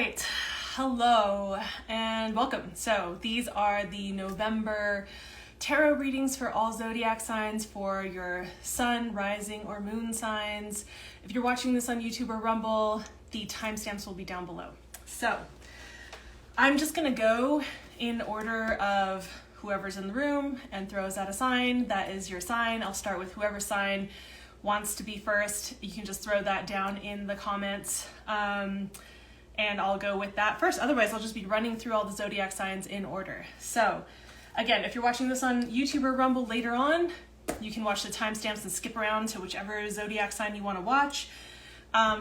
right, hello and welcome. So these are the November tarot readings for all zodiac signs for your sun, rising, or moon signs. If you're watching this on YouTube or Rumble, the timestamps will be down below. So I'm just gonna go in order of whoever's in the room and throws out a sign. That is your sign. I'll start with whoever sign wants to be first. You can just throw that down in the comments. And I'll go with that first. Otherwise, I'll just be running through all the zodiac signs in order. So again, if you're watching this on YouTube or Rumble later on, you can watch the timestamps and skip around to whichever zodiac sign you want to watch.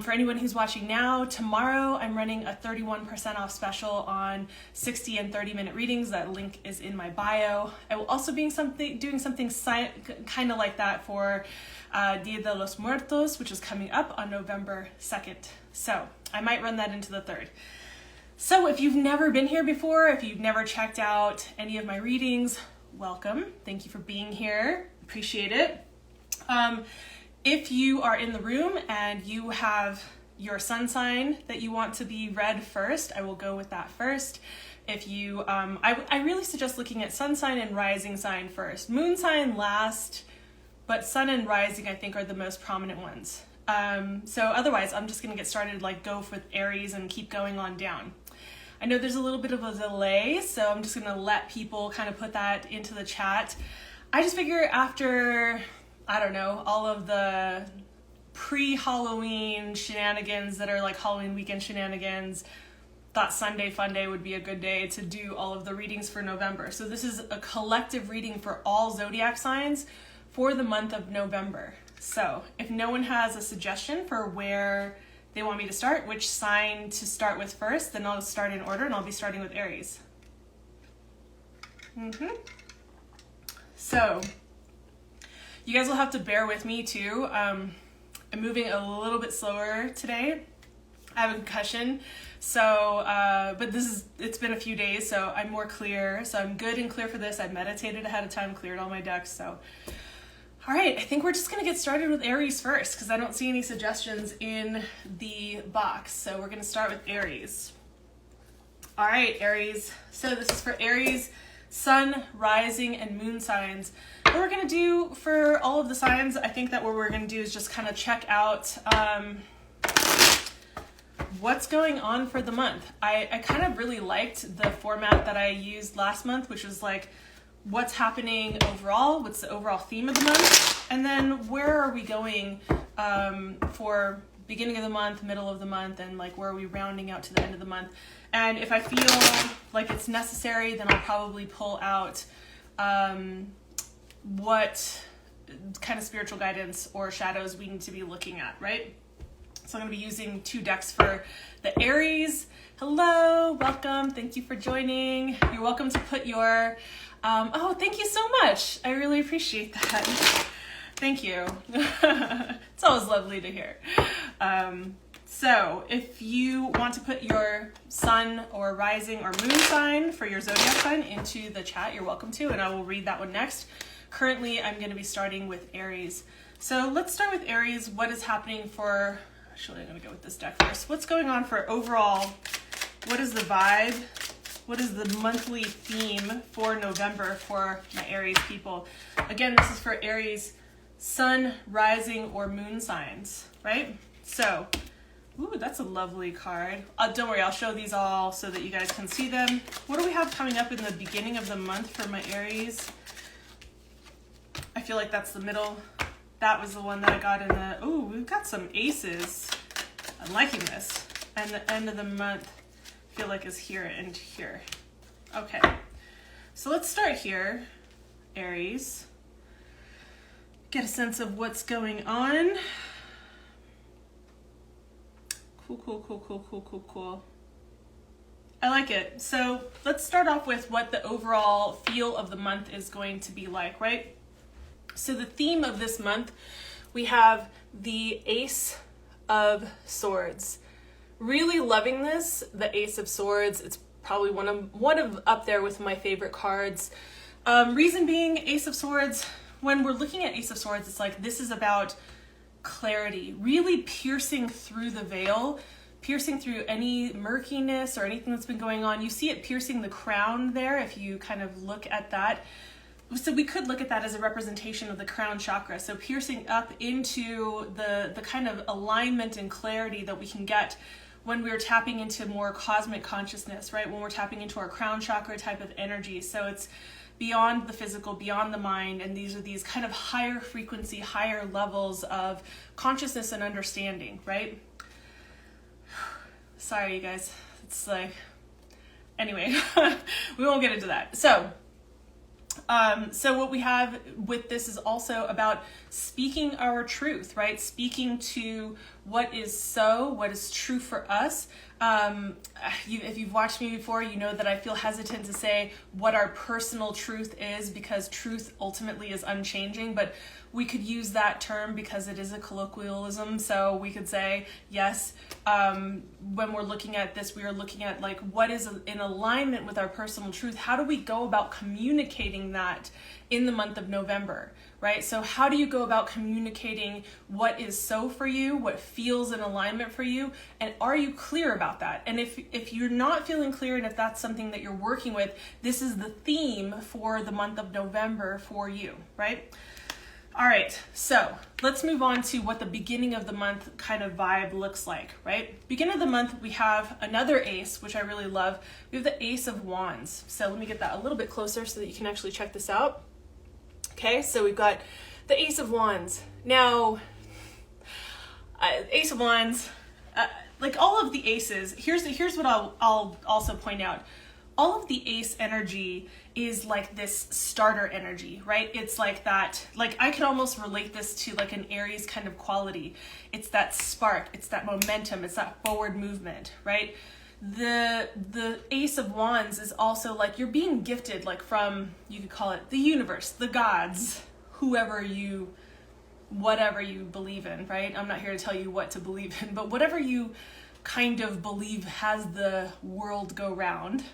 For anyone who's watching now, tomorrow I'm running a 31% off special on 60 and 30-minute readings. That link is in my bio. I will also be doing something kind of like that for Dia de los Muertos, which is coming up on November 2nd. So I might run that into the 3rd. So if you've never been here before, if you've never checked out any of my readings, welcome. Thank you for being here. Appreciate it. If you are in the room and you have your sun sign that you want to be read first, I will go with that first. If you, I really suggest looking at sun sign and rising sign first. Moon sign last, but sun and rising I think are the most prominent ones. So otherwise I'm just gonna get started, like go for Aries and keep going on down. I know there's a little bit of a delay, so I'm just gonna let people kind of put that into the chat. I just figure after, I don't know, all of the pre-Halloween shenanigans that are like Halloween weekend shenanigans, thought Sunday Fun Day would be a good day to do all of the readings for November. So this is a collective reading for all zodiac signs for the month of November. So if no one has a suggestion for where they want me to start, which sign to start with first, then I'll start in order and I'll be starting with Aries. So you guys will have to bear with me too. I'm moving a little bit slower today. I have a concussion, so but it's been a few days, so I'm more clear. So I'm good and clear for this. I meditated ahead of time, cleared all my decks. So all right, I think we're just gonna get started with Aries first because I don't see any suggestions in the box. So we're gonna start with Aries. All right, Aries. So this is for Aries, sun, rising, and moon signs. What we're gonna do for all of the signs, I think that what we're gonna do is just kind of check out what's going on for the month. I kind of really liked the format that I used last month, which was like, what's happening overall, what's the overall theme of the month, and then where are we going for beginning of the month, middle of the month, and like where are we rounding out to the end of the month. And if I feel like it's necessary, then I'll probably pull out what kind of spiritual guidance or shadows we need to be looking at, right? So I'm going to be using 2 decks for the Aries. Hello, welcome, thank you for joining. You're welcome to put your, oh, thank you so much. I really appreciate that. Thank you. It's always lovely to hear. So if you want to put your sun or rising or moon sign for your zodiac sign into the chat, you're welcome to, and I will read that one next. Currently, I'm going to be starting with Aries. So let's start with Aries. What is happening for, actually I'm going to go with this deck first. What's going on for overall, what is the vibe? What is the monthly theme for November for my Aries people? Again, this is for Aries, sun, rising, or moon signs, right? So, ooh, that's a lovely card. Don't worry, I'll show these all so that you guys can see them. What do we have coming up in the beginning of the month for my Aries? I feel like that's the middle. That was the one that I got in the, ooh, we've got some aces. I'm liking this. And the end of the month, I feel like is here and here. Okay, so let's start here, Aries. Get a sense of what's going on. Cool. I like it. So let's start off with what the overall feel of the month is going to be like, right? So the theme of this month, we have the Ace of Swords. Really loving this, the Ace of Swords. It's probably one of up there with my favorite cards. Reason being, Ace of Swords, when we're looking at Ace of Swords, it's like this is about clarity, really piercing through the veil, piercing through any murkiness or anything that's been going on. You see it piercing the crown there if you kind of look at that. So we could look at that as a representation of the crown chakra. So piercing up into the kind of alignment and clarity that we can get when we're tapping into more cosmic consciousness, right? When we're tapping into our crown chakra type of energy. So it's beyond the physical, beyond the mind, and these are these kind of higher frequency, higher levels of consciousness and understanding, right? Sorry, you guys. It's like, anyway, we won't get into that. So what we have with this is also about speaking our truth, right? Speaking to what is so, what is true for us. If you've watched me before, you know that I feel hesitant to say what our personal truth is, because truth ultimately is unchanging, but we could use that term because it is a colloquialism. So we could say, yes, when we're looking at this, we are looking at like what is in alignment with our personal truth. How do we go about communicating that in the month of November, right? So how do you go about communicating what is so for you, what feels in alignment for you, and are you clear about that? And if you're not feeling clear, and if that's something that you're working with, this is the theme for the month of November for you, right? All right, so let's move on to what the beginning of the month kind of vibe looks like, right? Beginning of the month, we have another ace, which I really love. We have the Ace of Wands. So let me get that a little bit closer so that you can actually check this out. Okay, so we've got the Ace of Wands. Now, Ace of Wands, like all of the aces, here's what I'll also point out. All of the ace energy is like this starter energy, right? It's like that, like I can almost relate this to like an Aries kind of quality. It's that spark, it's that momentum, it's that forward movement, right? The Ace of Wands is also like you're being gifted, like from, you could call it the universe, the gods, whatever you believe in, right? I'm not here to tell you what to believe in, but whatever you kind of believe has the world go round.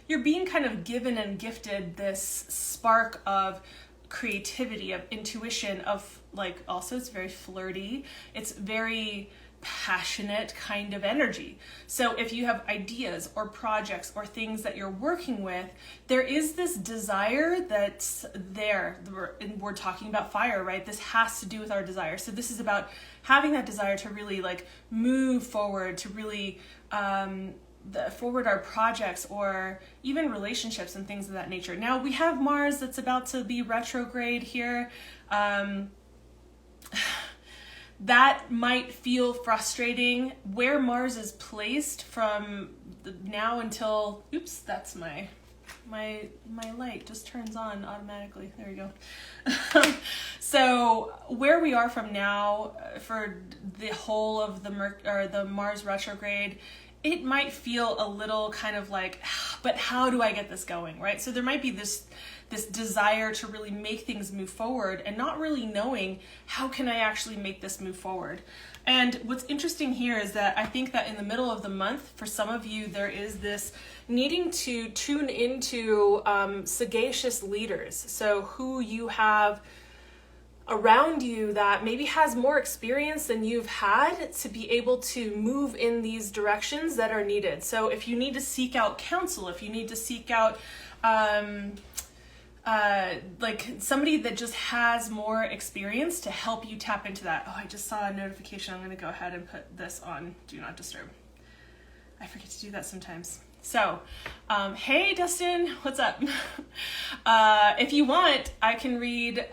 You're being kind of given and gifted this spark of creativity, of intuition, of like, also it's very flirty. It's very passionate kind of energy. So if you have ideas or projects or things that you're working with, there is this desire that's there. And we're talking about fire, right? This has to do with our desire. So this is about having that desire to really like move forward, to really forward our projects or even relationships and things of that nature. Now we have Mars that's about to be retrograde here. That might feel frustrating. Where Mars is placed from now until, oops, that's my light just turns on automatically. There you go. So where we are from now for the whole of the Mars retrograde, it might feel a little kind of like, but how do I get this going, right? So there might be this desire to really make things move forward and not really knowing how can I actually make this move forward. And what's interesting here is that I think that in the middle of the month, for some of you, there is this needing to tune into sagacious leaders. So who you have around you that maybe has more experience than you've had to be able to move in these directions that are needed. So if you need to seek out counsel, if you need to seek out like somebody that just has more experience to help you tap into that. Oh, I just saw a notification. I'm going to go ahead and put this on Do Not Disturb. I forget to do that sometimes. So, hey Dustin, what's up? If you want, I can read,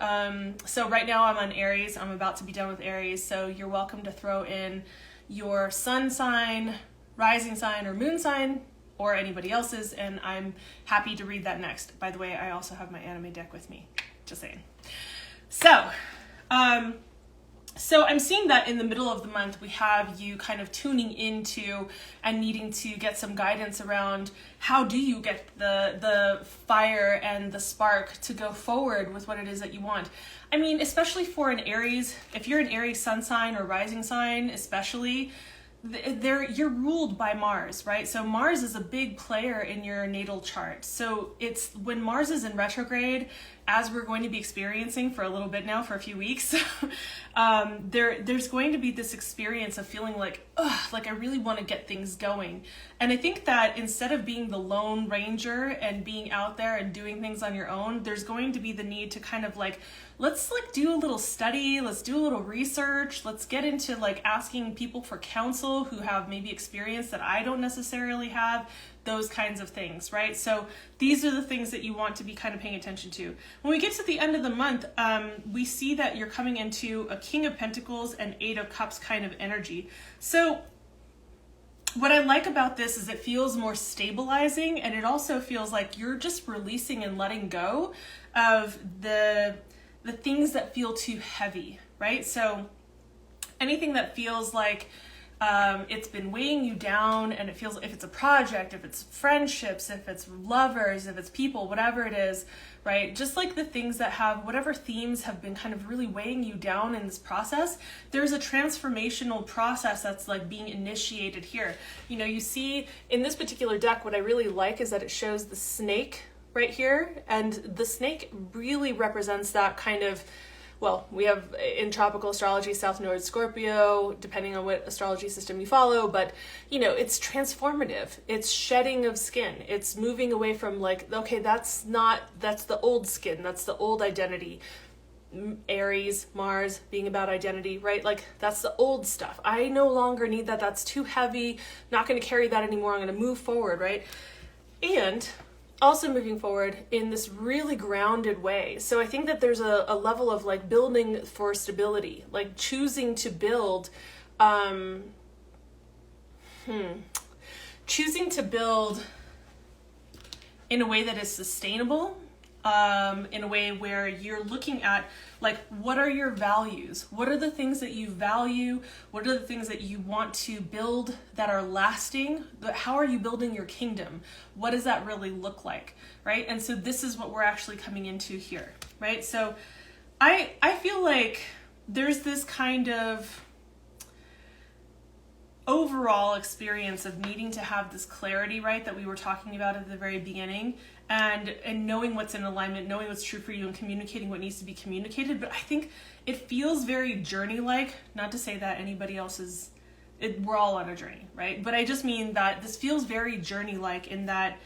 so right now I'm on Aries, I'm about to be done with Aries, so you're welcome to throw in your sun sign, rising sign, or moon sign, or anybody else's, and I'm happy to read that next. By the way, I also have my anime deck with me, just saying. So I'm seeing that in the middle of the month, we have you kind of tuning into and needing to get some guidance around how do you get the fire and the spark to go forward with what it is that you want. I mean, especially for an Aries, if you're an Aries sun sign or rising sign, especially, you're ruled by Mars, right? So Mars is a big player in your natal chart. So it's when Mars is in retrograde, as we're going to be experiencing for a little bit now, for a few weeks, there's going to be this experience of feeling like, ugh, like I really want to get things going. And I think that instead of being the lone ranger and being out there and doing things on your own, there's going to be the need to kind of like, let's like do a little study, let's do a little research, let's get into like asking people for counsel who have maybe experience that I don't necessarily have, those kinds of things, right? So these are the things that you want to be kind of paying attention to. When we get to the end of the month, we see that you're coming into a King of Pentacles and Eight of Cups kind of energy. So what I like about this is it feels more stabilizing, and it also feels like you're just releasing and letting go of the things that feel too heavy, right? So anything that feels like it's been weighing you down, and it feels, if it's a project, if it's friendships, if it's lovers, if it's people, whatever it is, right? Just like the things that have, whatever themes have been kind of really weighing you down in this process, there's a transformational process that's like being initiated here. You know, you see in this particular deck, what I really like is that it shows the snake right here, and the snake really represents that kind of, well, we have in tropical astrology, South Node Scorpio, depending on what astrology system you follow, but you know, it's transformative. It's shedding of skin. It's moving away from like, okay, that's the old skin. That's the old identity. Aries, Mars being about identity, right? Like that's the old stuff. I no longer need that. That's too heavy. Not going to carry that anymore. I'm going to move forward, right? And also moving forward in this really grounded way. So I think that there's a level of like building for stability, like choosing to build, choosing to build in a way that is sustainable, in a way where you're looking at like, what are your values? What are the things that you value? What are the things that you want to build that are lasting? How are you building your kingdom? What does that really look like, right? And so this is what we're actually coming into here, right? So I feel like there's this kind of overall experience of needing to have this clarity, right, that we were talking about at the very beginning, and knowing what's in alignment, knowing what's true for you, and communicating what needs to be communicated. But I think it feels very journey-like, not to say that anybody else is, we're all on a journey, right? But I just mean that this feels very journey-like in that,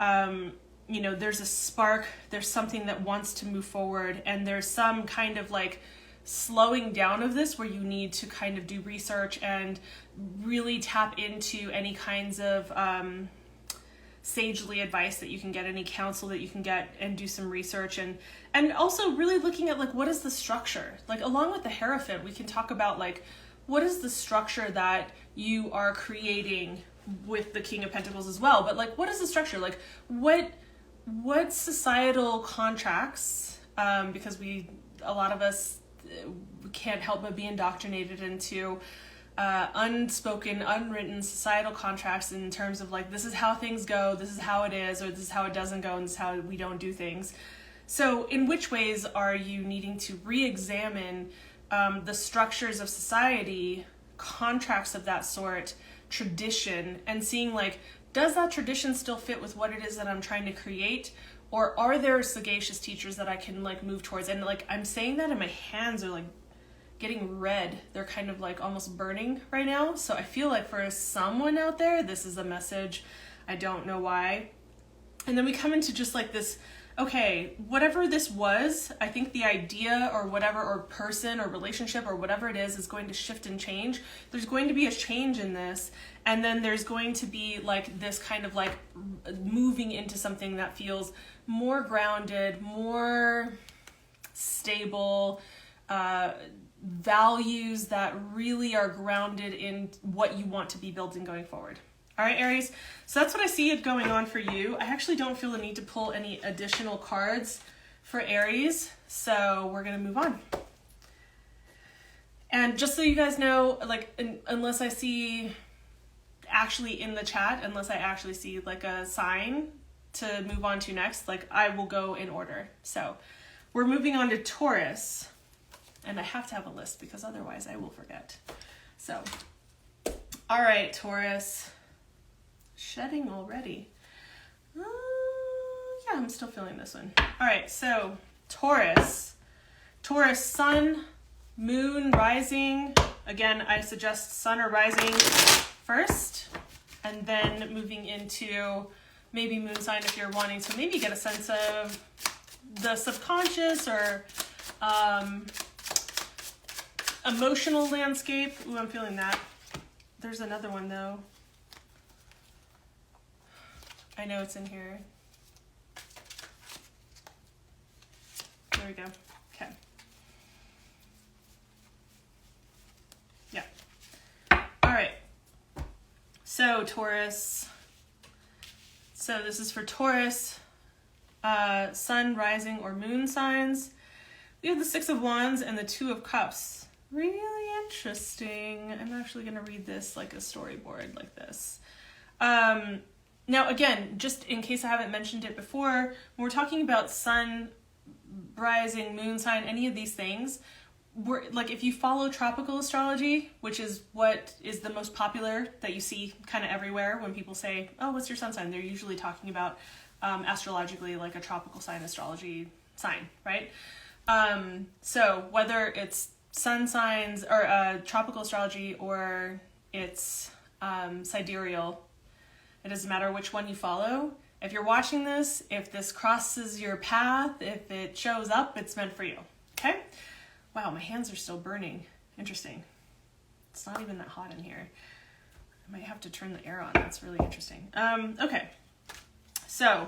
you know, there's a spark, there's something that wants to move forward, and there's some kind of like slowing down of this where you need to kind of do research and really tap into any kinds of sagely advice that you can get, any counsel that you can get, and do some research, and also really looking at like, what is the structure? Like along with the Hierophant, we can talk about like, what is the structure that you are creating with the King of Pentacles as well, but like, what is the structure? Like what societal contracts, because a lot of us can't help but be indoctrinated into unspoken, unwritten societal contracts in terms of like, this is how things go, this is how it is, or this is how it doesn't go, and this is how we don't do things. So in which ways are you needing to re-examine the structures of society, contracts of that sort, tradition, and seeing like, does that tradition still fit with what it is that I'm trying to create? Or are there sagacious teachers that I can like move towards? And like, I'm saying that and my hands are like getting red. They're kind of like almost burning right now. So I feel like for someone out there, this is a message. I don't know why. And then we come into just like this, okay, whatever this was, I think the idea or whatever, or person or relationship or whatever it is going to shift and change. There's going to be a change in this. And then there's going to be like this kind of like moving into something that feels more grounded, more stable, values that really are grounded in what you want to be building going forward. All right, Aries. So that's what I see it going on for you. I actually don't feel the need to pull any additional cards for Aries, so we're going to move on. And just so you guys know, like, unless I see actually in the chat, unless I actually see like a sign to move on to next, like I will go in order. So we're moving on to Taurus. And I have to have a list because otherwise I will forget. So, all right, Taurus. Shedding already. Yeah, I'm still feeling this one. All right, so Taurus. Taurus, sun, moon, rising. Again, I suggest sun or rising first, and then moving into maybe moon sign if you're wanting to maybe get a sense of the subconscious or emotional landscape. Ooh, I'm feeling that. There's another one though. I know it's in here. There we go. Okay. Yeah. All right. So Taurus. So this is for Taurus, sun, rising, or moon signs. We have the Six of Wands and the Two of Cups. Really interesting. I'm actually going to read this like a storyboard like this. Now, again, just in case I haven't mentioned it before, when we're talking about sun, rising, moon sign, any of these things, we're like, if you follow tropical astrology, which is what is the most popular that you see kind of everywhere when people say, oh, what's your sun sign? They're usually talking about astrologically like a tropical sign astrology sign, right? So whether it's sun signs or tropical astrology or it's sidereal, it doesn't matter which one you follow. If you're watching this, if this crosses your path, if it shows up, it's meant for you. Okay? Wow, my hands are still burning. Interesting. It's not even that hot in here. I might have to turn the air on. That's really interesting. Okay. So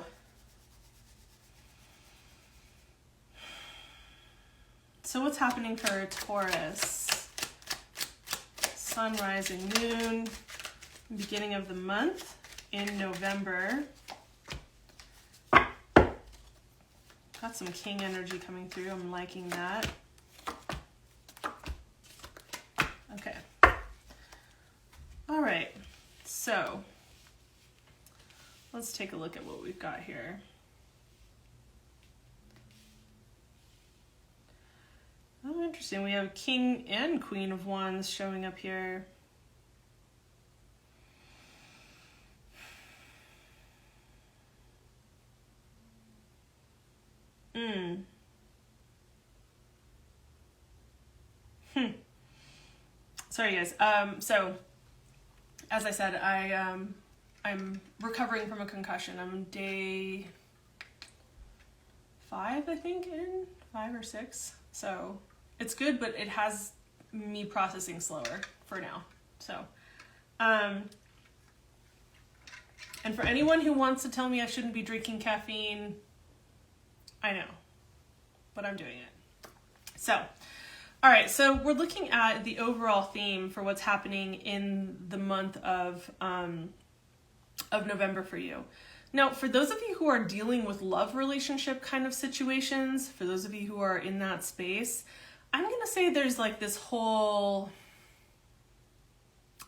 what's happening for Taurus? Sun, rising, moon, beginning of the month in November. Got some king energy coming through. I'm liking that. Okay. All right. So let's take a look at what we've got here. Oh, interesting. We have King and Queen of Wands showing up here. Sorry, guys. So, as I said, I'm recovering from a concussion. I'm day 5, I think, 5 or 6. So it's good, but it has me processing slower for now. So, and for anyone who wants to tell me I shouldn't be drinking caffeine, I know, but I'm doing it. So, all right, so we're looking at the overall theme for what's happening in the month of November for you. Now, for those of you who are dealing with love relationship kind of situations, for those of you who are in that space, I'm going to say there's like this whole,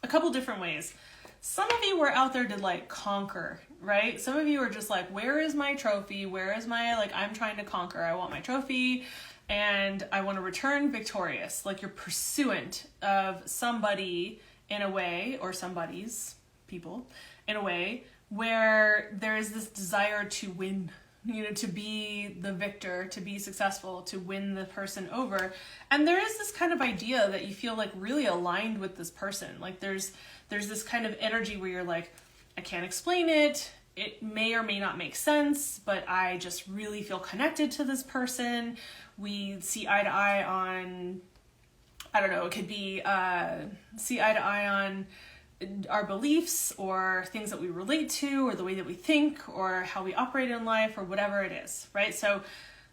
a couple different ways. Some of you were out there to like conquer, right? Some of you are just like, where is my trophy? Where is my, like, I'm trying to conquer. I want my trophy and I want to return victorious. Like you're pursuant of somebody in a way, or somebody's people in a way where there is this desire to win, you know, to be the victor, to be successful, to win the person over. And there is this kind of idea that you feel like really aligned with this person. Like there's this kind of energy where you're like, I can't explain it. It may or may not make sense, but I just really feel connected to this person. We see eye to eye on, I don't know, it could be see eye to eye on our beliefs or things that we relate to or the way that we think or how we operate in life or whatever it is, right? So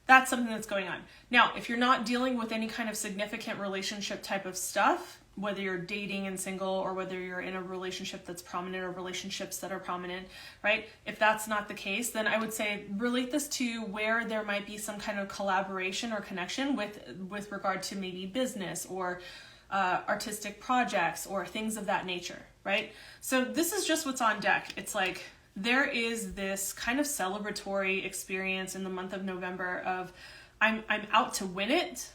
that's something that's going on. Now, if you're not dealing with any kind of significant relationship type of stuff, whether you're dating and single or whether you're in a relationship that's prominent or relationships that are prominent, right? If that's not the case, then I would say relate this to where there might be some kind of collaboration or connection with regard to maybe business or artistic projects or things of that nature, right? So this is just what's on deck. It's like there is this kind of celebratory experience in the month of November of I'm out to win it.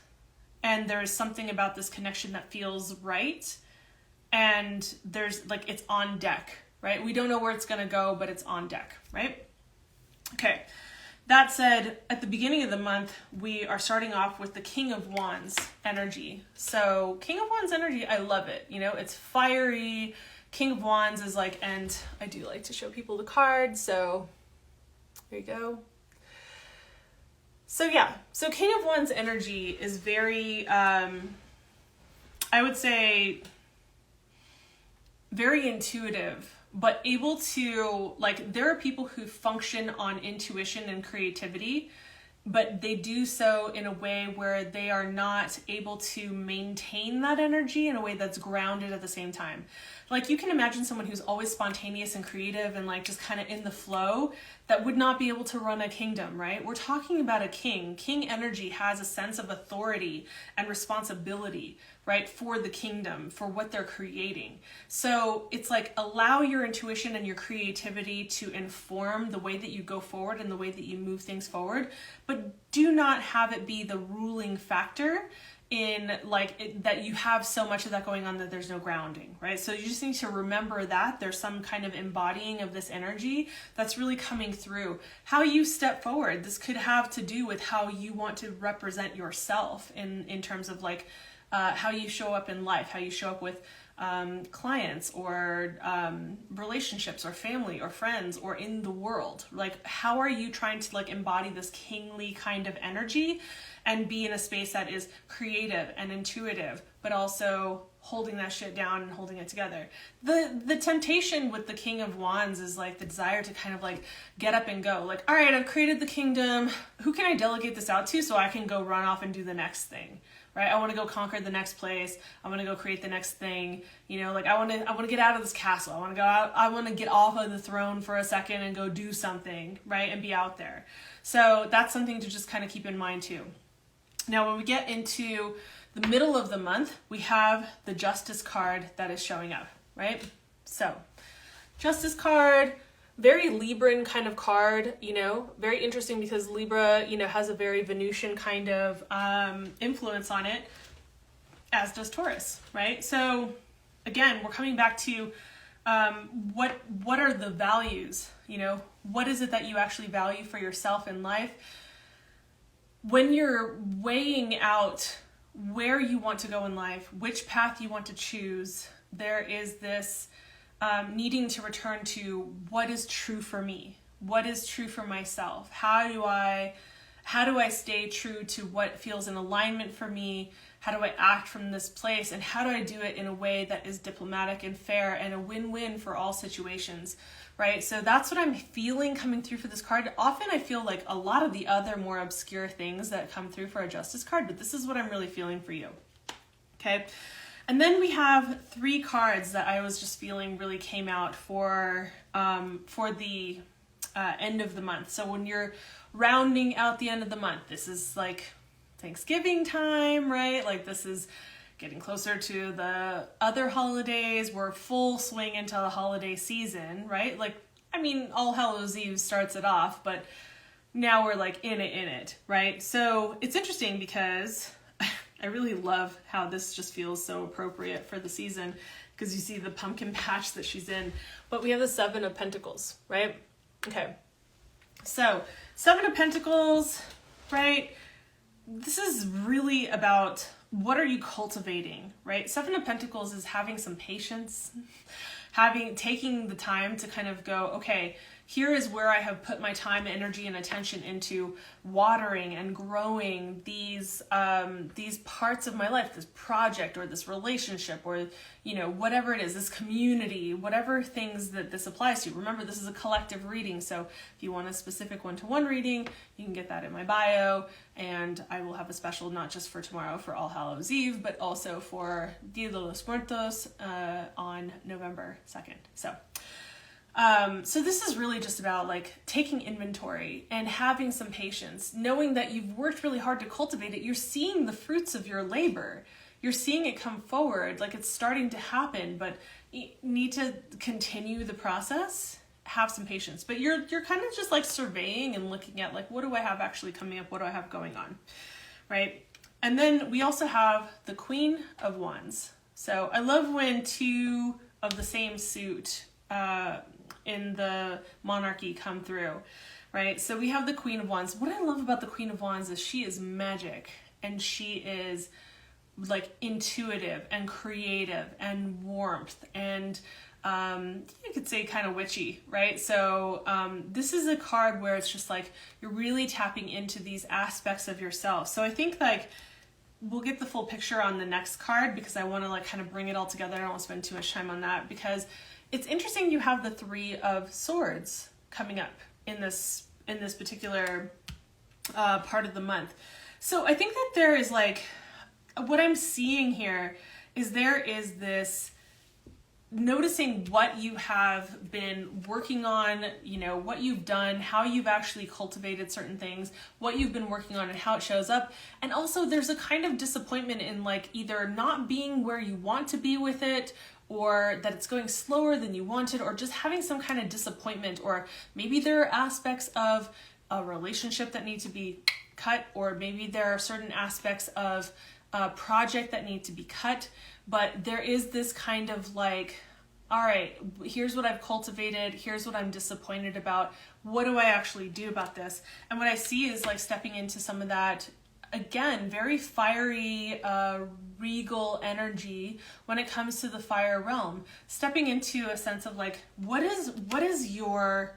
And there's something about this connection that feels right. And there's like, it's on deck, right? We don't know where it's going to go, but it's on deck, right? Okay. That said, at the beginning of the month, we are starting off with the King of Wands energy. So King of Wands energy, I love it. You know, it's fiery. King of Wands is like, and I do like to show people the cards. So there you go. So yeah, so King of Wands energy is very, I would say, very intuitive, but able to, like, there are people who function on intuition and creativity, but they do so in a way where they are not able to maintain that energy in a way that's grounded at the same time. Like, you can imagine someone who's always spontaneous and creative and like just kind of in the flow that would not be able to run a kingdom, right? We're talking about a king. King energy has a sense of authority and responsibility, right? For the kingdom, for what they're creating. So it's like, allow your intuition and your creativity to inform the way that you go forward and the way that you move things forward, but do not have it be the ruling factor in that you have so much of that going on that there's no grounding, right? So you just need to remember that there's some kind of embodying of this energy that's really coming through. How you step forward, this could have to do with how you want to represent yourself in terms of like how you show up in life, how you show up with clients or relationships or family or friends or in the world. Like, how are you trying to like embody this kingly kind of energy and be in a space that is creative and intuitive, but also holding that shit down and holding it together. The temptation with the King of Wands is like the desire to kind of like get up and go. Like, all right, I've created the kingdom. Who can I delegate this out to so I can go run off and do the next thing? Right? I want to go conquer the next place. I want to go create the next thing. You know, like I want to get out of this castle. I want to go out. I want to get off of the throne for a second and go do something, right? And be out there. So that's something to just kind of keep in mind too. Now, when we get into the middle of the month, we have the Justice card that is showing up, right? So, Justice card, very Libran kind of card, you know, very interesting because Libra, you know, has a very Venusian kind of influence on it, as does Taurus, right? So, again, we're coming back to what are the values, you know? What is it that you actually value for yourself in life? When you're weighing out where you want to go in life, which path you want to choose, there is this needing to return to what is true for me, what is true for myself. How do I stay true to what feels in alignment for me? How do I act from this place? And how do I do it in a way that is diplomatic and fair and a win-win for all situations? Right? So that's what I'm feeling coming through for this card. Often I feel like a lot of the other more obscure things that come through for a Justice card, but this is what I'm really feeling for you. Okay. And then we have 3 cards that I was just feeling really came out for the end of the month. So when you're rounding out the end of the month, this is like Thanksgiving time, right? Like this is getting closer to the other holidays. We're full swing into the holiday season, right? Like, I mean, All Hallows Eve starts it off, but now we're like in it, right? So it's interesting because I really love how this just feels so appropriate for the season because you see the pumpkin patch that she's in, but we have the 7 of Pentacles, right? Okay. So 7 of Pentacles, right? This is really about what are you cultivating, right? 7 of Pentacles is having some patience, taking the time to kind of go, okay, here is where I have put my time, energy, and attention into watering and growing these parts of my life, this project or this relationship or, you know, whatever it is, this community, whatever things that this applies to. Remember, this is a collective reading. So if you want a specific one-to-one reading, you can get that in my bio. And I will have a special not just for tomorrow for All Hallows Eve, but also for Dia de los Muertos on November 2nd. So this is really just about like taking inventory and having some patience, knowing that you've worked really hard to cultivate it. You're seeing the fruits of your labor. You're seeing it come forward, like it's starting to happen, but you need to continue the process, have some patience. But you're kind of just like surveying and looking at like, what do I have actually coming up? What do I have going on? Right? And then we also have the Queen of Wands. So I love when 2 of the same suit in the monarchy come through, right? So we have the Queen of Wands. What I love about the Queen of Wands is she is magic, and she is like intuitive and creative and warmth and you could say kind of witchy, right? So this is a card where it's just like you're really tapping into these aspects of yourself. So I think like we'll get the full picture on the next card because I want to like kind of bring it all together. I don't want to spend too much time on that because it's interesting. You have the Three of Swords coming up in this particular part of the month. So I think that there is like, what I'm seeing here is there is this noticing what you have been working on, you know, what you've done, how you've actually cultivated certain things, what you've been working on and how it shows up. And also there's a kind of disappointment in like either not being where you want to be with it, or that it's going slower than you wanted, or just having some kind of disappointment, or maybe there are aspects of a relationship that need to be cut, or maybe there are certain aspects of a project that need to be cut. But there is this kind of like, all right, here's what I've cultivated, here's what I'm disappointed about, what do I actually do about this? And what I see is like stepping into some of that, again, very fiery, regal energy when it comes to the fire realm, stepping into a sense of like, what does your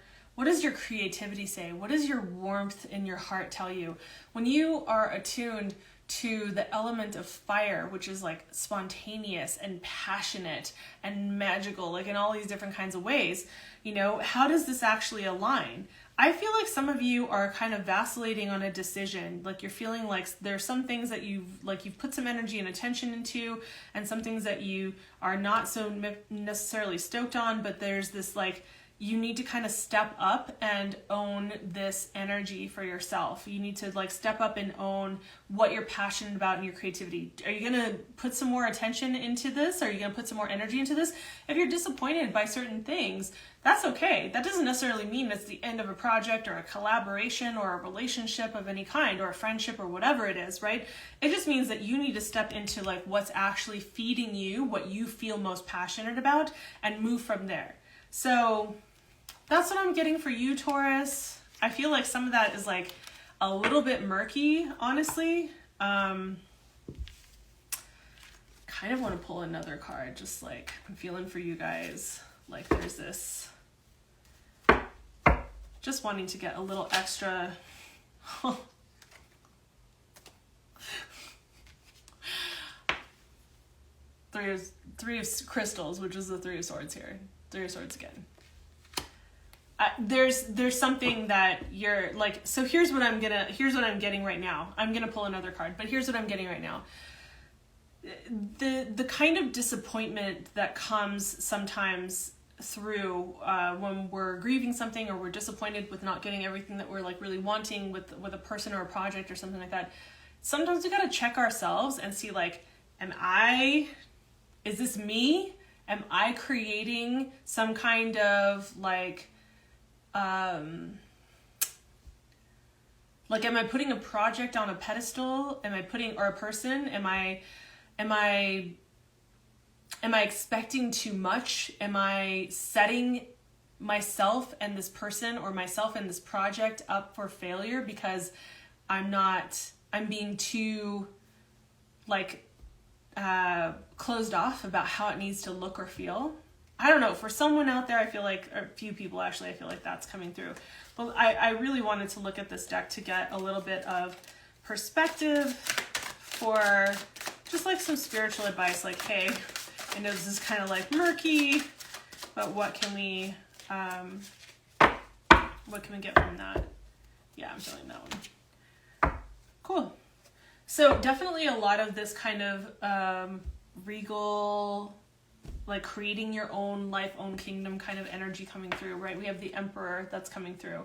creativity say? What does your warmth in your heart tell you? When you are attuned to the element of fire, which is like spontaneous and passionate and magical, like in all these different kinds of ways, you know, how does this actually align? I feel like some of you are kind of vacillating on a decision. Like you're feeling like there's some things that you've put some energy and attention into, and some things that you are not so necessarily stoked on, but there's this like, you need to kind of step up and own this energy for yourself. You need to like step up and own what you're passionate about in your creativity. Are you going to put some more attention into this? Are you going to put some more energy into this? If you're disappointed by certain things, that's okay. That doesn't necessarily mean it's the end of a project or a collaboration or a relationship of any kind or a friendship or whatever it is, right? It just means that you need to step into like what's actually feeding you, what you feel most passionate about, and move from there. So that's what I'm getting for you, Taurus. I feel like some of that is like a little bit murky, honestly. Kind of want to pull another card, just like I'm feeling for you guys. Like there's this, just wanting to get a little extra. Three of crystals, which is the Three of Swords here. Three of Swords again. There's something that you're like, so here's what I'm getting right now. I'm gonna pull another card, but here's what I'm getting right now. The kind of disappointment that comes sometimes through when we're grieving something, or we're disappointed with not getting everything that we're like really wanting with a person or a project or something like that. Sometimes we gotta check ourselves and see like, is this me? Am I creating some kind of like am I putting a project on a pedestal? Am I putting, or a person? Am I expecting too much? Am I setting myself and this person, or myself and this project up for failure because I'm being too like closed off about how it needs to look or feel? I don't know, for someone out there, I feel like, or a few people actually, I feel like that's coming through. But I really wanted to look at this deck to get a little bit of perspective for just like some spiritual advice. Like, hey, I know this is kind of like murky, but what can we get from that? Yeah, I'm feeling that one. Cool. So definitely a lot of this kind of regal, like creating your own life, own kingdom kind of energy coming through, right? We have the Emperor that's coming through.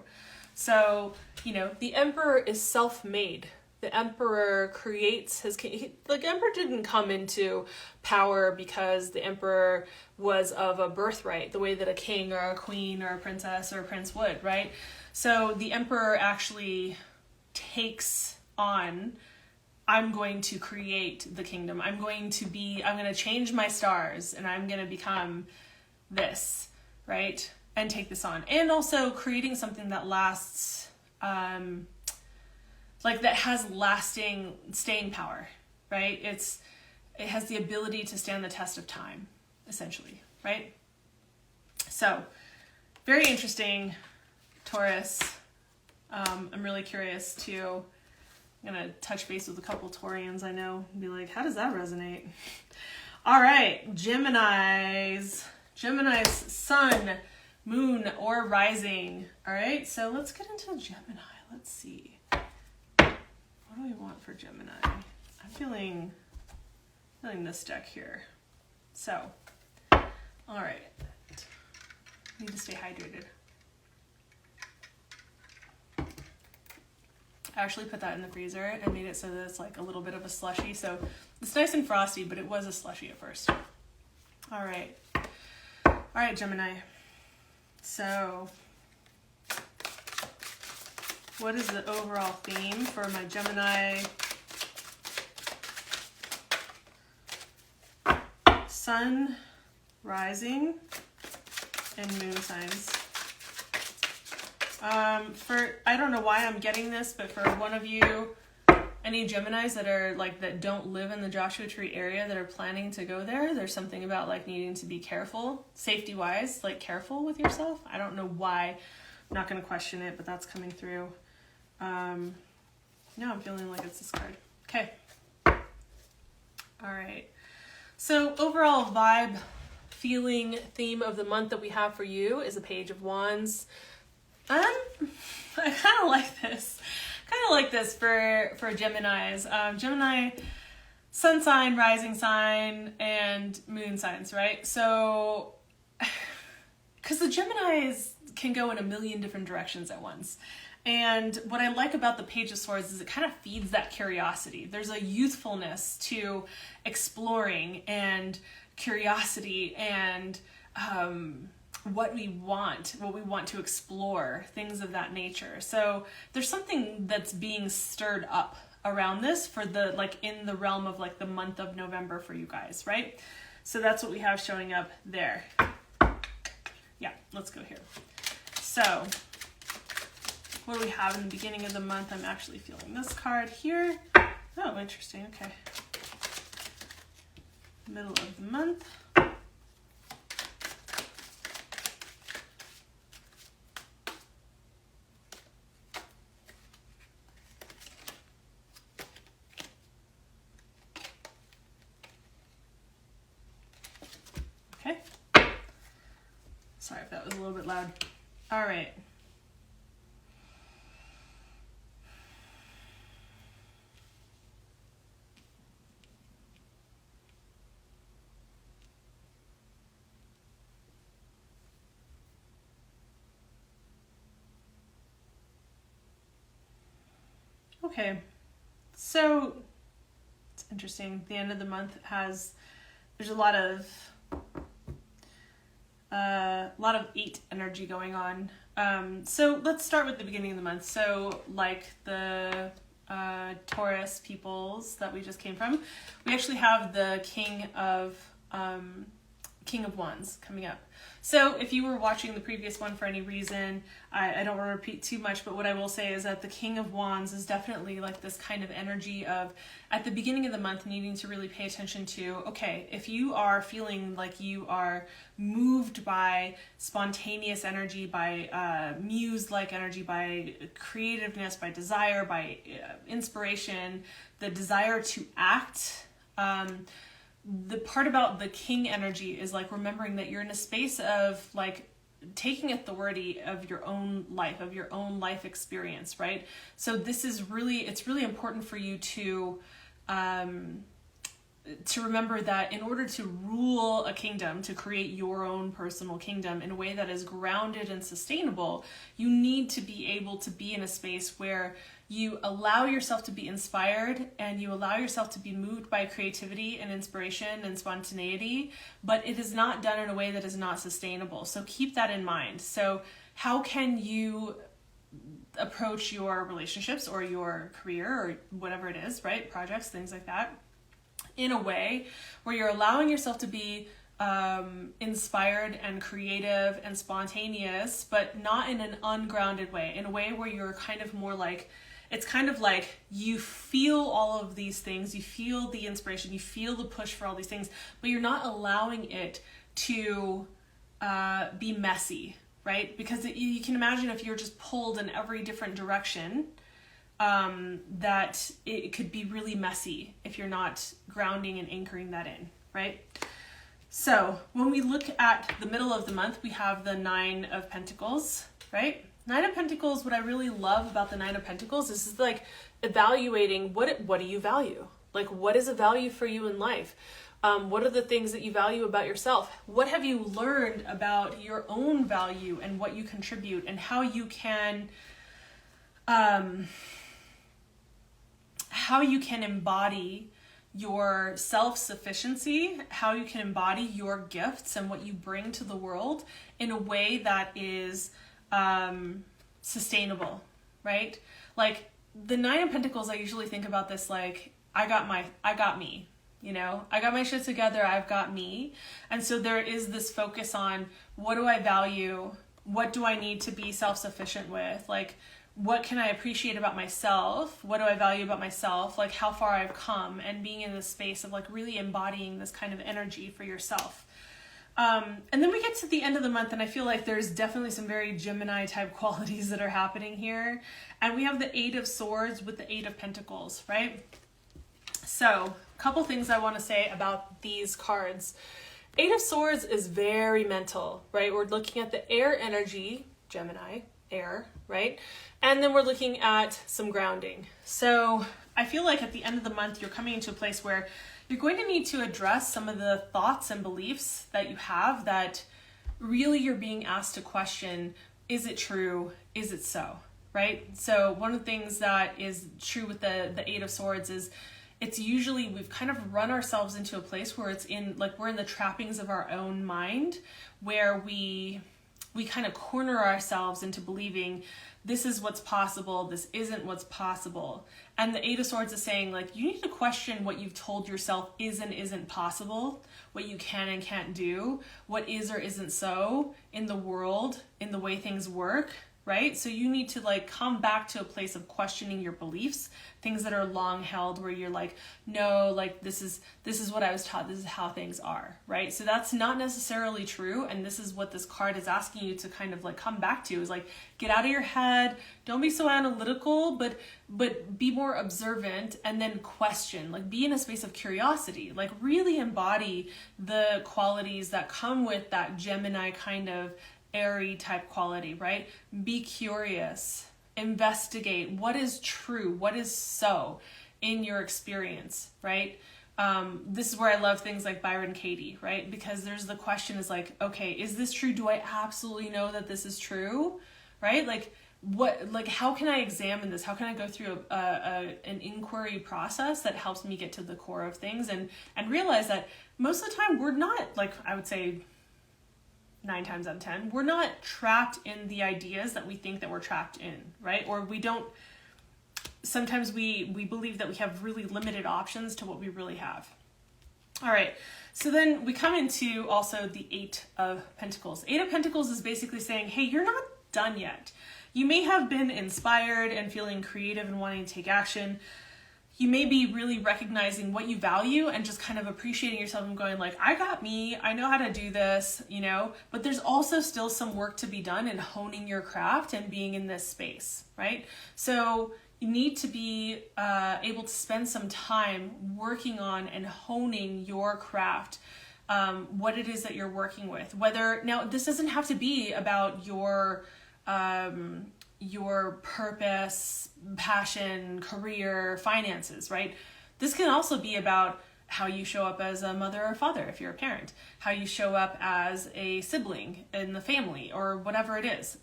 So, you know, the Emperor is self-made. The Emperor creates his king. The Emperor didn't come into power because the Emperor was of a birthright, the way that a king or a queen or a princess or a prince would, right? So the Emperor actually takes on, I'm going to create the kingdom. I'm going to change my stars and I'm going to become this, right? and take this on. And also creating something that lasts, like that has lasting staying power, right? It has the ability to stand the test of time, essentially, right? So very interesting, Taurus. I'm really curious to, I'm going to touch base with a couple Taurians I know and be like, how does that resonate? All right, Gemini's sun, moon, or rising. All right, so let's get into Gemini. Let's see. What do we want for Gemini? I'm feeling this deck here. So, all right. Need to stay hydrated. I actually put that in the freezer and made it so that it's like a little bit of a slushy. So it's nice and frosty, but it was a slushy at first. All right. All right, Gemini. So what is the overall theme for my Gemini sun, rising, and moon signs? I don't know why I'm getting this, but for one of you, any Geminis that are like, that don't live in the Joshua Tree area that are planning to go there, there's something about like needing to be careful, safety wise, like careful with yourself. I don't know why. I'm not going to question it, but that's coming through. No, I'm feeling like it's this card. Okay. All right. So overall vibe, feeling, theme of the month that we have for you is a Page of Wands. I kind of like this. For Geminis. Gemini, sun sign, rising sign, and moon signs, right? So, because the Geminis can go in a million different directions at once. And what I like about the Page of Swords is it kind of feeds that curiosity. There's a youthfulness to exploring and curiosity and what we want to explore, things of that nature. So there's something that's being stirred up around this for the, like, in the realm of like the month of November for you guys, right? So that's what we have showing up there. Yeah, let's go here. So what do we have in the beginning of the month? I'm actually feeling this card here. Oh, interesting. Okay. Middle of the month. Okay. Sorry if that was a little bit loud. All right. Okay, so it's interesting. The end of the month there's a lot of 8 energy going on. So let's start with the beginning of the month. So like the Taurus peoples that we just came from, we actually have the King of Wands coming up. So if you were watching the previous one for any reason, I don't want to repeat too much, but what I will say is that the King of Wands is definitely like this kind of energy of, at the beginning of the month, needing to really pay attention to, okay, if you are feeling like you are moved by spontaneous energy, by muse-like energy, by creativeness, by desire, by inspiration, the desire to act, the part about the king energy is like remembering that you're in a space of like taking authority of your own life experience, right? So this is it's really important for you to remember that in order to rule a kingdom, to create your own personal kingdom in a way that is grounded and sustainable, you need to be able to be in a space where you allow yourself to be inspired and you allow yourself to be moved by creativity and inspiration and spontaneity, but it is not done in a way that is not sustainable. So keep that in mind. So how can you approach your relationships or your career or whatever it is, right? Projects, things like that, in a way where you're allowing yourself to be inspired and creative and spontaneous, but not in an ungrounded way, in a way where you're kind of more like, it's kind of like you feel all of these things, you feel the inspiration, you feel the push for all these things, but you're not allowing it to be messy, right? Because you can imagine if you're just pulled in every different direction, that it could be really messy if you're not grounding and anchoring that in, right? So when we look at the middle of the month, we have the Nine of Pentacles, right? Nine of Pentacles, what I really love about the Nine of Pentacles is like evaluating what do you value? Like, what is a value for you in life? What are the things that you value about yourself? What have you learned about your own value and what you contribute and how you can embody your self-sufficiency, how you can embody your gifts and what you bring to the world in a way that is sustainable, right? Like the Nine of Pentacles, I usually think about this like, I got me, you know, I got my shit together, I've got me. And so there is this focus on what do I value? What do I need to be self-sufficient with? Like, what can I appreciate about myself? What do I value about myself? Like how far I've come, and being in this space of like really embodying this kind of energy for yourself. And then we get to the end of the month and I feel like there's definitely some very Gemini type qualities that are happening here. And we have the Eight of Swords with the Eight of Pentacles, right? So a couple things I want to say about these cards. Eight of Swords is very mental, right? We're looking at the air energy, Gemini, air, right? And then we're looking at some grounding. So I feel like at the end of the month, you're coming into a place where you're going to need to address some of the thoughts and beliefs that you have that really you're being asked to question. Is it true? Is it so? Right? So one of the things that is true with the Eight of Swords is it's usually we've kind of run ourselves into a place where it's in like we're in the trappings of our own mind where we kind of corner ourselves into believing this is what's possible, this isn't what's possible. And the Eight of Swords is saying like you need to question what you've told yourself is and isn't possible, what you can and can't do, what is or isn't so in the world, in the way things work, right? So you need to like come back to a place of questioning your beliefs, things that are long held where you're like, no, like this is what I was taught, this is how things are, right? So that's not necessarily true. And this is what this card is asking you to kind of like come back to is like, get out of your head. Don't be so analytical, but be more observant and then question, like be in a space of curiosity, like really embody the qualities that come with that Gemini kind of airy type quality, right? Be curious, investigate what is true, what is so in your experience, right? This is where I love things like Byron Katie, right? Because there's the question is like, okay, is this true? Do I absolutely know that this is true, right? Like how can I examine this? How can I go through an inquiry process that helps me get to the core of things and realize that most of the time we're not, like I would say 9 times out of 10, we're not trapped in the ideas that we think that we're trapped in, right? Or we don't, sometimes we believe that we have really limited options to what we really have. All right, so then we come into also the Eight of Pentacles. Eight of Pentacles is basically saying, hey, you're not done yet. You may have been inspired and feeling creative and wanting to take action. You may be really recognizing what you value and just kind of appreciating yourself and going like, I got me, I know how to do this, you know, but there's also still some work to be done in honing your craft and being in this space, right? So you need to be able to spend some time working on and honing your craft, what it is that you're working with. Now this doesn't have to be about your purpose, passion, career, finances, right? This can also be about how you show up as a mother or father if you're a parent, how you show up as a sibling in the family or whatever it is,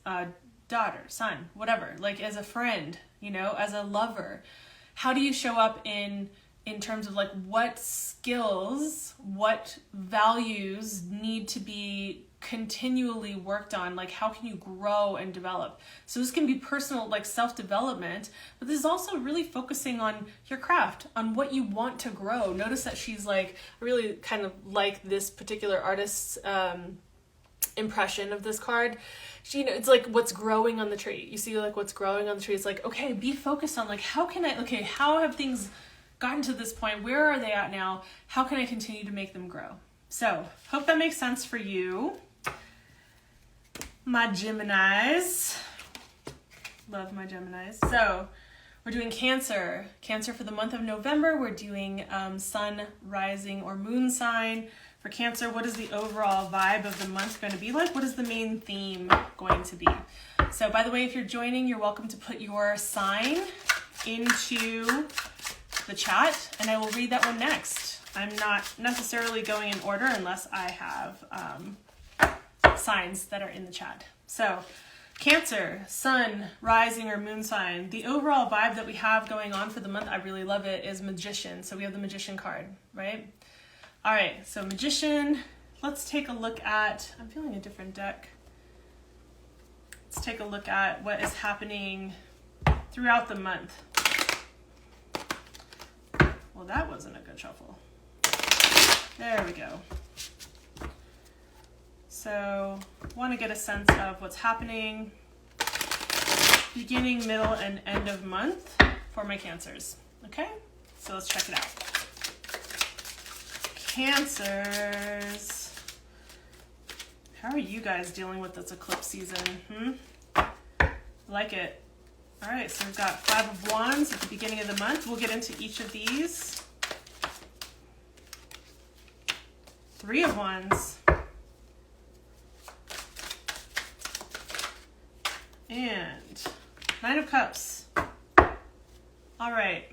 daughter, son, whatever, like as a friend, you know, as a lover. How do you show up in terms of like what skills, what values need to be continually worked on? Like, how can you grow and develop? So this can be personal, like self-development, but this is also really focusing on your craft, on what you want to grow. Notice that she's like, I really kind of like this particular artist's impression of this card. She, you know, it's like what's growing on the tree. You see like what's growing on the tree. It's like, okay, be focused on like, how have things gotten to this point? Where are they at now? How can I continue to make them grow? So hope that makes sense for you. My Geminis. Love my Geminis. So we're doing Cancer. Cancer for the month of November. We're doing sun, rising, or moon sign. For Cancer, what is the overall vibe of the month going to be like? What is the main theme going to be? So by the way, if you're joining, you're welcome to put your sign into the chat, and I will read that one next. I'm not necessarily going in order unless I have signs that are in the chat. So Cancer, sun, rising, or moon sign. The overall vibe that we have going on for the month, I really love it, is Magician. So we have the Magician card, right? All right, so Magician. Let's take a look at, I'm feeling a different deck. Let's take a look at what is happening throughout the month. Well, that wasn't a good shuffle. There we go. So, want to get a sense of what's happening beginning, middle, and end of month for my Cancers. Okay? So let's check it out. Cancers. How are you guys dealing with this eclipse season? Like it. All right, so we've got 5 of Wands at the beginning of the month. We'll get into each of these. 3 of Wands. And 9 of Cups. All right.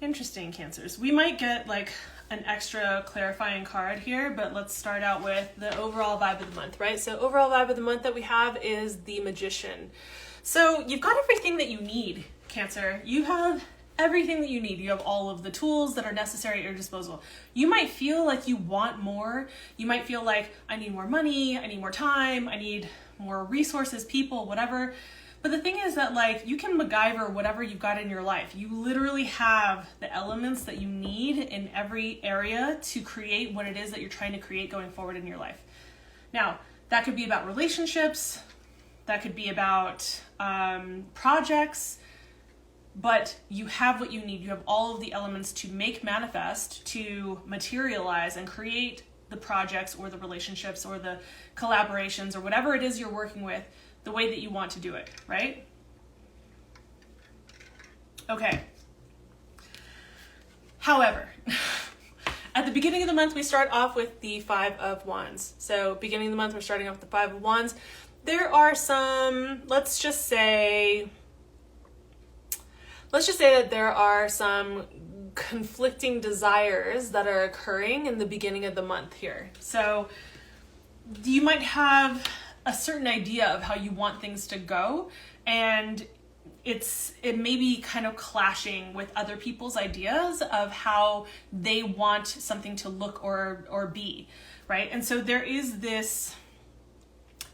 Interesting, Cancers. We might get like an extra clarifying card here, but let's start out with the overall vibe of the month, right? So overall vibe of the month that we have is the Magician. So you've got everything that you need, Cancer. You have everything that you need. You have all of the tools that are necessary at your disposal. You might feel like you want more. You might feel like, I need more money, I need more time, I need more resources, people, whatever. But the thing is that like you can MacGyver whatever you've got in your life. You literally have the elements that you need in every area to create what it is that you're trying to create going forward in your life. Now, that could be about relationships, that could be about projects, but you have what you need. You have all of the elements to make manifest, to materialize and create the projects or the relationships or the collaborations or whatever it is you're working with the way that you want to do it, right? Okay. However, at the beginning of the month, we start off with the 5 of Wands. So beginning of the month, we're starting off with the 5 of Wands. There are some, let's just say that there are some conflicting desires that are occurring in the beginning of the month here. So you might have a certain idea of how you want things to go, and it may be kind of clashing with other people's ideas of how they want something to look or be, right? And so there is this,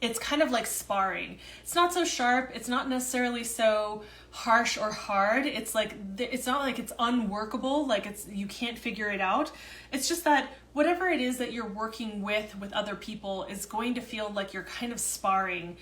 it's kind of like sparring. It's not so sharp, it's not necessarily so harsh or hard. It's like, it's not like it's unworkable, like it's, you can't figure it out. It's just that whatever it is that you're working with other people is going to feel like you're kind of sparring,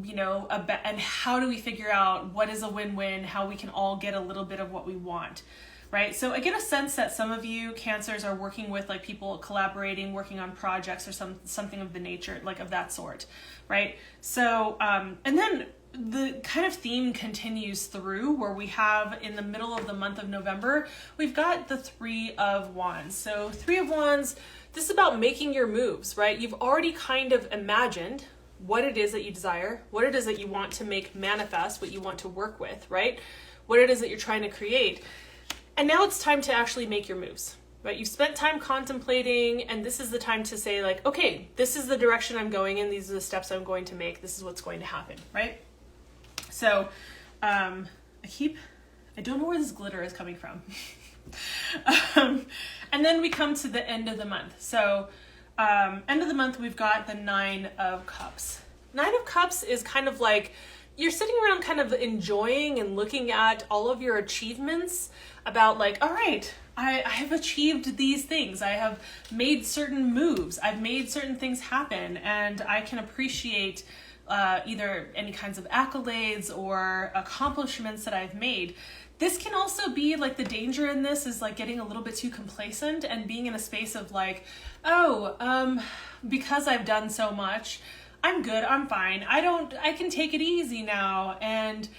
you know, and how do we figure out what is a win-win, how we can all get a little bit of what we want, right? So I get a sense that some of you Cancers are working with like people collaborating, working on projects or something of the nature, like of that sort, right? So, and then the kind of theme continues through where we have in the middle of the month of November, we've got the 3 of Wands. So 3 of Wands, this is about making your moves, right? You've already kind of imagined what it is that you desire, what it is that you want to make manifest, what you want to work with, right? What it is that you're trying to create. And now it's time to actually make your moves, right? You've spent time contemplating, and this is the time to say like, okay, this is the direction I'm going in. These are the steps I'm going to make. This is what's going to happen, right? So, I don't know where this glitter is coming from. And then we come to the end of the month. So, End of the month, we've got the Nine of Cups. Nine of Cups is kind of like you're sitting around kind of enjoying and looking at all of your achievements about like, all right, I have achieved these things. I have made certain moves. I've made certain things happen, and I can appreciate either any kinds of accolades or accomplishments that I've made. This can also be like the danger in this is like getting a little bit too complacent and being in a space of like, because I've done so much, I'm good, I'm fine. I can take it easy now. And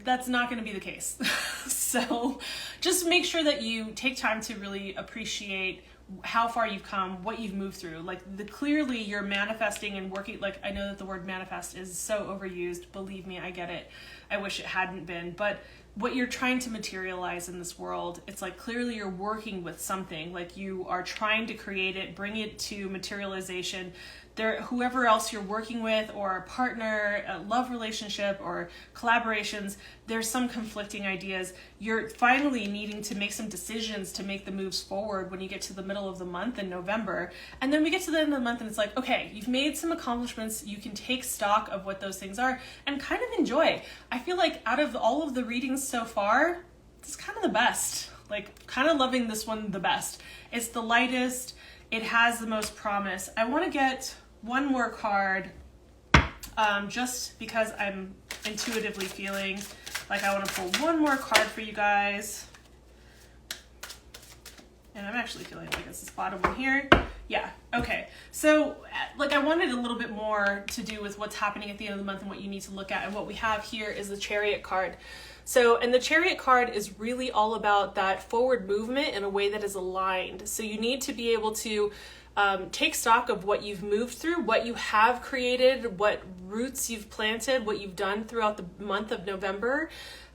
that's not going to be the case. So just make sure that you take time to really appreciate how far you've come, what you've moved through. Like clearly you're manifesting and working. Like I know that the word manifest is so overused. Believe me, I get it. I wish it hadn't been, but what you're trying to materialize in this world, it's like clearly you're working with something, like you are trying to create it, bring it to materialization. There, whoever else you're working with, or a partner, a love relationship, or collaborations, there's some conflicting ideas. You're finally needing to make some decisions to make the moves forward when you get to the middle of the month in November. And then we get to the end of the month and it's like, okay, you've made some accomplishments. You can take stock of what those things are and kind of enjoy. I feel like out of all of the readings so far, it's kind of the best. Like kind of loving this one the best. It's the lightest. It has the most promise. I want to get one more card just because I'm intuitively feeling like I want to pull one more card for you guys. And I'm actually feeling like it's this bottom one here. Yeah, okay. So like I wanted a little bit more to do with what's happening at the end of the month and what you need to look at. And what we have here is the Chariot card. So, and the Chariot card is really all about that forward movement in a way that is aligned. So you need to be able to take stock of what you've moved through, what you have created, what roots you've planted, what you've done throughout the month of November,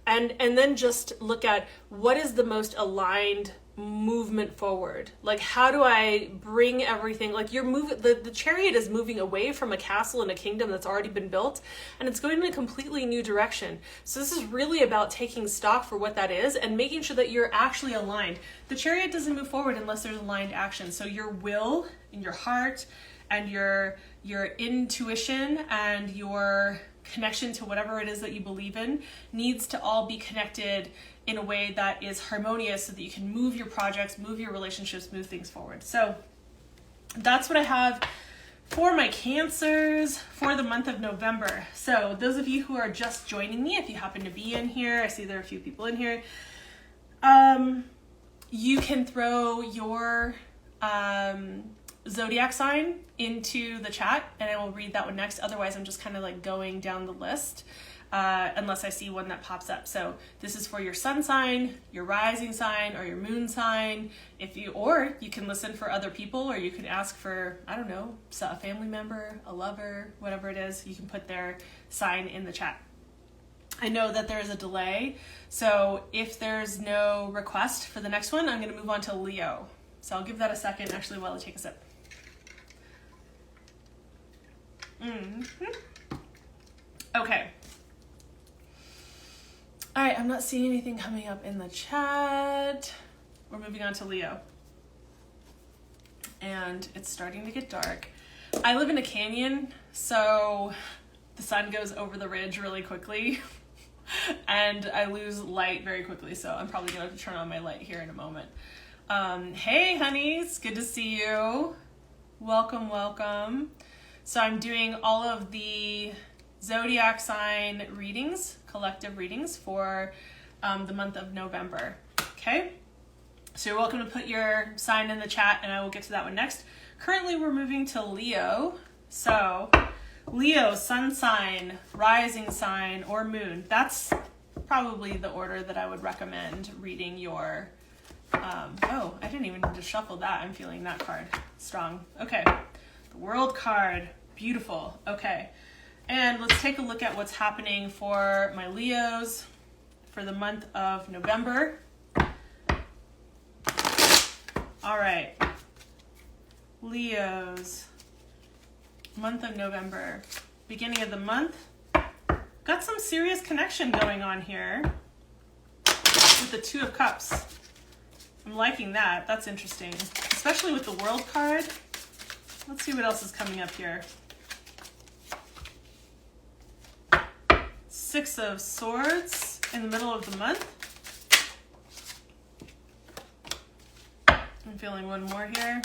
and then just look at what is the most aligned movement forward. Like how do I bring everything, like you're moving, the Chariot is moving away from a castle and a kingdom that's already been built, and it's going in a completely new direction. So this is really about taking stock for what that is and making sure that you're actually aligned. The Chariot doesn't move forward unless there's aligned action. So your will and your heart and your intuition and your connection to whatever it is that you believe in needs to all be connected in a way that is harmonious so that you can move your projects, move your relationships, move things forward. So that's what I have for my Cancers for the month of November. So those of you who are just joining me, if you happen to be in here, I see there are a few people in here, you can throw your Zodiac sign into the chat and I will read that one next. Otherwise, I'm just kind of like going down the list unless I see one that pops up. So this is for your sun sign, your rising sign, or your moon sign. Or you can listen for other people, or you can ask for, I don't know, a family member, a lover, whatever it is. You can put their sign in the chat. I know that there is a delay, so if there's no request for the next one, I'm going to move on to Leo. So I'll give that a second, actually, while I take a sip. Okay. All right, I'm not seeing anything coming up in the chat. We're moving on to Leo. And it's starting to get dark. I live in a canyon, so the sun goes over the ridge really quickly. And I lose light very quickly, so I'm probably going to turn on my light here in a moment. Hey, honeys, good to see you. Welcome, welcome. So I'm doing all of the Zodiac sign readings, collective readings for the month of November. Okay? So you're welcome to put your sign in the chat, and I will get to that one next. Currently, we're moving to Leo. So Leo, sun sign, rising sign, or moon. That's probably the order that I would recommend reading your... oh, I didn't even need to shuffle that. I'm feeling that card strong. Okay. The World card. Beautiful. Okay. And let's take a look at what's happening for my Leos for the month of November. All right. Leos. Month of November. Beginning of the month. Got some serious connection going on here with the Two of Cups. I'm liking that. That's interesting. Especially with the World card. Let's see what else is coming up here. Six of Swords in the middle of the month. I'm feeling one more here.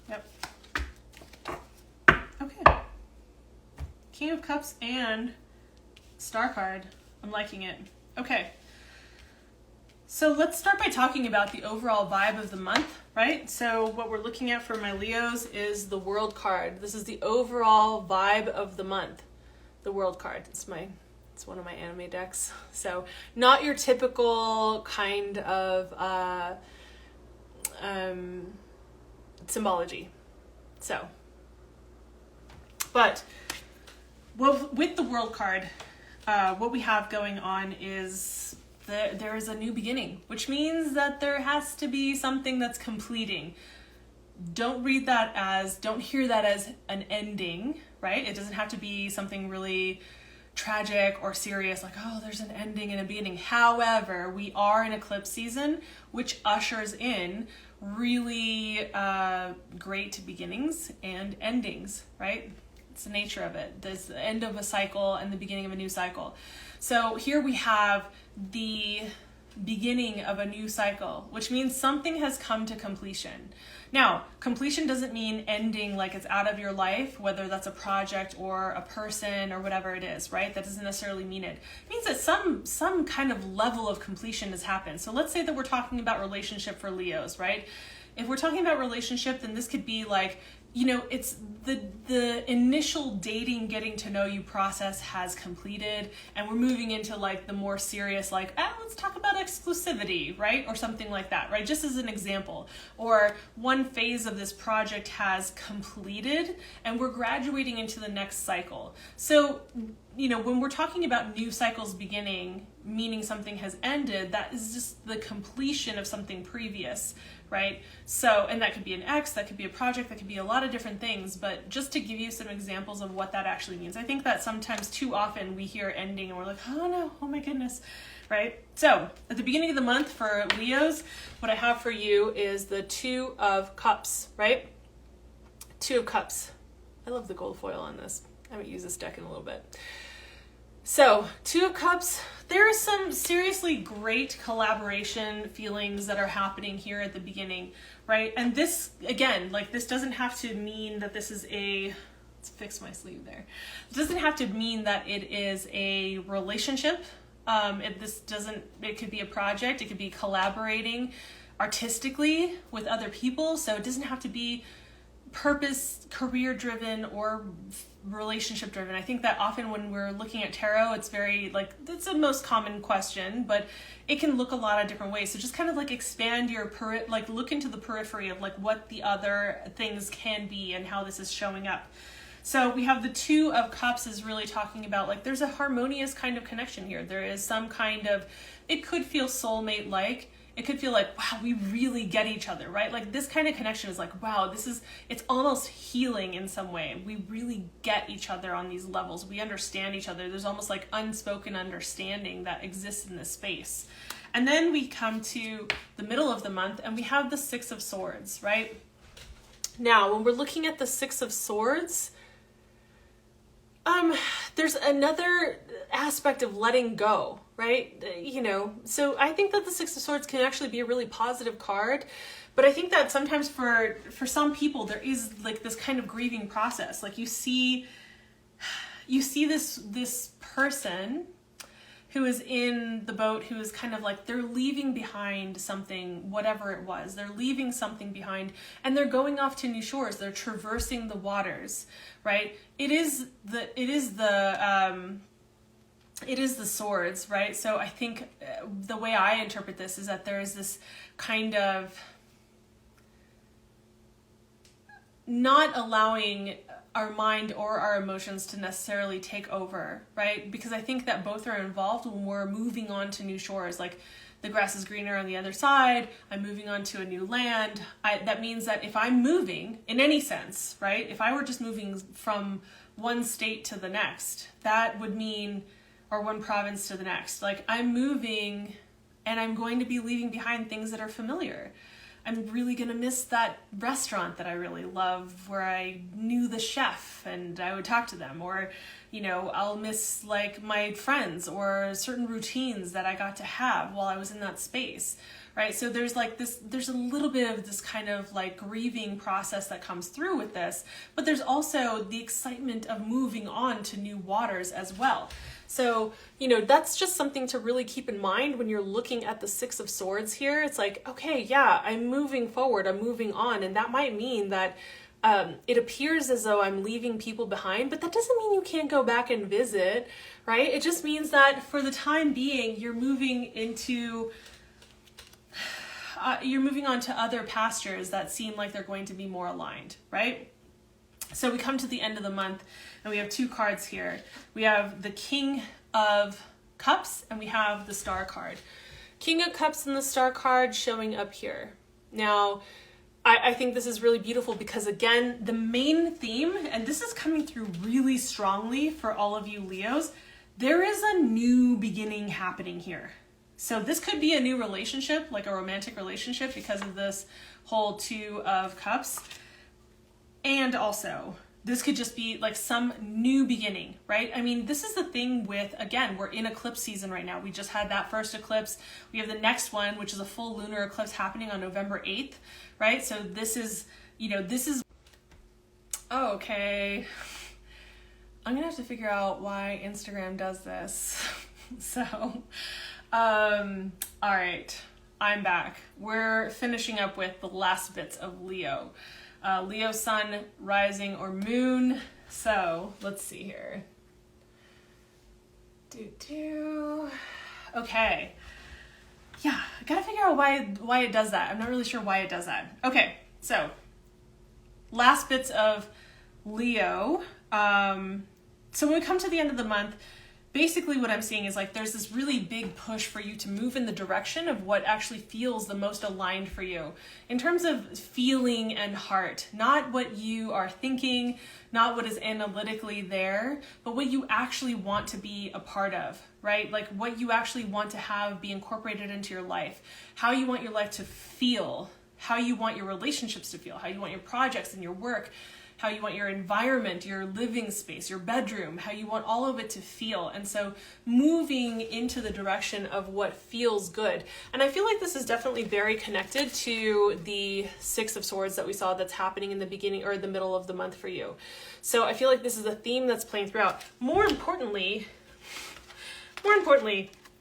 Yep. Okay. King of Cups and Star card. I'm liking it. Okay. So let's start by talking about the overall vibe of the month, right? So what we're looking at for my Leos is the World card. This is the overall vibe of the month. The World card. It's one of my anime decks. So not your typical kind of symbology. So, but with the World card, what we have going on is there is a new beginning, which means that there has to be something that's completing. Don't hear that as an ending, right? It doesn't have to be something really tragic or serious, like, oh, there's an ending and a beginning. However, we are in eclipse season, which ushers in really great beginnings and endings, right? It's the nature of it. There's the end of a cycle and the beginning of a new cycle. So here we have the beginning of a new cycle, which means something has come to completion. Now, completion doesn't mean ending like it's out of your life, whether that's a project or a person or whatever it is, right? That doesn't necessarily mean it. It means that some kind of level of completion has happened. So let's say that we're talking about relationship for Leos, right? If we're talking about relationship, then this could be like, you know, it's the initial dating, getting to know you process has completed, and we're moving into like the more serious, like, let's talk about exclusivity, right? Or something like that, right? Just as an example. Or one phase of this project has completed and we're graduating into the next cycle. So, you know, when we're talking about new cycles beginning, meaning something has ended, that is just the completion of something previous, right? So, and that could be an ex, that could be a project, that could be a lot of different things, but just to give you some examples of what that actually means. I think that sometimes too often we hear ending and we're like, oh no, oh my goodness, right? So at the beginning of the month for Leos, what I have for you is the Two of Cups, right? Two of Cups. I love the gold foil on this. I haven't used this deck in a little bit. So, Two of Cups, there are some seriously great collaboration feelings that are happening here at the beginning, right? And this, again, like this doesn't have to mean that this is let's fix my sleeve there. It doesn't have to mean that it is a relationship. It could be a project, it could be collaborating artistically with other people. So it doesn't have to be purpose, career driven, or relationship driven. I think that often when we're looking at tarot, it's very like, that's the most common question, but it can look a lot of different ways. So just kind of like expand your look into the periphery of like what the other things can be and how this is showing up. So we have the Two of Cups is really talking about like there's a harmonious kind of connection here. There is some kind of, it could feel soulmate like. It could feel like, wow, we really get each other, right? Like this kind of connection is like, wow, it's almost healing in some way. We really get each other on these levels. We understand each other. There's almost like unspoken understanding that exists in this space. And then we come to the middle of the month and we have the Six of Swords, right? Now, when we're looking at the Six of Swords, there's another aspect of letting go, right? You know, so I think that the Six of Swords can actually be a really positive card, but I think that sometimes for some people there is like this kind of grieving process. Like you see this person who is in the boat, who is kind of like, they're leaving behind something, whatever it was. They're leaving something behind and they're going off to new shores. They're traversing the waters, right? It is the swords, right? So I think the way I interpret this is that there is this kind of not allowing our mind or our emotions to necessarily take over, right? Because I think that both are involved when we're moving on to new shores. Like the grass is greener on the other side, I'm moving on to a new land. That means that if I'm moving in any sense, right? If I were just moving from one state to the next, that would mean, or one province to the next, like I'm moving and I'm going to be leaving behind things that are familiar. I'm really going to miss that restaurant that I really love where I knew the chef and I would talk to them, or, you know, I'll miss like my friends or certain routines that I got to have while I was in that space, right? So there's like there's a little bit of this kind of like grieving process that comes through with this, but there's also the excitement of moving on to new waters as well. So, you know, that's just something to really keep in mind when you're looking at the Six of Swords here. It's like, okay, yeah, I'm moving forward, I'm moving on. And that might mean that it appears as though I'm leaving people behind, but that doesn't mean you can't go back and visit, right? It just means that for the time being, you're moving into, you're moving on to other pastures that seem like they're going to be more aligned, right? So we come to the end of the month and we have two cards here. We have the King of Cups and we have the Star card. King of Cups and the Star card showing up here. Now, I think this is really beautiful because, again, the main theme, and this is coming through really strongly for all of you Leos, there is a new beginning happening here. So this could be a new relationship, like a romantic relationship, because of this whole Two of Cups. And also, this could just be like some new beginning, right? I mean, this is the thing with, again, we're in eclipse season right now. We just had that first eclipse. We have the next one, which is a full lunar eclipse happening on November 8th, right? So this is, you know, this is, oh, okay. I'm gonna have to figure out why Instagram does this. So, all right, I'm back. We're finishing up with the last bits of Leo. Leo sun, rising, or moon. So let's see here. Okay. Yeah, I gotta figure out why it does that. I'm not really sure why it does that. Okay, so last bits of Leo. So when we come to the end of the month, basically what I'm seeing is like there's this really big push for you to move in the direction of what actually feels the most aligned for you in terms of feeling and heart, not what you are thinking, not what is analytically there, but what you actually want to be a part of, right? Like what you actually want to have be incorporated into your life, how you want your life to feel, how you want your relationships to feel, how you want your projects and your work, how you want your environment, your living space, your bedroom, how you want all of it to feel. And so moving into the direction of what feels good. And I feel like this is definitely very connected to the Six of Swords that we saw that's happening in the beginning or the middle of the month for you. So I feel like this is a theme that's playing throughout. More importantly,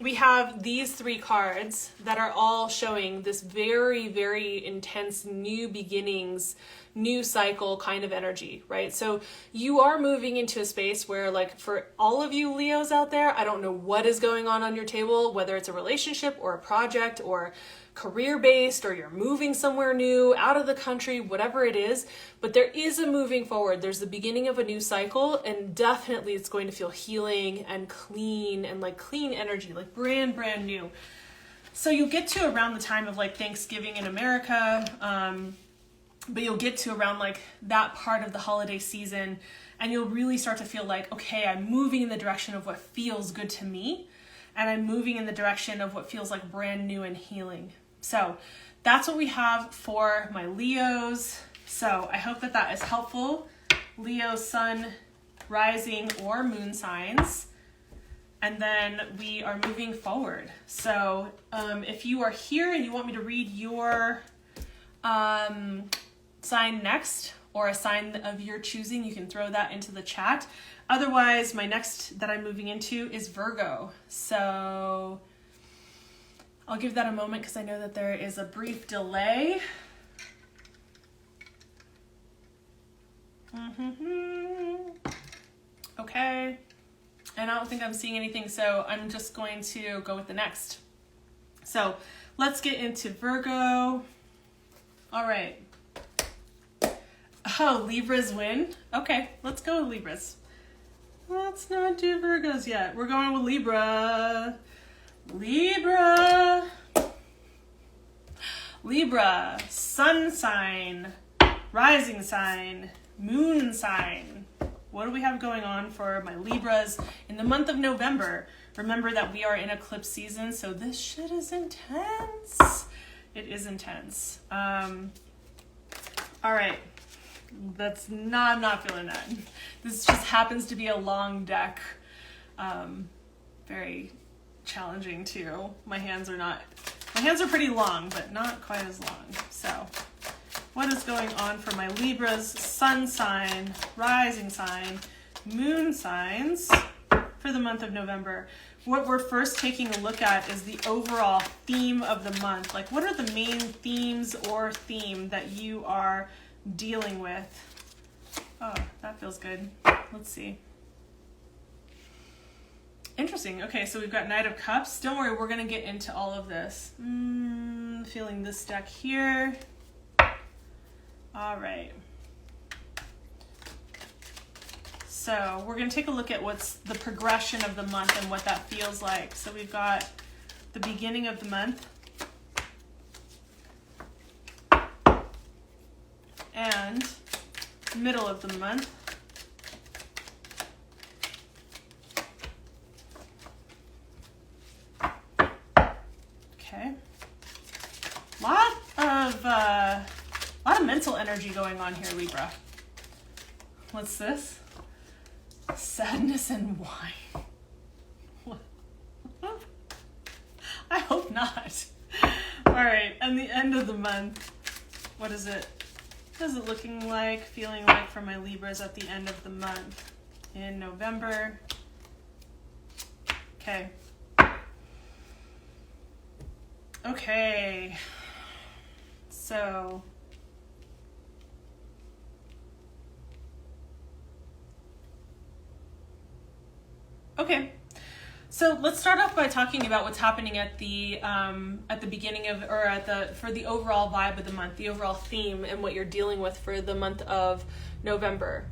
we have these three cards that are all showing this very, very intense new beginnings, new cycle kind of energy, right? So you are moving into a space where, like, for all of you Leos out there, I don't know what is going on your table, whether it's a relationship or a project or career-based, or you're moving somewhere new, out of the country, whatever it is, but there is a moving forward. There's the beginning of a new cycle, and definitely it's going to feel healing and clean and like clean energy, like brand new. So you'll get to around the time of like Thanksgiving in America, but you'll get to around like that part of the holiday season, and you'll really start to feel like, okay, I'm moving in the direction of what feels good to me, and I'm moving in the direction of what feels like brand new and healing. So that's what we have for my Leos. So I hope that that is helpful. Leo, sun, rising, or moon signs. And then we are moving forward. So if you are here and you want me to read your sign next, or a sign of your choosing, you can throw that into the chat. Otherwise, my next that I'm moving into is Virgo. So I'll give that a moment because I know that there is a brief delay. Okay. And I don't think I'm seeing anything, so I'm just going to go with the next. So let's get into Virgo. All right. Oh, Libras win? Okay, let's go with Libras. Let's not do Virgos yet. We're going with Libra. Libra, sun sign, rising sign, moon sign. What do we have going on for my Libras in the month of November? Remember that we are in eclipse season, so this shit is intense. It is intense. All right. I'm not feeling that. This just happens to be a long deck. Very challenging too. My hands are pretty long, but not quite as long. So what is going on for my Libra's sun sign, rising sign, moon signs for the month of November? What we're first taking a look at is the overall theme of the month. Like, what are the main themes or theme that you are dealing with? Oh, that feels good. Let's see. Interesting. Okay, so we've got Knight of Cups. Don't worry, we're going to get into all of this. Feeling this deck here. All right. So we're going to take a look at what's the progression of the month and what that feels like. So we've got the beginning of the month and middle of the month. Okay. Lot of mental energy going on here, Libra. What's this? Sadness and wine. What? I hope not. All right, and the end of the month. What is it? What is it looking like, feeling like for my Libras at the end of the month in November? Okay. Okay. So okay, so let's start off by talking about what's happening at the beginning of, or for the overall vibe of the month, the overall theme, and what you're dealing with for the month of November.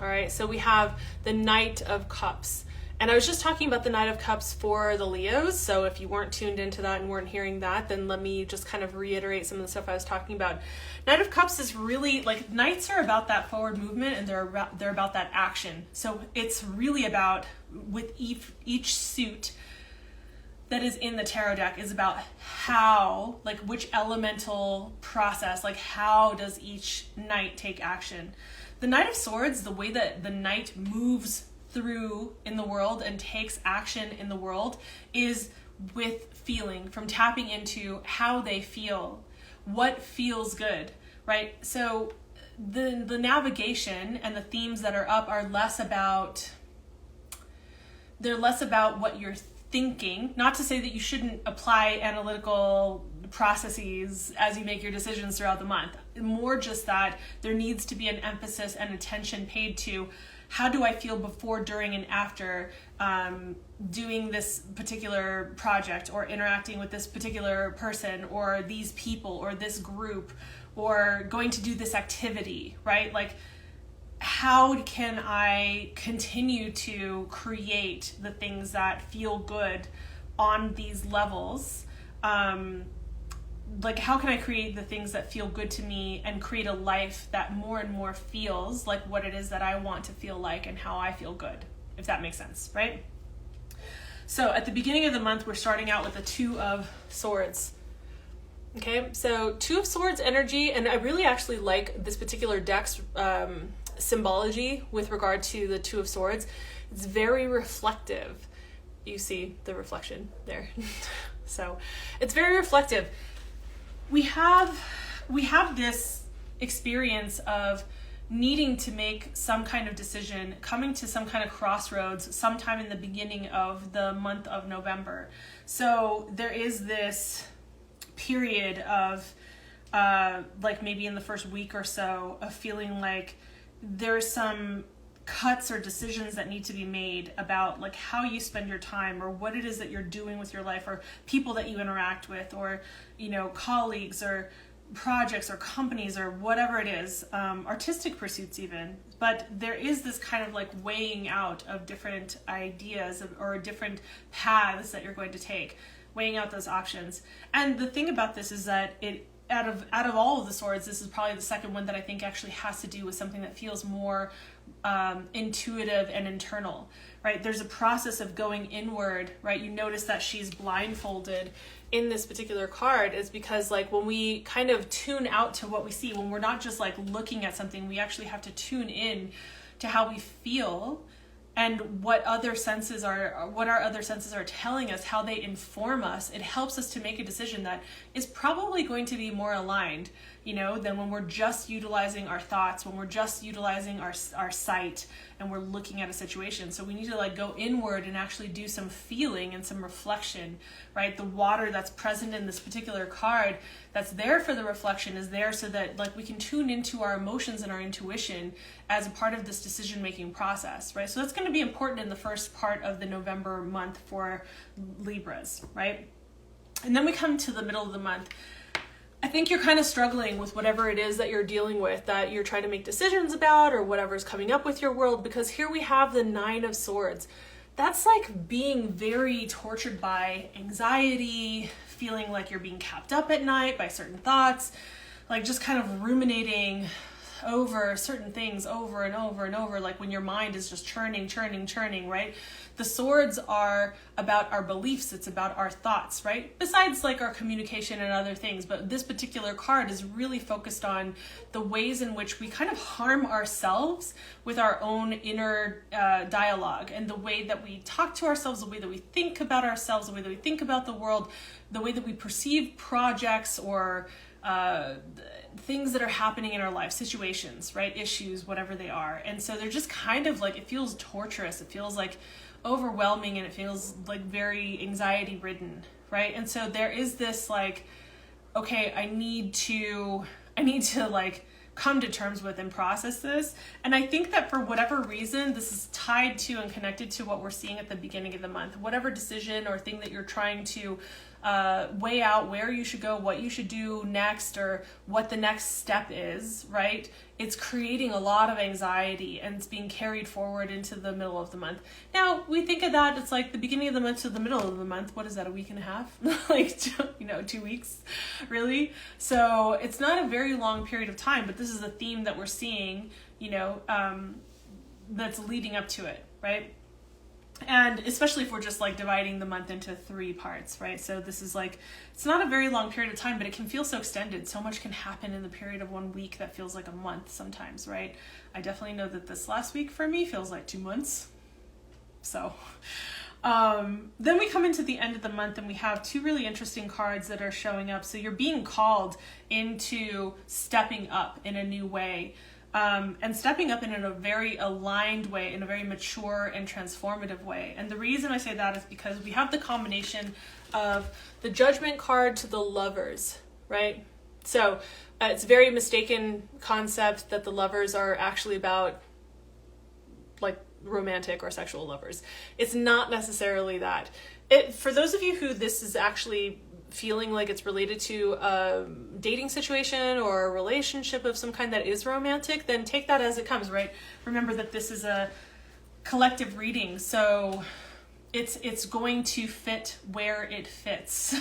All right, so we have the Knight of Cups. And I was just talking about the Knight of Cups for the Leos, so if you weren't tuned into that and weren't hearing that, then let me just kind of reiterate some of the stuff I was talking about. Knight of Cups is really, like, Knights are about that forward movement, and they're about that action. So it's really about, with each suit that is in the tarot deck is about how, like, which elemental process, like, how does each Knight take action. The Knight of Swords, the way that the Knight moves through in the world and takes action in the world is with feeling, from tapping into how they feel, what feels good, right? So the navigation and the themes that are up are less about what you're thinking. Not to say that you shouldn't apply analytical processes as you make your decisions throughout the month. More just that there needs to be an emphasis and attention paid to how do I feel before, during, and after doing this particular project, or interacting with this particular person, or these people, or this group, or going to do this activity, right? Like, how can I continue to create the things that feel good on these levels? Like, how can I create the things that feel good to me and create a life that more and more feels like what it is that I want to feel like and how I feel good, if that makes sense, right? So at the beginning of the month, we're starting out with the Two of Swords. Okay, so Two of Swords energy, and I really actually like this particular deck's symbology with regard to the Two of Swords. It's very reflective. You see the reflection there. So it's very reflective. We have this experience of needing to make some kind of decision, coming to some kind of crossroads sometime in the beginning of the month of November. So there is this period of like maybe in the first week or so of feeling like there's some cuts or decisions that need to be made about like how you spend your time, or what it is that you're doing with your life, or people that you interact with, or, you know, colleagues, or projects, or companies, or whatever it is, artistic pursuits even. But there is this kind of like weighing out of different ideas or different paths that you're going to take, weighing out those options. And the thing about this is that it out of all of the swords, this is probably the second one that I think actually has to do with something that feels more intuitive and internal, right? There's a process of going inward, right? You notice that she's blindfolded in this particular card is because like when we kind of tune out to what we see, when we're not just like looking at something, we actually have to tune in to how we feel and what our other senses are telling us, how they inform us. It helps us to make a decision that is probably going to be more aligned, than when we're just utilizing our thoughts, when we're just utilizing our sight and we're looking at a situation. So we need to like go inward and actually do some feeling and some reflection, right? The water that's present in this particular card that's there for the reflection is there so that like we can tune into our emotions and our intuition as a part of this decision-making process, right? So that's going to be important in the first part of the November month for Libras, right? And then we come to the middle of the month. I think you're kind of struggling with whatever it is that you're dealing with, that you're trying to make decisions about or whatever's coming up with your world, because here we have the Nine of Swords. That's like being very tortured by anxiety, feeling like you're being kept up at night by certain thoughts, like just kind of ruminating over certain things over and over and over, like when your mind is just churning, right? The swords are about our beliefs. It's about our thoughts, right? Besides like our communication and other things. But this particular card is really focused on the ways in which we kind of harm ourselves with our own inner dialogue, and the way that we talk to ourselves, the way that we think about ourselves, the way that we think about the world, the way that we perceive projects or things that are happening in our life, situations, right? Issues, whatever they are. And so they're just kind of like, it feels torturous. It feels like overwhelming, and it feels like very anxiety ridden, right? And so there is this like, okay, I need to like come to terms with and process this. And I think that for whatever reason, this is tied to and connected to what we're seeing at the beginning of the month. Whatever decision or thing that you're trying to weigh out where you should go, what you should do next, or what the next step is, right? It's creating a lot of anxiety, and it's being carried forward into the middle of the month. Now, we think of that, it's like the beginning of the month to the middle of the month. What is that, a week and a half? Like, 2 weeks, really? So it's not a very long period of time, but this is a theme that we're seeing, that's leading up to it, right? And especially if we're just like dividing the month into 3 parts, right? So this is like, it's not a very long period of time, but it can feel so extended. So much can happen in the period of 1 week that feels like a month sometimes, right? I definitely know that this last week for me feels like 2 months. So then we come into the end of the month and we have 2 really interesting cards that are showing up. So you're being called into stepping up in a new way. And stepping up in a very aligned way, in a very mature and transformative way. And the reason I say that is because we have the combination of the Judgment card to the Lovers, right? So it's a very mistaken concept that the Lovers are actually about like romantic or sexual lovers. It's not necessarily that. For those of you who this is actually feeling like it's related to a dating situation or a relationship of some kind that is romantic, then take that as it comes, right? Remember that this is a collective reading, so it's going to fit where it fits.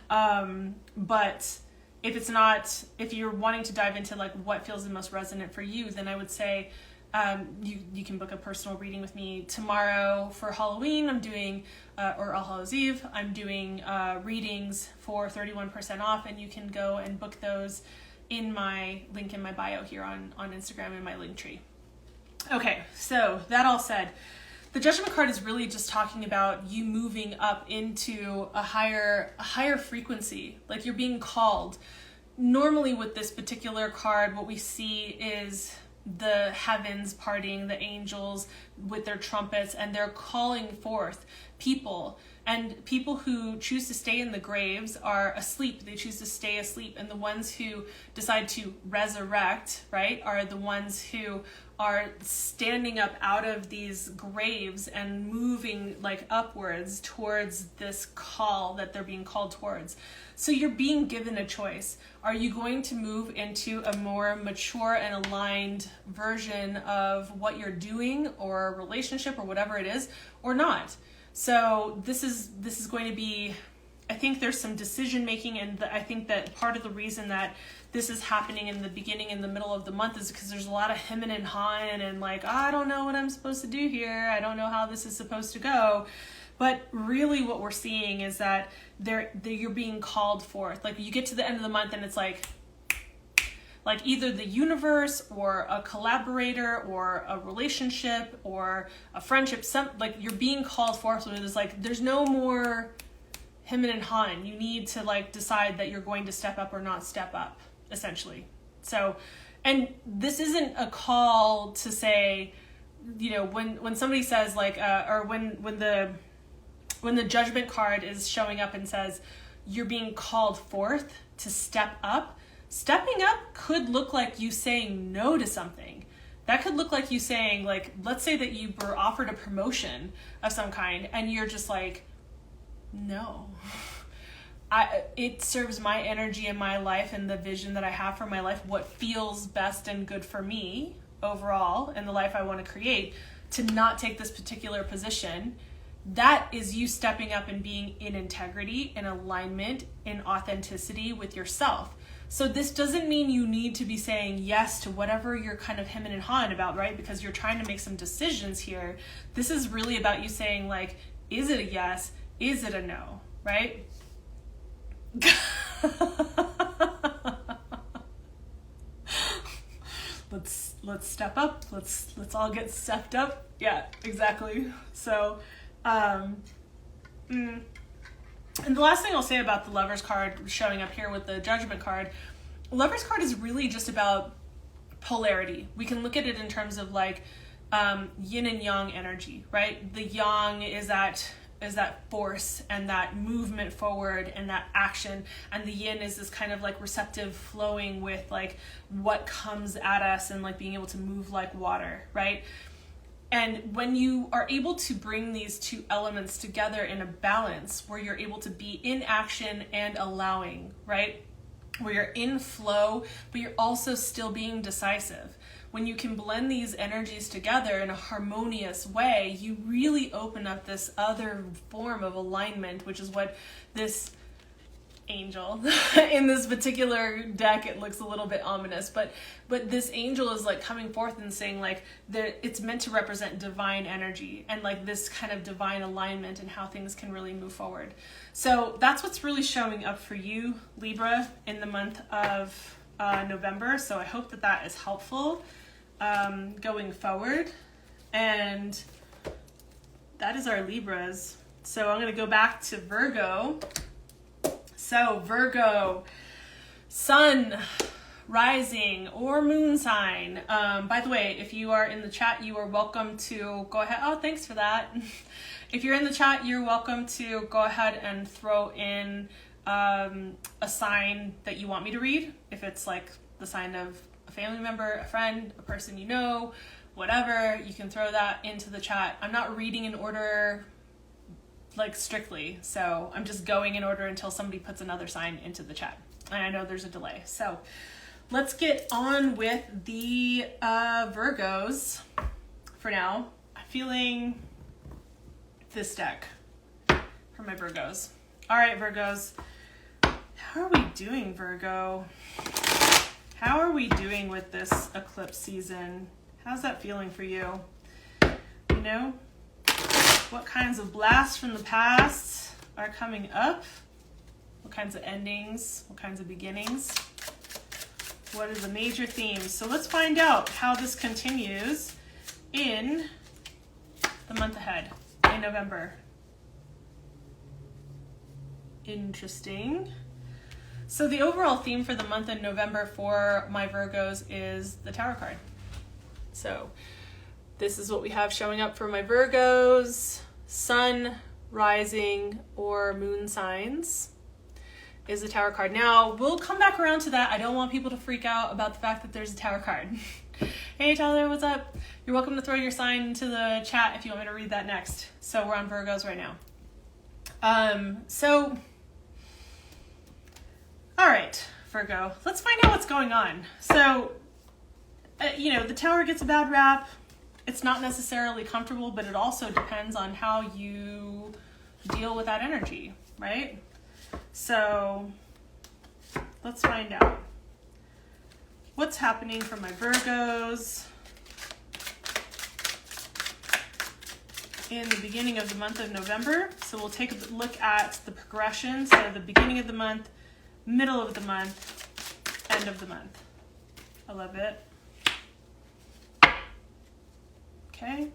But if you're wanting to dive into like what feels the most resonant for you, then I would say you can book a personal reading with me tomorrow for Halloween. I'm doing, or All Hallows Eve, I'm doing readings for 31% off, and you can go and book those in my link in my bio here on Instagram in my link tree. Okay, so that all said, the Judgment card is really just talking about you moving up into a higher frequency, like you're being called. Normally with this particular card, what we see is the heavens parting, the angels with their trumpets, and they're calling forth people. And people who choose to stay in the graves are asleep. They choose to stay asleep. And the ones who decide to resurrect, right, are the ones who are standing up out of these graves and moving like upwards towards this call that they're being called towards. So you're being given a choice. Are you going to move into a more mature and aligned version of what you're doing or a relationship or whatever it is, or not? So this is going to be I think there's some decision making, and I think that part of the reason that this is happening in the beginning and the middle of the month is because there's a lot of him and han and like, I don't know what I'm supposed to do here. I don't know how this is supposed to go. But really what we're seeing is that you're being called forth. Like you get to the end of the month and it's like either the universe or a collaborator or a relationship or a friendship, like you're being called forth. So it's like, there's no more him and han. You need to like decide that you're going to step up or not step up, essentially. So, and this isn't a call to say, you know, when somebody says like, or when the judgment card is showing up and says you're being called forth to step up, stepping up could look like you saying no to something. That could look like you saying, like, let's say that you were offered a promotion of some kind and you're just like, no. It serves my energy in my life and the vision that I have for my life, what feels best and good for me overall and the life I want to create, to not take this particular position. That is you stepping up and being in integrity, in alignment, in authenticity with yourself. So this doesn't mean you need to be saying yes to whatever you're kind of hemming and hawing about, right? Because you're trying to make some decisions here. This is really about you saying like, is it a yes? Is it a no? Right? Let's step up. Let's all get stepped up. Yeah, exactly. So, and the last thing I'll say about the Lovers card showing up here with the Judgment card, Lovers card is really just about polarity. We can look at it in terms of like yin and yang energy, right? The yang is that force and that movement forward and that action, and the yin is this kind of like receptive flowing with like what comes at us and like being able to move like water, right? And when you are able to bring these two elements together in a balance where you're able to be in action and allowing, right? Where you're in flow, but you're also still being decisive. When you can blend these energies together in a harmonious way, you really open up this other form of alignment, which is what this angel in this particular deck, it looks a little bit ominous, but this angel is like coming forth and saying like it's meant to represent divine energy and like this kind of divine alignment and how things can really move forward. So that's what's really showing up for you, Libra, in the month of November. So I hope that is helpful going forward. And that is our Libras. So I'm going to go back to Virgo. So Virgo, sun, rising, or moon sign. By the way, if you are in the chat, you are welcome to go ahead. Oh, thanks for that. If you're in the chat, you're welcome to go ahead and throw in a sign that you want me to read. If it's like the sign of a family member, a friend, a person you know, whatever, you can throw that into the chat. I'm not reading in order like strictly, so I'm just going in order until somebody puts another sign into the chat, and I know there's a delay. So let's get on with the Virgos for now. I'm feeling this deck for my Virgos. All right, Virgos, how are we doing, Virgo? How are we doing with this eclipse season? How's that feeling for you? You know, what kinds of blasts from the past are coming up? What kinds of endings? What kinds of beginnings? What are the major themes? So let's find out how this continues in the month ahead, in November. Interesting. So the overall theme for the month in November for my Virgos is the Tower card. So this is what we have showing up for my Virgos. Sun, rising, or moon signs is the Tower card. Now, we'll come back around to that. I don't want people to freak out about the fact that there's a Tower card. Hey, Tyler, what's up? You're welcome to throw your sign into the chat if you want me to read that next. So we're on Virgos right now. All right, Virgo, let's find out what's going on. So, the Tower gets a bad rap. It's not necessarily comfortable, but it also depends on how you deal with that energy, right? So let's find out what's happening for my Virgos in the beginning of the month of November. So we'll take a look at the progression. So the beginning of the month, middle of the month, end of the month. I love it. Okay.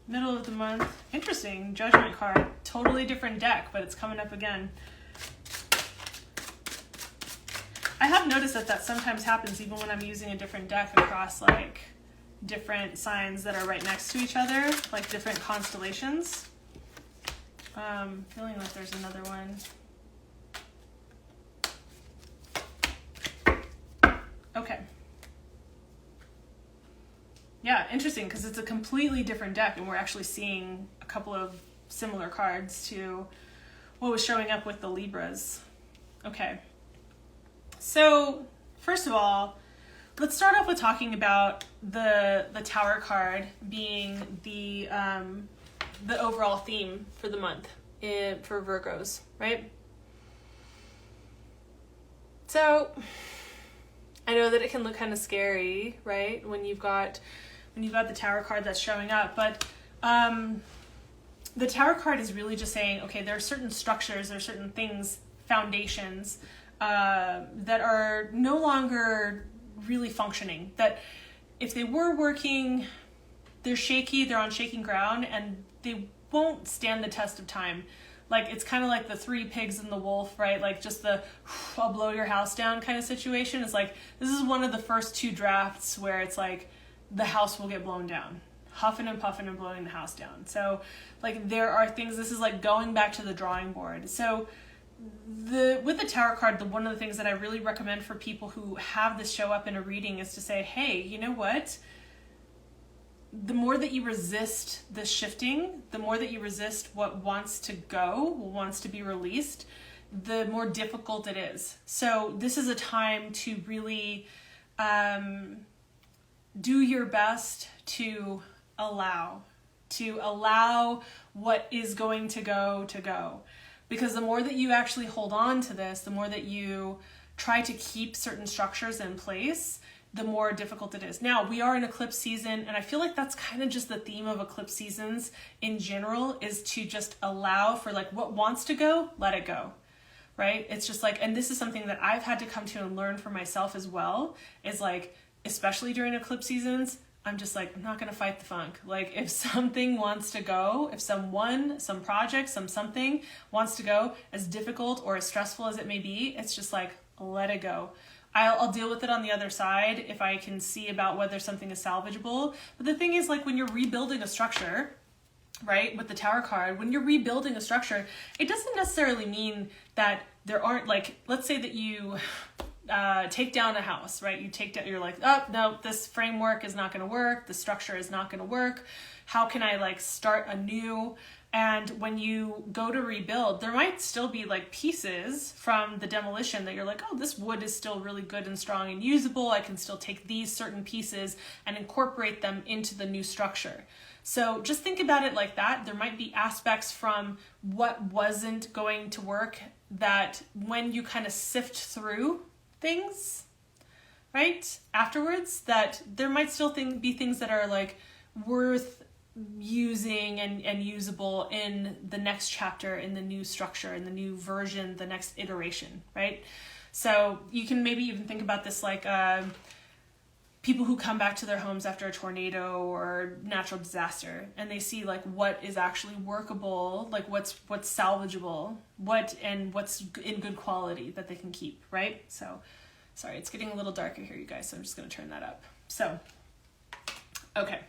Middle of the month. Interesting. Judgment card. Totally different deck, but it's coming up again. I have noticed that sometimes happens even when I'm using a different deck across like different signs that are right next to each other, like different constellations. Feeling like there's another one. Okay. Yeah, interesting, because it's a completely different deck and we're actually seeing a couple of similar cards to what was showing up with the Libras. Okay. So, first of all, let's start off with talking about the Tower card being the overall theme for the month for Virgos, right? So, I know that it can look kind of scary, right? When you've got the Tower card that's showing up, but the Tower card is really just saying, okay, there are certain structures, there are certain things, foundations that are no longer really functioning. That if they were working, they're shaky, they're on shaking ground, and they won't stand the test of time. Like, it's kind of like the three pigs and the wolf, right? Like, just the I'll blow your house down kind of situation. It's like, this is one of the first two drafts where it's like, the house will get blown down. Huffing and puffing and blowing the house down. So, like, there are things, this is like going back to the drawing board. So, with the Tower card, one of the things that I really recommend for people who have this show up in a reading is to say, hey, you know what? The more that you resist the shifting, the more that you resist what wants to go, wants to be released, the more difficult it is. So this is a time to really do your best to allow what is going to go. Because the more that you actually hold on to this, the more that you try to keep certain structures in place, the more difficult it is. Now, we are in eclipse season, and I feel like that's kind of just the theme of eclipse seasons in general, is to just allow for like what wants to go, let it go, right? It's just like, and this is something that I've had to come to and learn for myself as well, is like, especially during eclipse seasons, I'm just like, I'm not going to fight the funk. Like, if something wants to go, if someone, some project, something wants to go, as difficult or as stressful as it may be, it's just like, let it go. I'll deal with it on the other side if I can see about whether something is salvageable. But the thing is, like, when you're rebuilding a structure, right, with the Tower card, when you're rebuilding a structure, it doesn't necessarily mean that there aren't, like, let's say that you take down a house, right? You're like, oh, no, this framework is not going to work. The structure is not going to work. How can I like start anew? And when you go to rebuild, there might still be like pieces from the demolition that you're like, oh, this wood is still really good and strong and usable. I can still take these certain pieces and incorporate them into the new structure. So just think about it like that. There might be aspects from what wasn't going to work that when you kind of sift through things, right, afterwards, that there might still be things that are like worth using and usable in the next chapter, in the new structure, in the new version, the next iteration, right? So you can maybe even think about this like people who come back to their homes after a tornado or natural disaster, and they see like what is actually workable, like what's salvageable, what's in good quality that they can keep, right? So, sorry, it's getting a little darker here, you guys, so I'm just going to turn that up. So, okay.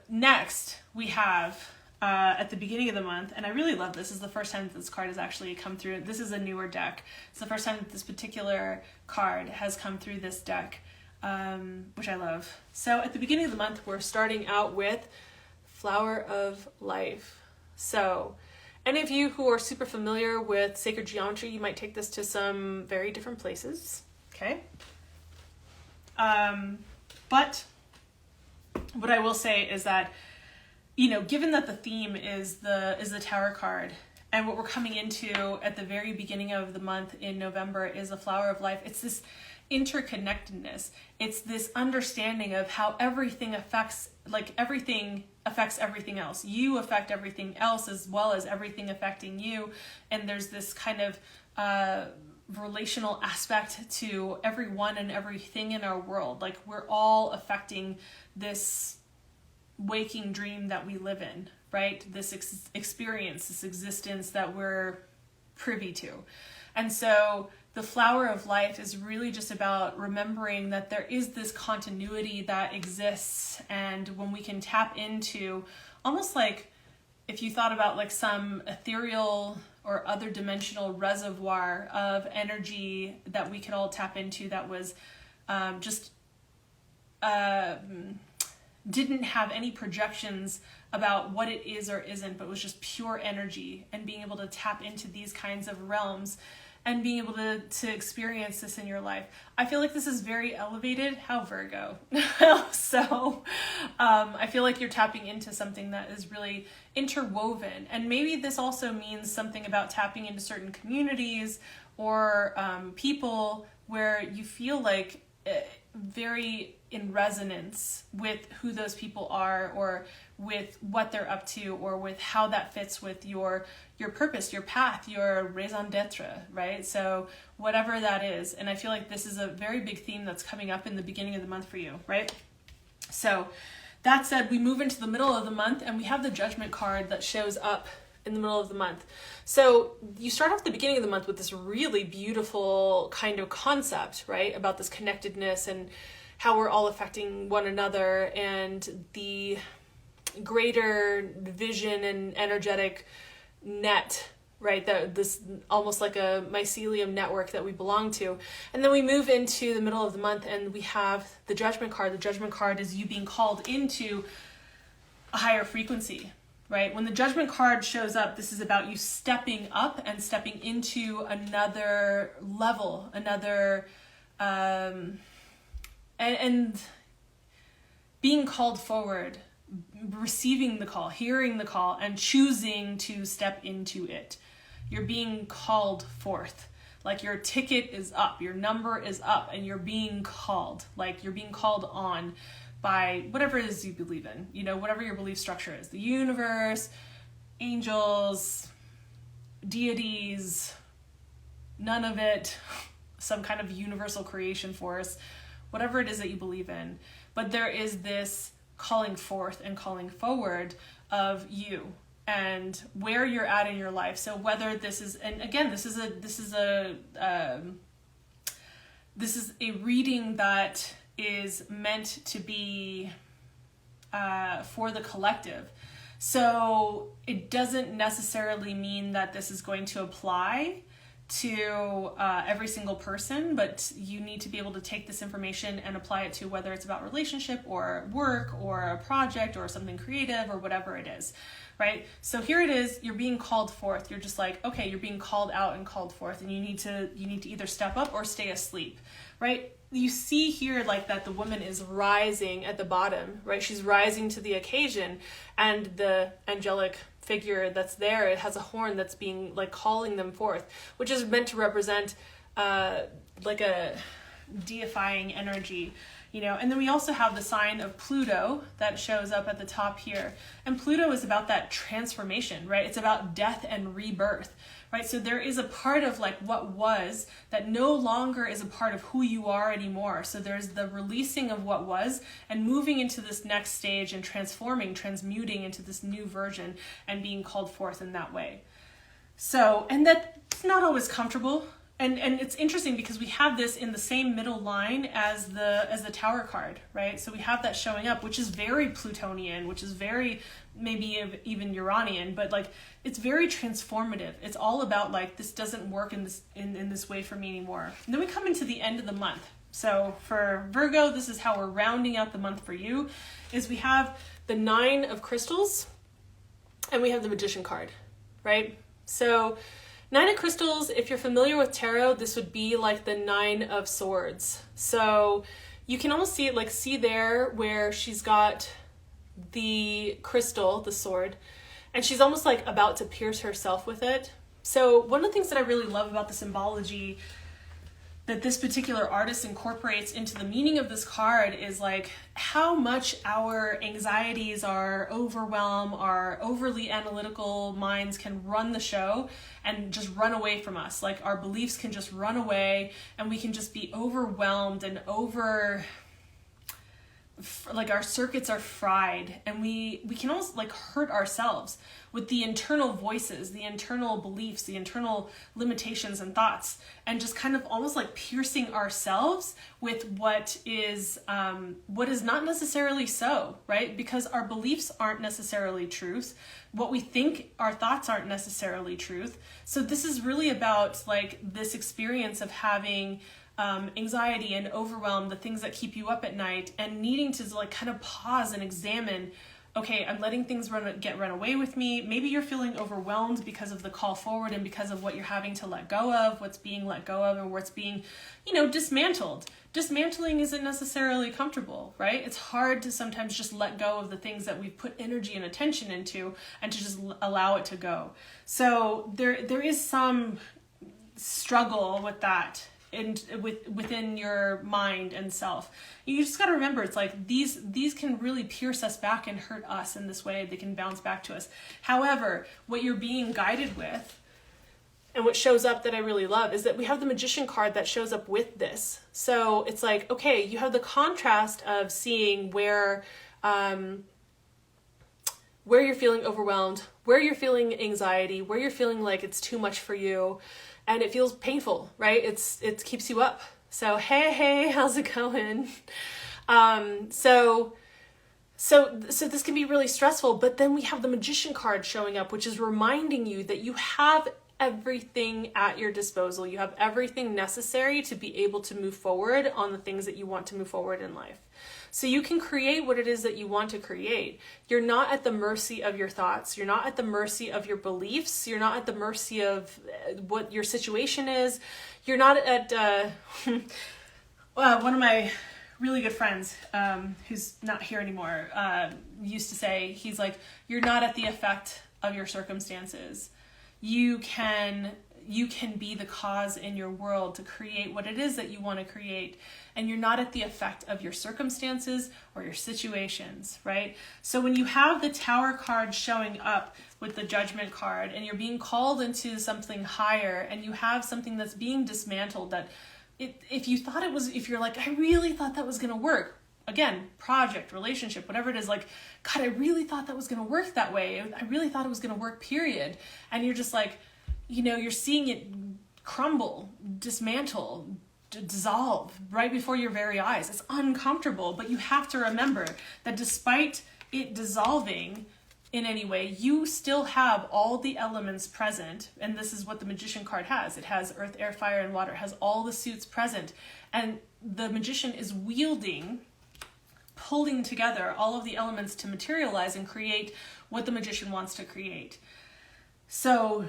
Next, we have at the beginning of the month, and I really love this. This is the first time that this card has actually come through. This is a newer deck. It's the first time that this particular card has come through this deck, which I love. So at the beginning of the month, we're starting out with Flower of Life. So any of you who are super familiar with sacred geometry, you might take this to some very different places, okay? But what I will say is that, you know, given that the theme is the Tower card, and what we're coming into at the very beginning of the month in November is the flower of life. It's this interconnectedness. It's this understanding of how everything affects everything else. You affect everything else as well as everything affecting you. And there's this kind of relational aspect to everyone and everything in our world. Like, we're all affecting this waking dream that we live in, right? This experience, this existence that we're privy to. And so the flower of life is really just about remembering that there is this continuity that exists. And when we can tap into, almost like if you thought about like some ethereal or other dimensional reservoir of energy that we could all tap into, that was didn't have any projections about what it is or isn't, but was just pure energy, and being able to tap into these kinds of realms and being able to experience this in your life. I feel like this is very elevated. How Virgo. So I feel like you're tapping into something that is really interwoven. And maybe this also means something about tapping into certain communities or people where you feel like very in resonance with who those people are, or with what they're up to, or with how that fits with your purpose, your path, your raison d'etre, right? So whatever that is. And I feel like this is a very big theme that's coming up in the beginning of the month for you, right? So that said, we move into the middle of the month and we have the Judgment card that shows up in the middle of the month. So you start off the beginning of the month with this really beautiful kind of concept, right? About this connectedness and how we're all affecting one another, and the greater vision and energetic net, right? This almost like a mycelium network that we belong to. And then we move into the middle of the month and we have the Judgment card. The Judgment card is you being called into a higher frequency, right? When the Judgment card shows up, this is about you stepping up and stepping into another level, another, and being called forward, receiving the call, hearing the call, and choosing to step into it. You're being called forth. Like, your ticket is up, your number is up, and you're being called. Like, you're being called on by whatever it is you believe in, you know, whatever your belief structure is, the universe, angels, deities, none of it, some kind of universal creation force, whatever it is that you believe in. But there is this calling forth and calling forward of you and where you're at in your life. So whether this is, and again, this is a reading that is meant to be for the collective. So it doesn't necessarily mean that this is going to apply to every single person, but you need to be able to take this information and apply it to whether it's about relationship or work or a project or something creative or whatever it is, right? So here it is, you're being called forth. You're just like, okay, you're being called out and called forth, and you need to either step up or stay asleep, right? You see here like that the woman is rising at the bottom, right? She's rising to the occasion, and the angelic figure that's there, it has a horn that's being like calling them forth, which is meant to represent like a deifying energy, you know. And then we also have the sign of Pluto that shows up at the top here, and Pluto is about that transformation, right? It's about death and rebirth, right? So there is a part of like what was that no longer is a part of who you are anymore. So there's the releasing of what was and moving into this next stage and transforming, transmuting into this new version and being called forth in that way. So, and that's not always comfortable. And it's interesting because we have this in the same middle line as the Tower card, right? So we have that showing up, which is very Plutonian, which is very maybe even Uranian, but like it's very transformative. It's all about like, this doesn't work in this way for me anymore. And then we come into the end of the month. So for Virgo, this is how we're rounding out the month for you, is we have the 9 of crystals and we have the Magician card, right? So 9 of crystals, if you're familiar with tarot, this would be like the 9 of swords. So you can almost see it, like see there where she's got the crystal, the sword, and she's almost like about to pierce herself with it. So one of the things that I really love about the symbology that this particular artist incorporates into the meaning of this card is like how much our anxieties, our overwhelm, our overly analytical minds can run the show and just run away from us. Like our beliefs can just run away and we can just be overwhelmed and like our circuits are fried, and we can also like hurt ourselves with the internal voices, the internal beliefs, the internal limitations and thoughts, and just kind of almost like piercing ourselves with what is not necessarily so, right? Because our beliefs aren't necessarily truth. What we think, our thoughts aren't necessarily truth. So this is really about like this experience of having anxiety and overwhelm, the things that keep you up at night, and needing to like kind of pause and examine, okay, I'm letting things run away with me. Maybe you're feeling overwhelmed because of the call forward and because of what you're having to let go of, what's being let go of, and what's being, dismantled. Dismantling isn't necessarily comfortable, right? It's hard to sometimes just let go of the things that we've put energy and attention into and to just allow it to go. So there is some struggle with that and within your mind and self. You just got to remember, it's like these can really pierce us back and hurt us in this way. They can bounce back to us. However, what you're being guided with and what shows up that I really love is that we have the Magician card that shows up with this. So it's like, okay, you have the contrast of seeing where you're feeling overwhelmed, where you're feeling anxiety, where you're feeling like it's too much for you, and it feels painful, right? It keeps you up. So hey, how's it going? So this can be really stressful, but then we have the Magician card showing up, which is reminding you that you have everything at your disposal. You have everything necessary to be able to move forward on the things that you want to move forward in life. So you can create what it is that you want to create. You're not at the mercy of your thoughts. You're not at the mercy of your beliefs. You're not at the mercy of what your situation is. You're not at, one of my really good friends, who's not here anymore, used to say, he's like, you're not at the effect of your circumstances. You can be the cause in your world to create what it is that you want to create. And you're not at the effect of your circumstances or your situations, right? So when you have the Tower card showing up with the Judgment card and you're being called into something higher and you have something that's being dismantled, that if you're like, I really thought that was going to work, again, project, relationship, whatever it is, like, God, I really thought that was going to work that way. I really thought it was going to work, period. And you're just like, you're seeing it crumble, dismantle, dissolve right before your very eyes. It's uncomfortable, but you have to remember that despite it dissolving in any way, you still have all the elements present. And this is what the Magician card has. It has earth, air, fire, and water. It has all the suits present. And the Magician is pulling together all of the elements to materialize and create what the Magician wants to create. So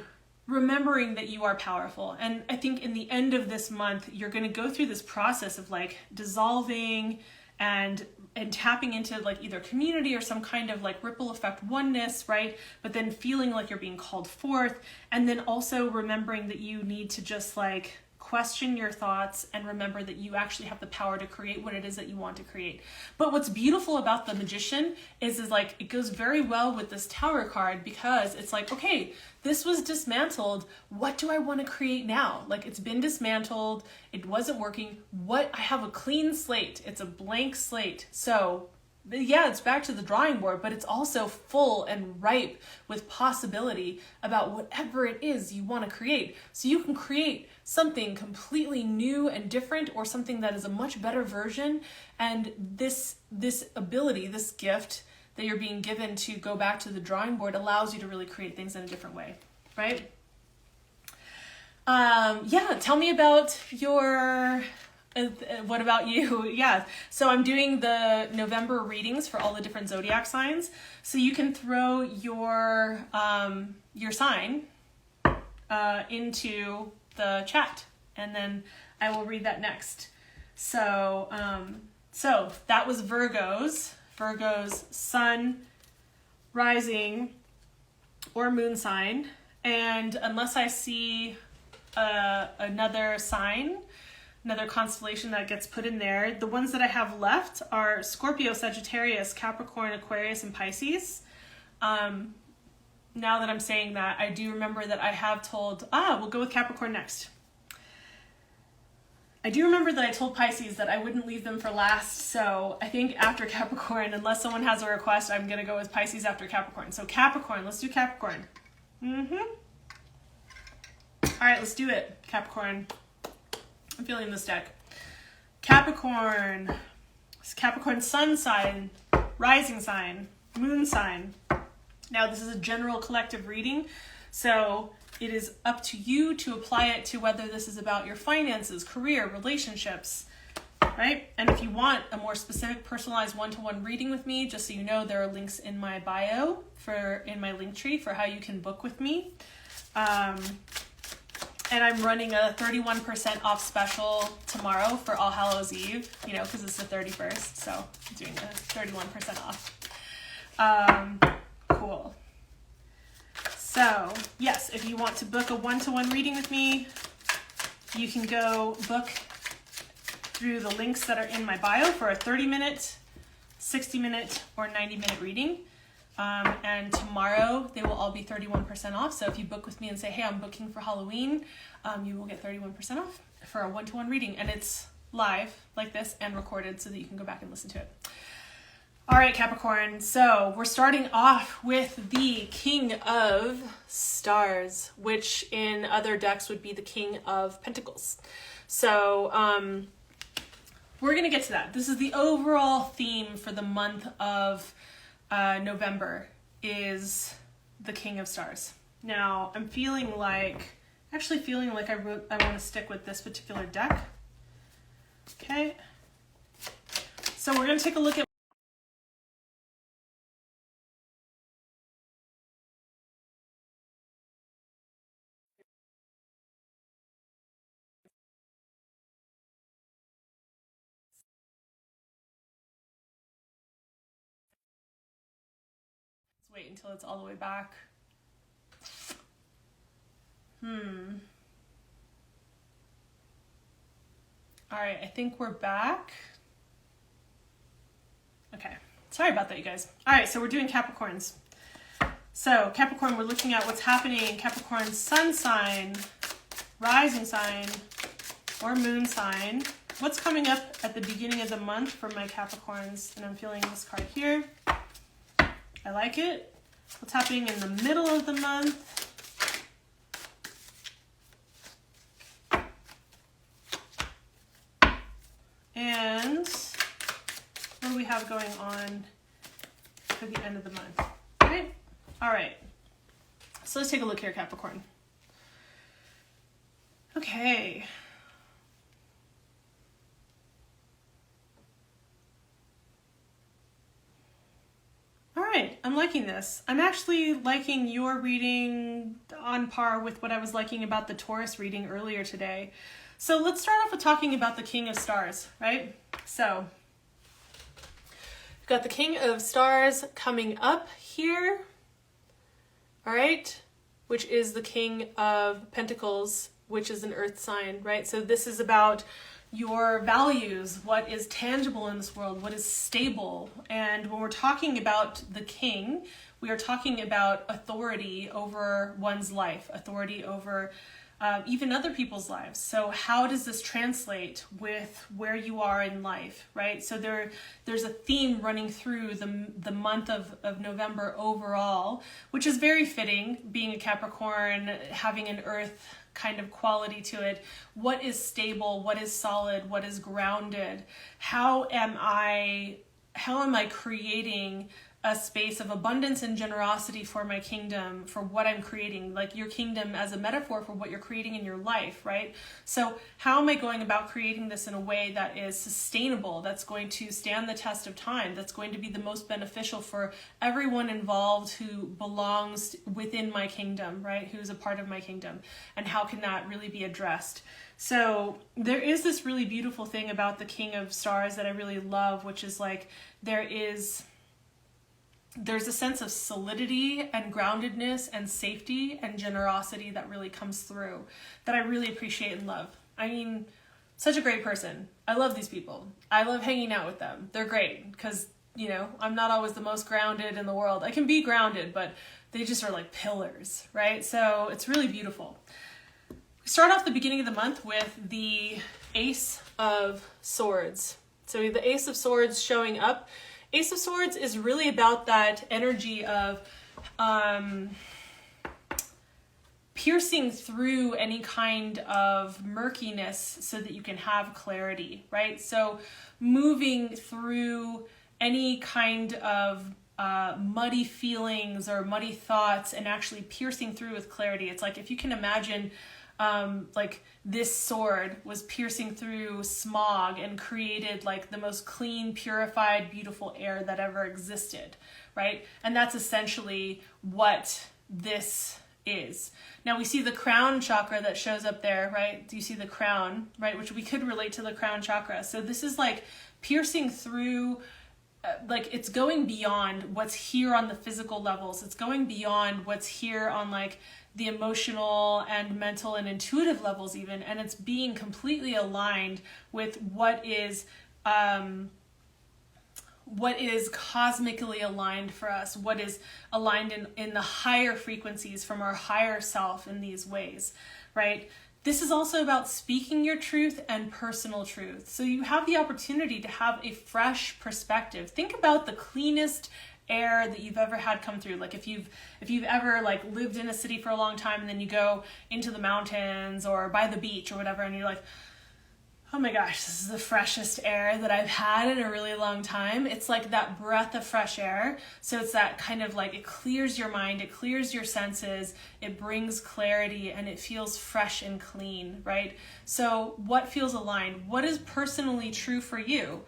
remembering that you are powerful. And I think in the end of this month, you're going to go through this process of like dissolving and tapping into like either community or some kind of like ripple effect oneness, right? But then feeling like you're being called forth. And then also remembering that you need to just like question your thoughts and remember that you actually have the power to create what it is that you want to create. But what's beautiful about the Magician is like it goes very well with this Tower card, because it's like, okay, this was dismantled. What do I want to create now? Like, it's been dismantled. It wasn't working. I have a clean slate. It's a blank slate. So yeah, it's back to the drawing board, but it's also full and ripe with possibility about whatever it is you want to create. So you can create something completely new and different, or something that is a much better version. And this ability, this gift that you're being given to go back to the drawing board allows you to really create things in a different way, right? Tell me about what about you? Yeah, so I'm doing the November readings for all the different zodiac signs. So you can throw your sign into the chat, and then I will read that next. So that was Virgo's Virgo's sun, rising, or moon sign. And unless I see another sign, another constellation that gets put in there, the ones that I have left are Scorpio, Sagittarius, Capricorn, Aquarius, and Pisces. Now that I'm saying that, I do remember that I have told, we'll go with Capricorn next. I do remember that I told Pisces that I wouldn't leave them for last, so I think after Capricorn, unless someone has a request, I'm going to go with Pisces after Capricorn. So Capricorn, let's do Capricorn. All right, let's do it, Capricorn. I'm feeling this deck. Capricorn. It's Capricorn sun sign, rising sign, moon sign. Now, this is a general collective reading, so it is up to you to apply it to whether this is about your finances, career, relationships, right? And if you want a more specific, personalized one-to-one reading with me, just so you know, there are links in my bio in my link tree for how you can book with me. And I'm running a 31% off special tomorrow for All Hallows Eve, because it's the 31st, so I'm doing a 31% off. Cool. So, yes, if you want to book a one-to-one reading with me, you can go book through the links that are in my bio for a 30-minute, 60-minute, or 90-minute reading. And tomorrow they will all be 31% off. So if you book with me and say, hey, I'm booking for Halloween, you will get 31% off for a one-to-one reading. And it's live like this and recorded so that you can go back and listen to it. All right, Capricorn. So we're starting off with the King of Stars, which in other decks would be the King of Pentacles. So we're going to get to that. This is the overall theme for the month of November is the King of Stars. Now, I'm feeling like I want to stick with this particular deck. Okay. So we're going to take a look at wait until it's all the way back. All right, I think we're back. Okay, sorry about that, you guys. All right, so we're doing Capricorns. So Capricorn, we're looking at what's happening in Capricorn's sun sign, rising sign, or moon sign. What's coming up at the beginning of the month for my Capricorns? And I'm feeling this card here. I like it. What's happening in the middle of the month? And what do we have going on for the end of the month? Okay. All right. So let's take a look here, Capricorn. Okay. All right, I'm liking this. I'm actually liking your reading on par with what I was liking about the Taurus reading earlier today. So let's start off with talking about the King of Stars, right? So we've got the King of Stars coming up here, all right, which is the King of Pentacles, which is an earth sign, right? So this is about your values, what is tangible in this world, what is stable. And when we're talking about the king, we are talking about authority over one's life, authority over even other people's lives. So how does this translate with where you are in life, right? So there's a theme running through the month of November overall, which is very fitting, being a Capricorn, having an earth kind of quality to it. What is stable? What is solid? What is grounded? How am I creating a space of abundance and generosity for my kingdom, for what I'm creating, like your kingdom as a metaphor for what you're creating in your life, right? So how am I going about creating this in a way that is sustainable, that's going to stand the test of time, that's going to be the most beneficial for everyone involved who belongs within my kingdom, right? Who's a part of my kingdom, and how can that really be addressed? So there is this really beautiful thing about the King of Stars that I really love, which is like there is there's a sense of solidity and groundedness and safety and generosity that really comes through that I really appreciate and love. I mean, such a great person. I love these people. I love hanging out with them. They're great because, you know, I'm not always the most grounded in the world. I can be grounded, but they just are like pillars, right? So it's really beautiful. We start off the beginning of the month with the Ace of Swords. So the Ace of Swords showing up. Ace of Swords is really about that energy of piercing through any kind of murkiness so that you can have clarity, right? So moving through any kind of muddy feelings or muddy thoughts and actually piercing through with clarity. It's like if you can imagine like this sword was piercing through smog and created like the most clean, purified, beautiful air that ever existed, right? And that's essentially what this is. Now we see the crown chakra that shows up there, right? Do you see the crown, right? Which we could relate to the crown chakra. So this is like piercing through, like it's going beyond what's here on the physical levels. It's going beyond what's here on like the emotional and mental and intuitive levels even, and it's being completely aligned with what is cosmically aligned for us, what is aligned in the higher frequencies from our higher self in these ways, right? This is also about speaking your truth and personal truth. So you have the opportunity to have a fresh perspective. Think about the cleanest air that you've ever had come through. Like if you've ever like lived in a city for a long time and then you go into the mountains or by the beach or whatever and you're like, oh my gosh, this is the freshest air that I've had in a really long time. It's like that breath of fresh air. So it's that kind of like, it clears your mind, it clears your senses, it brings clarity, and it feels fresh and clean, right? So what feels aligned? What is personally true for you?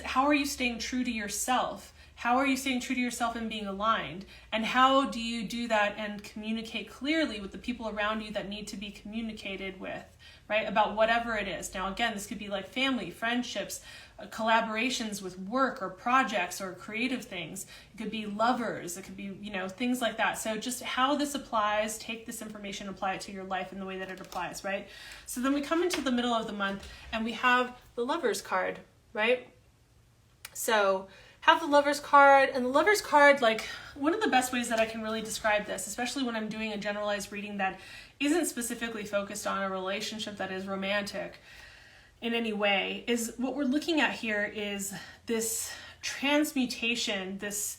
How are you staying true to yourself? How are you staying true to yourself and being aligned? And how do you do that and communicate clearly with the people around you that need to be communicated with, right? About whatever it is. Now, again, this could be like family, friendships, collaborations with work or projects or creative things. It could be lovers. It could be, you know, things like that. So just how this applies, take this information, apply it to your life in the way that it applies, right? So then we come into the middle of the month and we have the Lovers card, right? So have the Lovers card, and the Lovers card, like one of the best ways that I can really describe this, especially when I'm doing a generalized reading that isn't specifically focused on a relationship that is romantic in any way, is what we're looking at here is this transmutation, this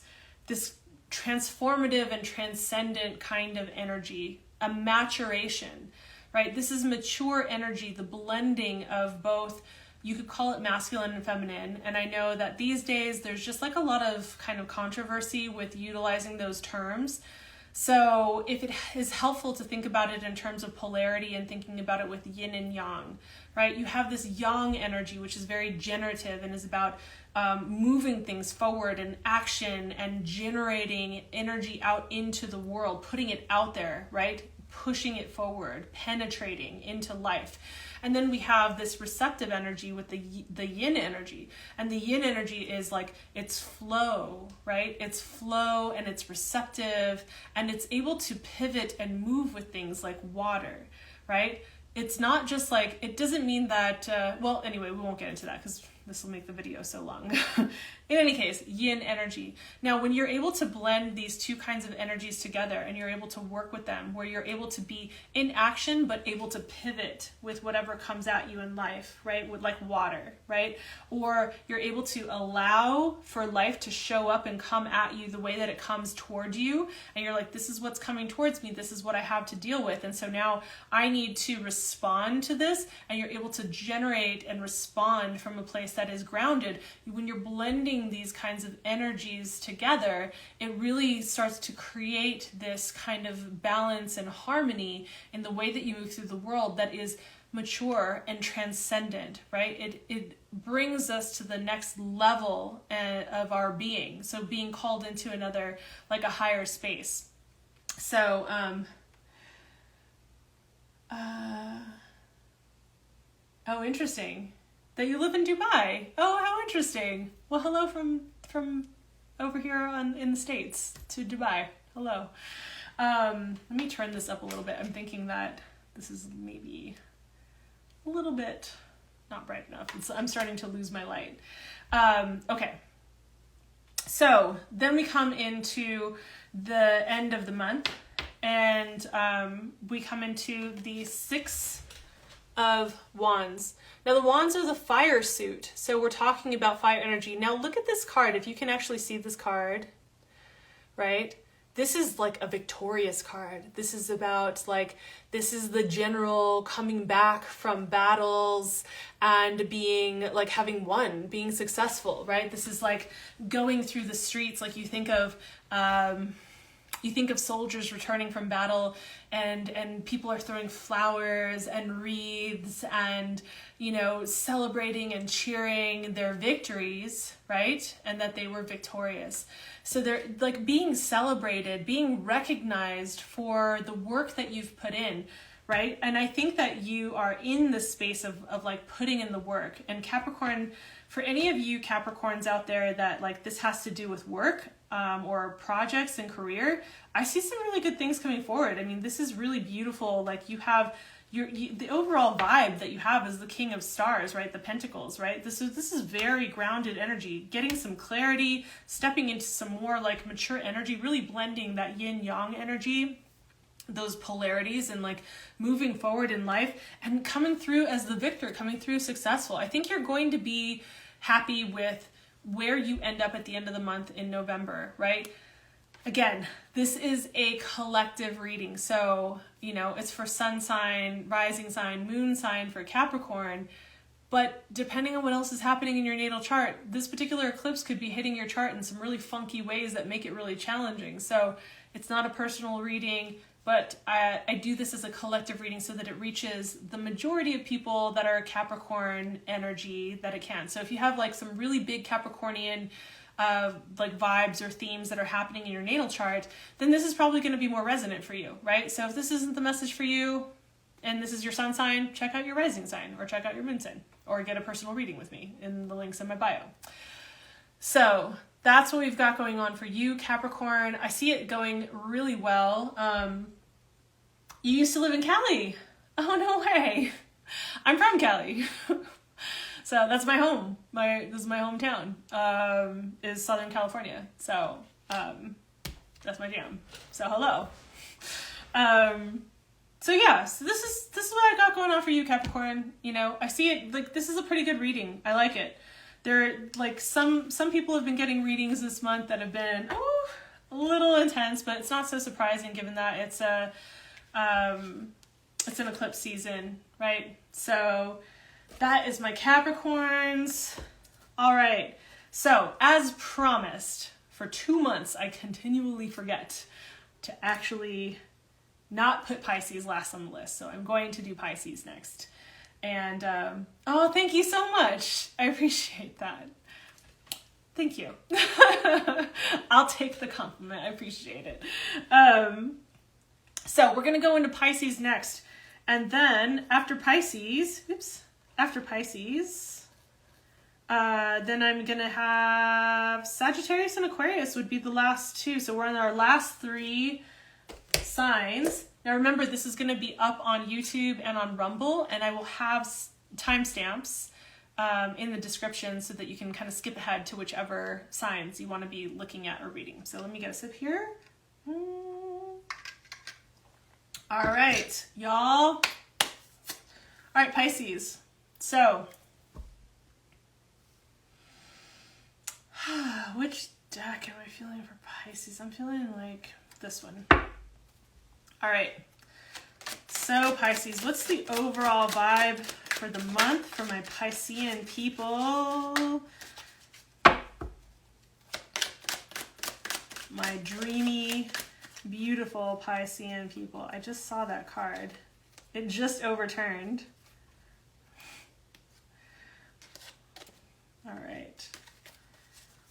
transformative and transcendent kind of energy, a maturation, right? This is mature energy, the blending of both. You could call it masculine and feminine. And I know that these days there's just like a lot of kind of controversy with utilizing those terms. So if it is helpful to think about it in terms of polarity and thinking about it with yin and yang, right? You have this yang energy, which is very generative and is about moving things forward and action and generating energy out into the world, putting it out there, right? Pushing it forward, penetrating into life. And then we have this receptive energy with the yin energy. And the yin energy is like, it's flow, right? It's flow and it's receptive and it's able to pivot and move with things like water, right? It's not just like, it doesn't mean that, well, anyway, we won't get into that because this will make the video so long. In any case, yin energy. Now, when you're able to blend these two kinds of energies together and you're able to work with them, where you're able to be in action, but able to pivot with whatever comes at you in life, right? With like water, right? Or you're able to allow for life to show up and come at you the way that it comes toward you. And you're like, this is what's coming towards me. This is what I have to deal with. And so now I need to respond to this. And you're able to generate and respond from a place that is grounded. When you're blending these kinds of energies together, it really starts to create this kind of balance and harmony in the way that you move through the world that is mature and transcendent, right? It brings us to the next level of our being. So being called into another, like a higher space. So, oh, interesting. That you live in Dubai. Oh, how interesting. Well, hello from over here in the States to Dubai. Hello. Let me turn this up a little bit. I'm thinking that this is maybe a little bit not bright enough. I'm starting to lose my light. Okay. So then we come into the end of the month, and we come into the Six of Wands. Now the Wands are the fire suit, so we're talking about fire energy. Now look at this card, if you can actually see this card, right? This is like a victorious card. This is about this is the general coming back from battles and being having won, being successful, right? This is like going through the streets, like you think of soldiers returning from battle, and people are throwing flowers and wreaths and, celebrating and cheering their victories, right? And that they were victorious. So they're being celebrated, being recognized for the work that you've put in, right? And I think that you are in the space of putting in the work. And Capricorn, for any of you Capricorns out there that this has to do with work, or projects and career, I see some really good things coming forward. I mean, this is really beautiful. You have the overall vibe that you have is the King of Stars, right? The Pentacles, right? This is very grounded energy, getting some clarity, stepping into some more mature energy, really blending that yin yang energy, those polarities, and moving forward in life and coming through as the victor, coming through successful. I think you're going to be happy with where you end up at the end of the month in November, right? Again, this is a collective reading. So, it's for sun sign, rising sign, moon sign for Capricorn. But depending on what else is happening in your natal chart, this particular eclipse could be hitting your chart in some really funky ways that make it really challenging. So it's not a personal reading, but I do this as a collective reading so that it reaches the majority of people that are Capricorn energy that it can. So if you have some really big Capricornian vibes or themes that are happening in your natal chart, then this is probably going to be more resonant for you, right? So if this isn't the message for you and this is your sun sign, check out your rising sign or check out your moon sign or get a personal reading with me in the links in my bio. So that's what we've got going on for you, Capricorn. I see it going really well. You used to live in Cali. Oh, no way. I'm from Cali. So that's my home. This is my hometown, is Southern California. So that's my jam. So hello. So yeah, so this is what I got going on for you, Capricorn. I see it, this is a pretty good reading. I like it. There, some people have been getting readings this month that have been a little intense, but it's not so surprising given that it's an eclipse season, right? So that is my Capricorns. All right. So as promised, for 2 months, I continually forget to actually not put Pisces last on the list. So I'm going to do Pisces next. And, oh, thank you so much. I appreciate that. Thank you. I'll take the compliment. I appreciate it. So we're going to go into Pisces next. And then after Pisces, then I'm going to have Sagittarius and Aquarius would be the last two. So we're on our last 3 signs. Now remember, this is going to be up on YouTube and on Rumble, and I will have timestamps in the description so that you can kind of skip ahead to whichever signs you want to be looking at or reading. So let me get a sip here. All right, y'all. All right, Pisces. So, which deck am I feeling for Pisces? I'm feeling like this one. All right. So, Pisces, what's the overall vibe for the month for my Piscean people? My dreamy, beautiful Piscean people. I just saw that card. It just overturned. All right.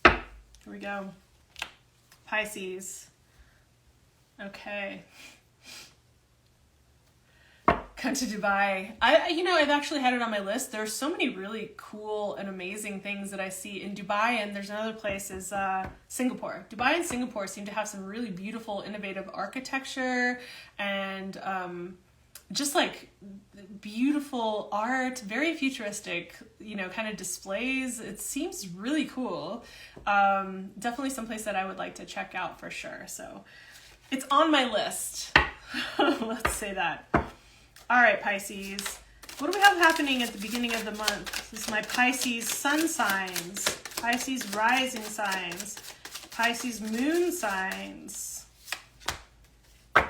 Here we go. Pisces. Okay. come to Dubai. I've actually had it on my list. There's so many really cool and amazing things that I see in Dubai, and there's another place is Singapore. Dubai and Singapore seem to have some really beautiful, innovative architecture and just like beautiful art, very futuristic, kind of displays. It seems really cool. Definitely someplace that I would like to check out for sure. So it's on my list. Let's say that. All right, Pisces. What do we have happening at the beginning of the month? This is my Pisces sun signs, Pisces rising signs, Pisces moon signs. All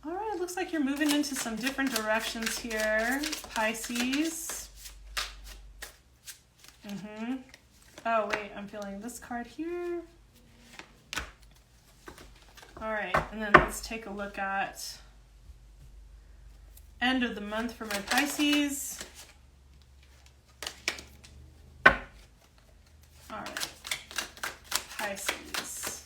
right, it looks like you're moving into some different directions here, Pisces. Oh, wait, I'm feeling this card here. All right, and then let's take a look at end of the month for my Pisces. All right, Pisces.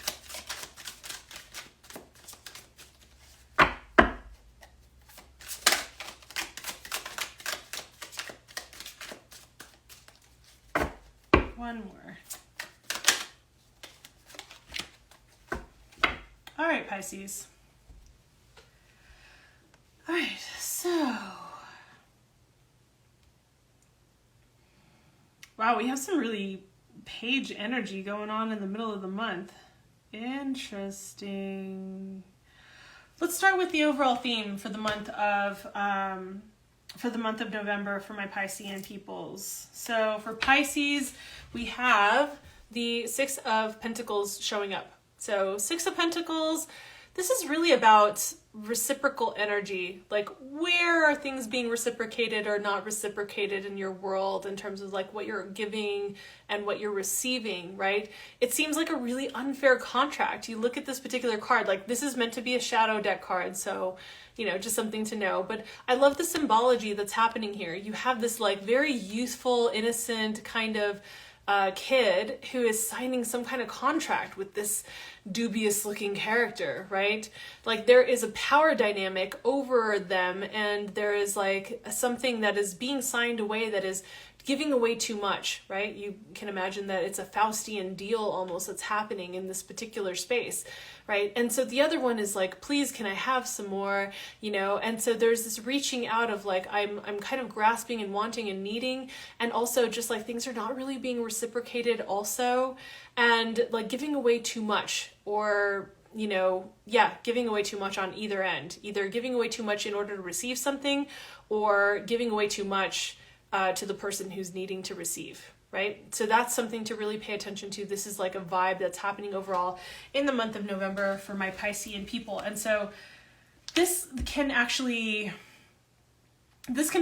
One more. All right, Pisces. All right, so. Wow, we have some really page energy going on in the middle of the month. Interesting. Let's start with the overall theme for the month of November for my Piscean peoples. So for Pisces, we have the Six of Pentacles showing up. So Six of Pentacles, this is really about reciprocal energy. Like, where are things being reciprocated or not reciprocated in your world in terms of like what you're giving and what you're receiving, right? It seems like a really unfair contract. You look at this particular card, like this is meant to be a shadow deck card. So, just something to know. But I love the symbology that's happening here. You have this like very youthful, innocent kind of kid who is signing some kind of contract with this dubious looking character, right? Like there is a power dynamic over them, and there is like something that is being signed away that is giving away too much, right? You can imagine that it's a Faustian deal almost that's happening in this particular space, right? And so the other one is like, please, can I have some more, And so there's this reaching out of like, I'm kind of grasping and wanting and needing, and also just like things are not really being reciprocated also, and like giving away too much, or giving away too much on either end, either giving away too much in order to receive something, or giving away too much to the person who's needing to receive, right? So that's something to really pay attention to. This is like a vibe that's happening overall in the month of November for my Piscean people. And so this can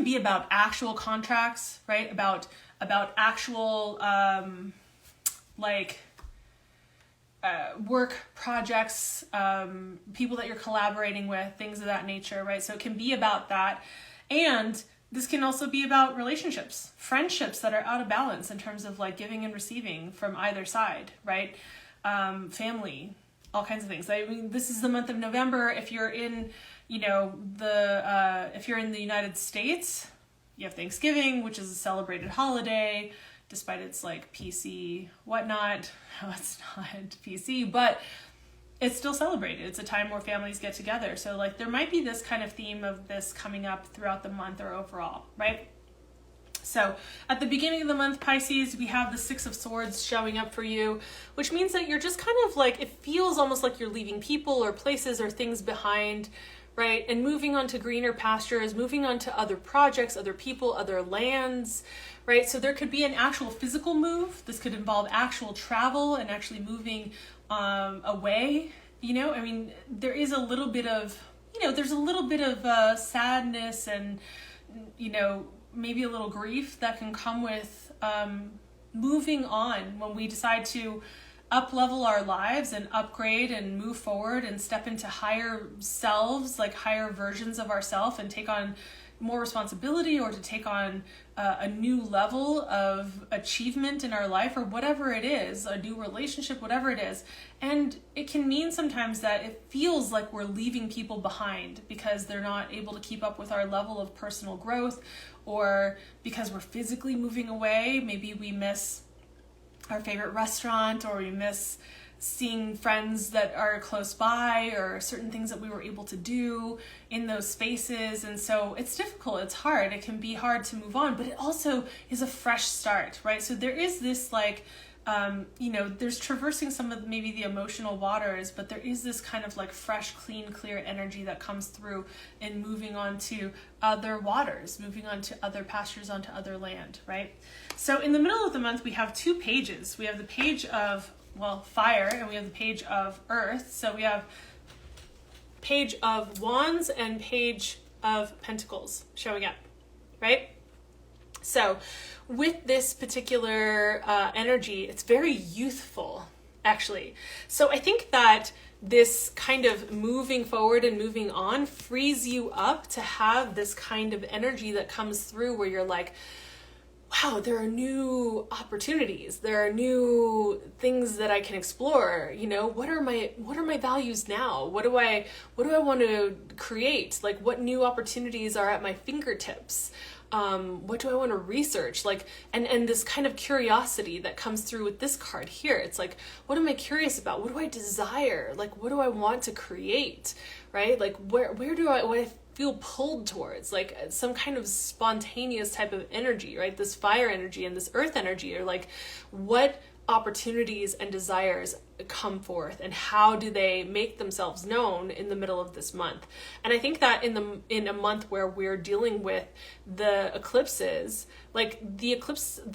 be about actual contracts, right? About actual work projects, people that you're collaborating with, things of that nature, right? So it can be about that. And this can also be about relationships, friendships that are out of balance in terms of like giving and receiving from either side, right? Family, all kinds of things. I mean, this is the month of November. If you're in, if you're in the United States, you have Thanksgiving, which is a celebrated holiday, despite its like PC whatnot. No, it's not PC, but it's still celebrated. It's a time where families get together. So like there might be this kind of theme of this coming up throughout the month or overall, right? So at the beginning of the month, Pisces, we have the Six of Swords showing up for you, which means that you're just kind of like, it feels almost like you're leaving people or places or things behind, right? And moving on to greener pastures, moving on to other projects, other people, other lands, right? So there could be an actual physical move. This could involve actual travel and actually moving away, I mean, there is a little bit of, there's a little bit of sadness and, maybe a little grief that can come with moving on when we decide to up-level our lives and upgrade and move forward and step into higher selves, like higher versions of ourselves, and take on more responsibility or to take on a new level of achievement in our life, or whatever it is, a new relationship, whatever it is. And it can mean sometimes that it feels like we're leaving people behind because they're not able to keep up with our level of personal growth, or because we're physically moving away. Maybe we miss our favorite restaurant, or we miss seeing friends that are close by, or certain things that we were able to do in those spaces. And so it's difficult, it's hard, it can be hard to move on, but it also is a fresh start, right? So there is this like, there's traversing some of maybe the emotional waters, but there is this kind of like fresh, clean, clear energy that comes through and moving on to other waters, moving on to other pastures, onto other land, right? So in the middle of the month, we have two pages. We have the page of fire, and we have the page of earth. So we have page of wands and page of pentacles showing up, right? So with this particular energy, it's very youthful, actually. So I think that this kind of moving forward and moving on frees you up to have this kind of energy that comes through where you're like, wow, there are new opportunities. There are new things that I can explore. What are my values now? What do I want to create? Like, what new opportunities are at my fingertips? What do I want to research? Like, and this kind of curiosity that comes through with this card here. It's like, what am I curious about? What do I desire? Like, what do I want to create? Right? Like, where do I feel pulled towards? Like some kind of spontaneous type of energy, right? This fire energy and this earth energy are like, what opportunities and desires come forth, and how do they make themselves known in the middle of this month? And I think that in a month where we're dealing with the eclipses, like the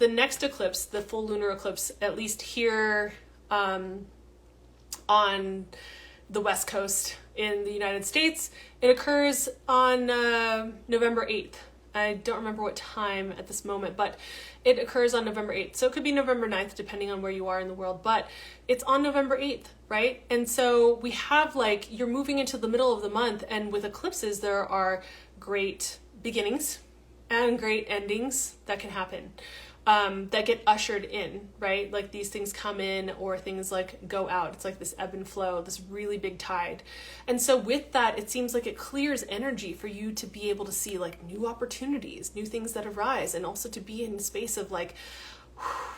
next eclipse, the full lunar eclipse, at least here on the West Coast in the United States, it occurs on November 8th. I don't remember what time at this moment, but it occurs on November 8th. So it could be November 9th, depending on where you are in the world, but it's on November 8th, right? And so we have like, you're moving into the middle of the month, and with eclipses, there are great beginnings and great endings that can happen. That get ushered in, right? Like these things come in, or things like go out. It's like this ebb and flow, this really big tide. And so with that, it seems like it clears energy for you to be able to see like new opportunities, new things that arise, and also to be in a space of like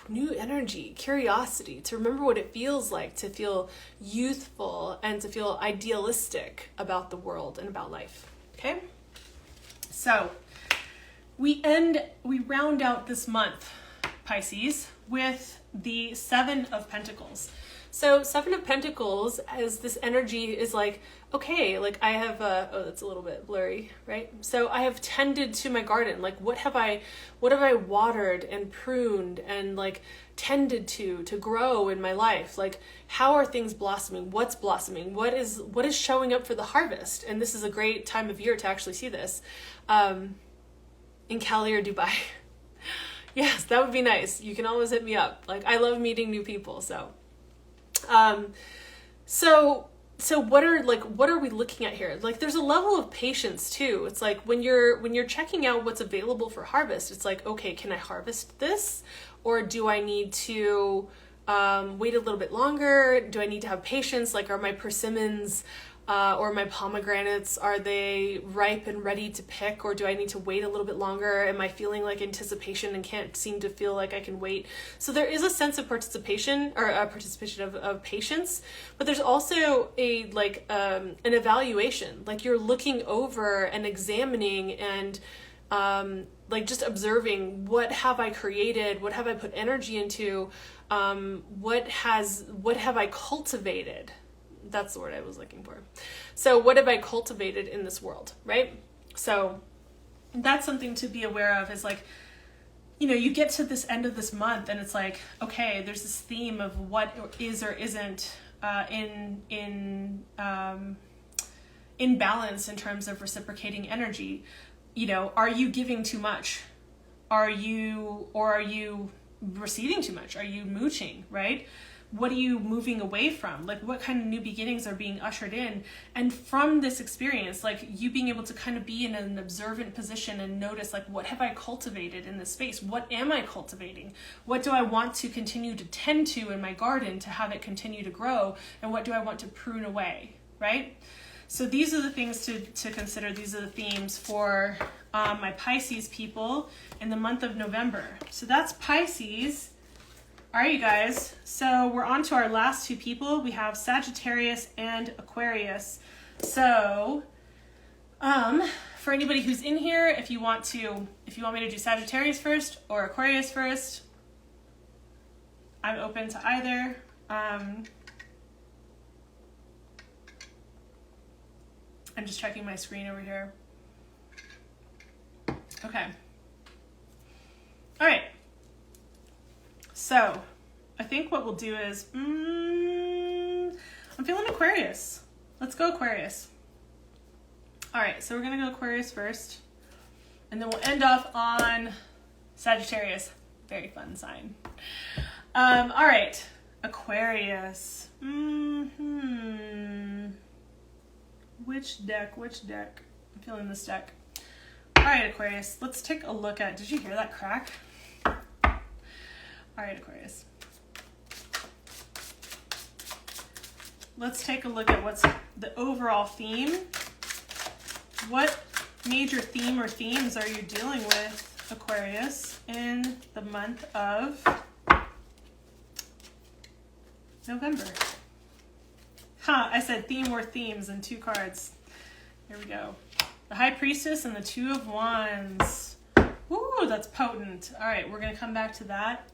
new energy, curiosity, to remember what it feels like to feel youthful and to feel idealistic about the world and about life. Okay? So we round out this month, Pisces, with the Seven of Pentacles. So Seven of Pentacles, as this energy is like, okay, like I have, that's a little bit blurry, right? So I have tended to my garden. Like what have I watered and pruned and like tended to grow in my life? Like how are things blossoming? What's blossoming? What is showing up for the harvest? And this is a great time of year to actually see this. In Cali or Dubai. Yes, that would be nice. You can always hit me up. Like I love meeting new people. So what are we looking at here? Like there's a level of patience too. It's like when you're checking out what's available for harvest, it's like, okay, can I harvest this? Or do I need to wait a little bit longer? Do I need to have patience? Like are my persimmons or my pomegranates, are they ripe and ready to pick, or do I need to wait a little bit longer? Am I feeling like anticipation and can't seem to feel like I can wait? So there is a sense of participation, or of patience, but there's also an evaluation. Like you're looking over and examining and just observing, what have I created? What have I put energy into? What have I cultivated? That's the word I was looking for. So what have I cultivated in this world, right? So that's something to be aware of, is like, you get to this end of this month and it's like, okay, there's this theme of what is or isn't in balance in terms of reciprocating energy. Are you giving too much? Are you receiving too much? Are you mooching, right? what are you moving away from? Like, what kind of new beginnings are being ushered in? And from this experience, like, you being able to kind of be in an observant position and notice, like, what have I cultivated in this space? What am I cultivating? What do I want to continue to tend to in my garden to have it continue to grow? And what do I want to prune away, right? So these are the things to consider. These are the themes for my Pisces people in the month of November. So that's Pisces. All right, you guys. So we're on to our last two people. We have Sagittarius and Aquarius. So for anybody who's in here, if you want me to do Sagittarius first or Aquarius first, I'm open to either. I'm just checking my screen over here. Okay. All right. So I think what we'll do is, I'm feeling Aquarius. Let's go Aquarius. All right. So we're going to go Aquarius first, and then we'll end off on Sagittarius. Very fun sign. All right. Aquarius. Which deck? I'm feeling this deck. All right, Aquarius, let's take a look at, did you hear that crack? All right, Aquarius. Let's take a look at what's the overall theme. What major theme or themes are you dealing with, Aquarius, in the month of November? I said theme or themes in two cards. Here we go. The High Priestess and the Two of Wands. Ooh, that's potent. All right, we're going to come back to that.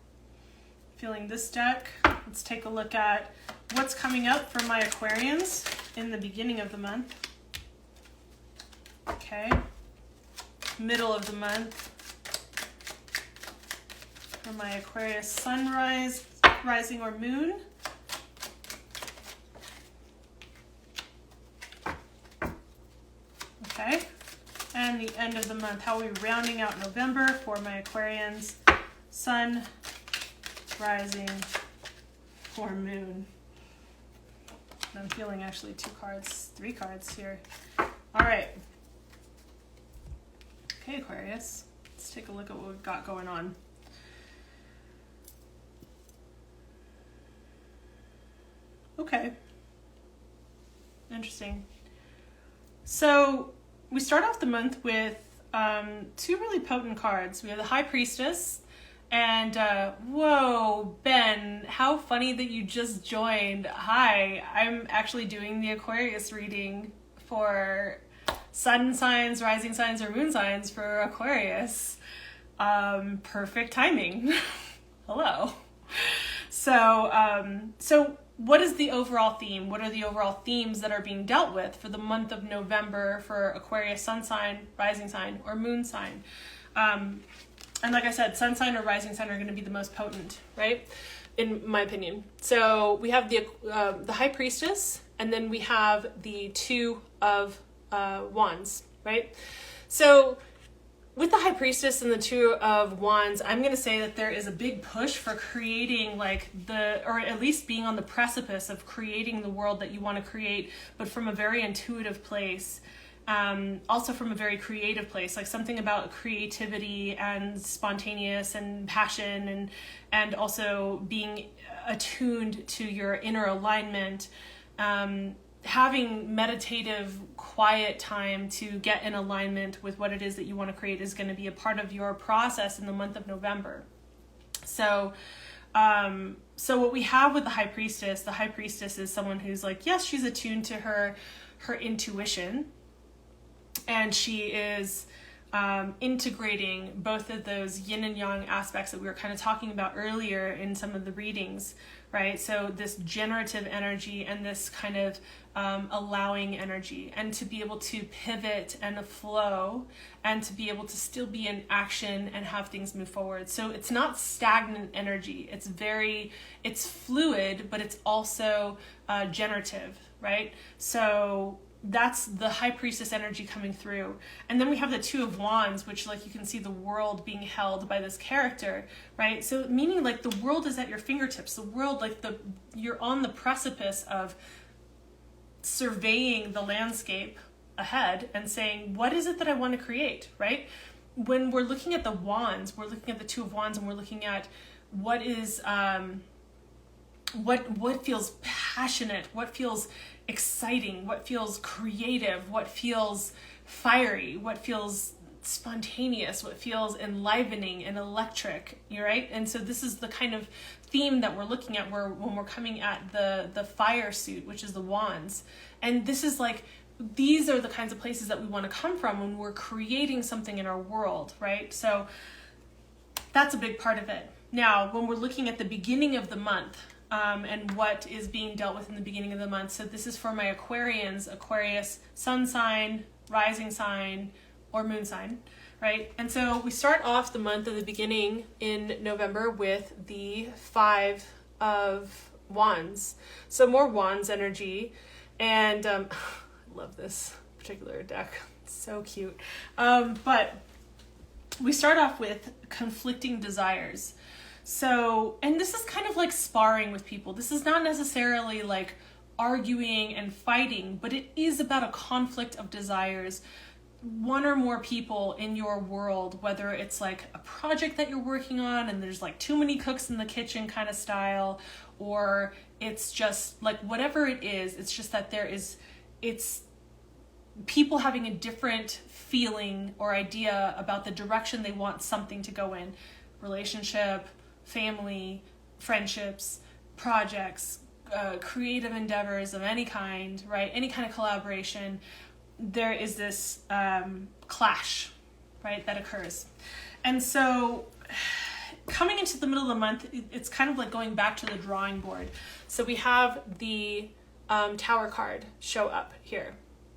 Feeling this deck. Let's take a look at what's coming up for my Aquarians in the beginning of the month. Okay. Middle of the month. For my Aquarius sunrise, rising, or moon. Okay, and the end of the month. How are we rounding out November for my Aquarians? Sun, rising, or moon. I'm feeling actually three cards here. All right. Okay, Aquarius. Let's take a look at what we've got going on. Okay. Interesting. So we start off the month with two really potent cards. We have the High Priestess, and whoa, Ben, how funny that you just joined. Hi, I'm actually doing the Aquarius reading for sun signs, rising signs, or moon signs for Aquarius. Perfect timing. Hello. So what is the overall theme? What are the overall themes that are being dealt with for the month of November for Aquarius sun sign, rising sign, or moon sign? And like I said, sun sign or rising sign are going to be the most potent, right? In my opinion. So we have the High Priestess, and then we have the Two of Wands, right? So with the High Priestess and the Two of Wands, I'm going to say that there is a big push for creating or at least being on the precipice of creating the world that you want to create, but from a very intuitive place. Also from a very creative place, like something about creativity and spontaneous and passion and also being attuned to your inner alignment. Having meditative, quiet time to get in alignment with what it is that you want to create is going to be a part of your process in the month of November. So what we have with the High Priestess is someone who's like, yes, she's attuned to her intuition, and she is integrating both of those yin and yang aspects that we were kind of talking about earlier in some of the readings, right? So this generative energy and this kind of allowing energy, and to be able to pivot and flow, and to be able to still be in action and have things move forward. So it's not stagnant energy. It's fluid, but it's also generative, right? So that's the high priestess energy coming through. And then we have the Two of Wands, which like you can see the world being held by this character, right? So meaning like the world is at your fingertips. The world, like you're on the precipice of surveying the landscape ahead and saying, what is it that I want to create, right? When we're looking at the wands, we're looking at the Two of Wands, and we're looking at what is what feels passionate, what feels exciting, what feels creative, what feels fiery, what feels spontaneous, what feels enlivening and electric, right? And so this is the kind of theme that we're looking at when we're coming at the fire suit, which is the wands. And this is like, these are the kinds of places that we want to come from when we're creating something in our world, right? So that's a big part of it. Now, when we're looking at the beginning of the month, and what is being dealt with in the beginning of the month. So this is for my Aquarians, Aquarius, sun sign, rising sign, or moon sign, right? And so we start off the month at the beginning in November with the Five of Wands. So more Wands energy. And I love this particular deck. It's so cute. But we start off with conflicting desires. So, and this is kind of like sparring with people. This is not necessarily like arguing and fighting, but it is about a conflict of desires. One or more people in your world, whether it's like a project that you're working on and there's like too many cooks in the kitchen kind of style, or it's just like whatever it is, it's just that it's people having a different feeling or idea about the direction they want something to go in. Relationship, family, friendships, projects, creative endeavors of any kind, right? Any kind of collaboration, there is this clash, right, that occurs. And so coming into the middle of the month, it's kind of like going back to the drawing board. So we have the Tower card show up here,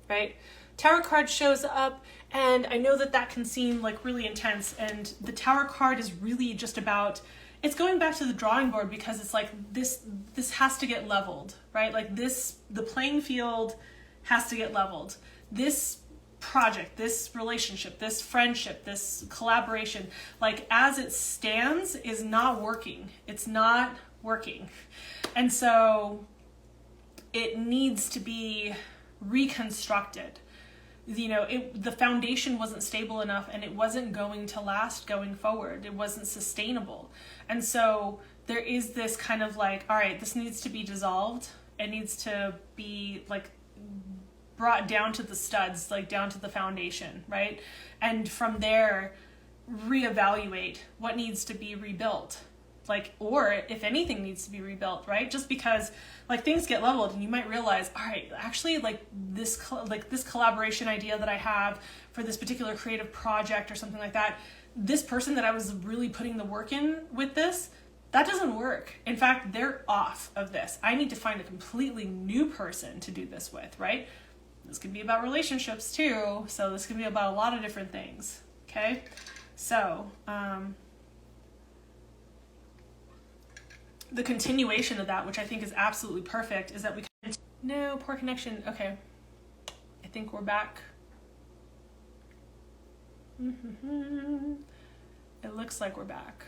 right? Tower card shows up, and I know that can seem like really intense, and the Tower card is really just about, it's going back to the drawing board, because it's like this has to get leveled, right? Like the playing field has to get leveled. This project, this relationship, this friendship, this collaboration, like as it stands is not working. It's not working. And so it needs to be reconstructed. You know, the foundation wasn't stable enough, and it wasn't going to last going forward. It wasn't sustainable. And so there is this kind of like, all right, this needs to be dissolved. It needs to be like brought down to the studs, like down to the foundation, right? And from there, reevaluate what needs to be rebuilt. Like, or if anything needs to be rebuilt, right? Just because like things get leveled and you might realize, all right, actually like this collaboration idea that I have for this particular creative project or something like that, this person that I was really putting the work in with this, that doesn't work. In fact, they're off of this. I need to find a completely new person to do this with, right? This could be about relationships too. So this could be about a lot of different things. Okay. So, the continuation of that, which I think is absolutely perfect, is that we can... No, poor connection. Okay. I think we're back. It looks like we're back.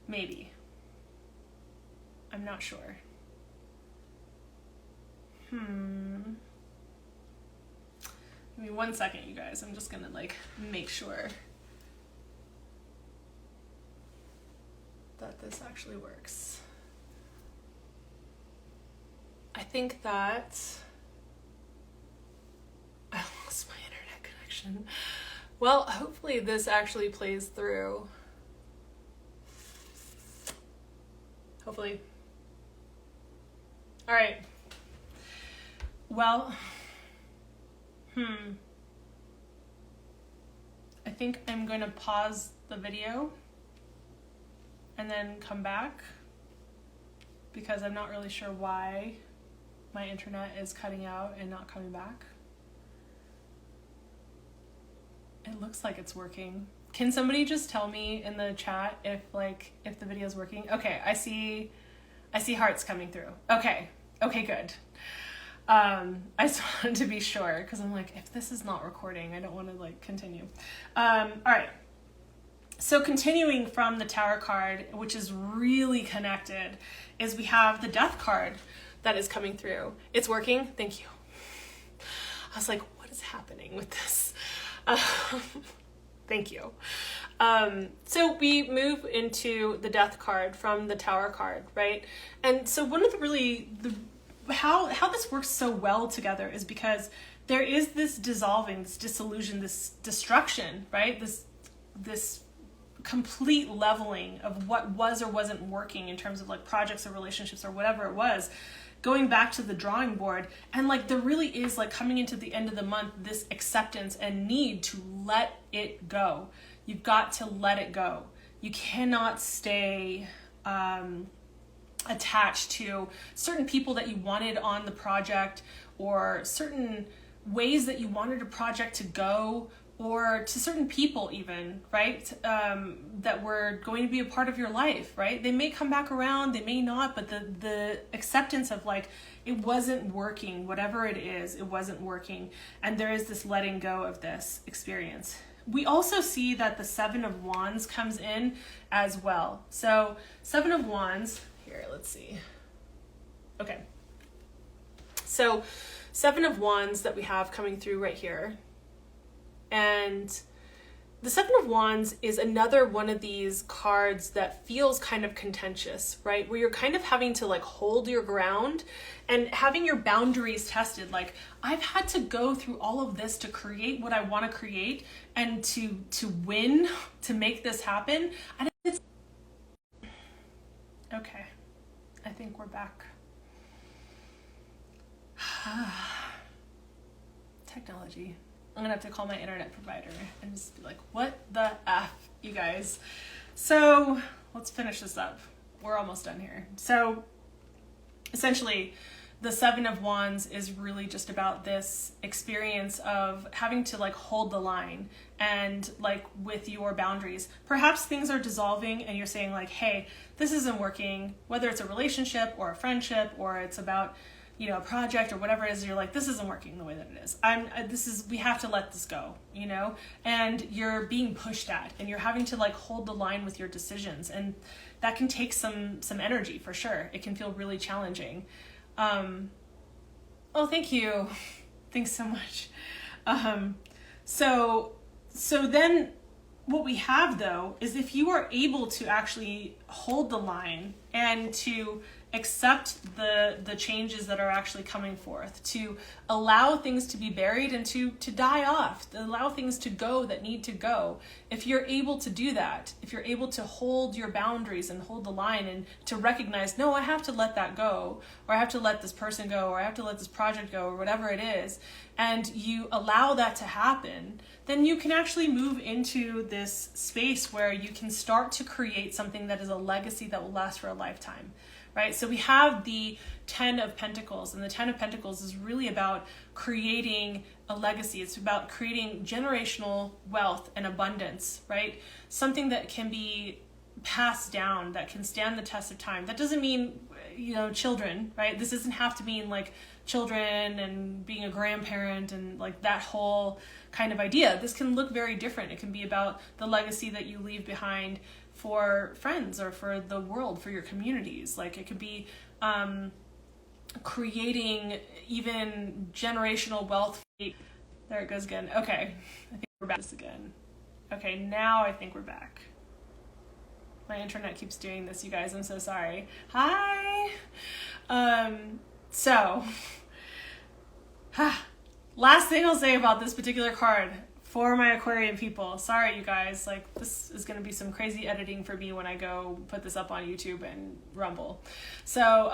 Maybe. I'm not sure. Give me 1 second, you guys. I'm just gonna like make sure that this actually works. I think that I lost my internet connection. Well, hopefully this actually plays through. Hopefully. All right. Well, I think I'm going to pause the video and then come back, because I'm not really sure why my internet is cutting out and not coming back. It looks like it's working. Can somebody just tell me in the chat if the video is working? Okay, I see hearts coming through. Okay, Okay, good. I just wanted to be sure because I'm like, if this is not recording, I don't want to like continue. All right. So continuing from the Tower card, which is really connected, is we have the Death card that is coming through. It's working. Thank you. I was like, what is happening with this? Thank you. So we move into the Death card from the Tower card, right? And so one of how this works so well together is because there is this dissolving, this dissolution, this destruction, right? This complete leveling of what was or wasn't working in terms of like projects or relationships or whatever it was, going back to the drawing board. And like there really is, like, coming into the end of the month, this acceptance and need to let it go. You've got to let it go. You cannot stay attached to certain people that you wanted on the project, or certain ways that you wanted a project to go, or to certain people even, right? That were going to be a part of your life, right? They may come back around, they may not, but the acceptance of like, it wasn't working, whatever it is, it wasn't working. And there is this letting go of this experience. We also see that the Seven of Wands comes in as well. So Seven of Wands, here, let's see. Okay. So Seven of Wands that we have coming through right here. And the Seven of Wands is another one of these cards that feels kind of contentious, right? Where you're kind of having to like hold your ground and having your boundaries tested. Like, I've had to go through all of this to create what I want to create and to win, to make this happen. And it's okay. I think we're back. Technology. I'm gonna have to call my internet provider and just be like, what the F, you guys? So let's finish this up. We're almost done here. So essentially, the Seven of Wands is really just about this experience of having to like hold the line and like with your boundaries. Perhaps things are dissolving and you're saying like, hey, this isn't working, whether it's a relationship or a friendship, or it's about, you know, a project or whatever it is. You're like, this isn't working the way that it is. We have to let this go, you know, and you're being pushed at and you're having to like hold the line with your decisions. And that can take some energy for sure. It can feel really challenging. Oh, thank you. Thanks so much. So then what we have though, is if you are able to actually hold the line and to accept the changes that are actually coming forth, to allow things to be buried and to die off, to allow things to go that need to go. If you're able to do that, if you're able to hold your boundaries and hold the line and to recognize, no, I have to let that go, or I have to let this person go, or I have to let this project go, or whatever it is, and you allow that to happen, then you can actually move into this space where you can start to create something that is a legacy that will last for a lifetime. Right? So we have the Ten of Pentacles, and the Ten of Pentacles is really about creating a legacy. It's about creating generational wealth and abundance, right? Something that can be passed down, that can stand the test of time. That doesn't mean, you know, children, right? This doesn't have to mean like children and being a grandparent and like that whole kind of idea. This can look very different. It can be about the legacy that you leave behind for friends or for the world, for your communities. Like it could be creating even generational wealth. There it goes again. Okay, I think we're back this again. Okay, now I think we're back. My internet keeps doing this, you guys. I'm so sorry. Hi. Last thing I'll say about this particular card for my Aquarian people. Sorry, you guys. Like, this is going to be some crazy editing for me when I go put this up on YouTube and Rumble. So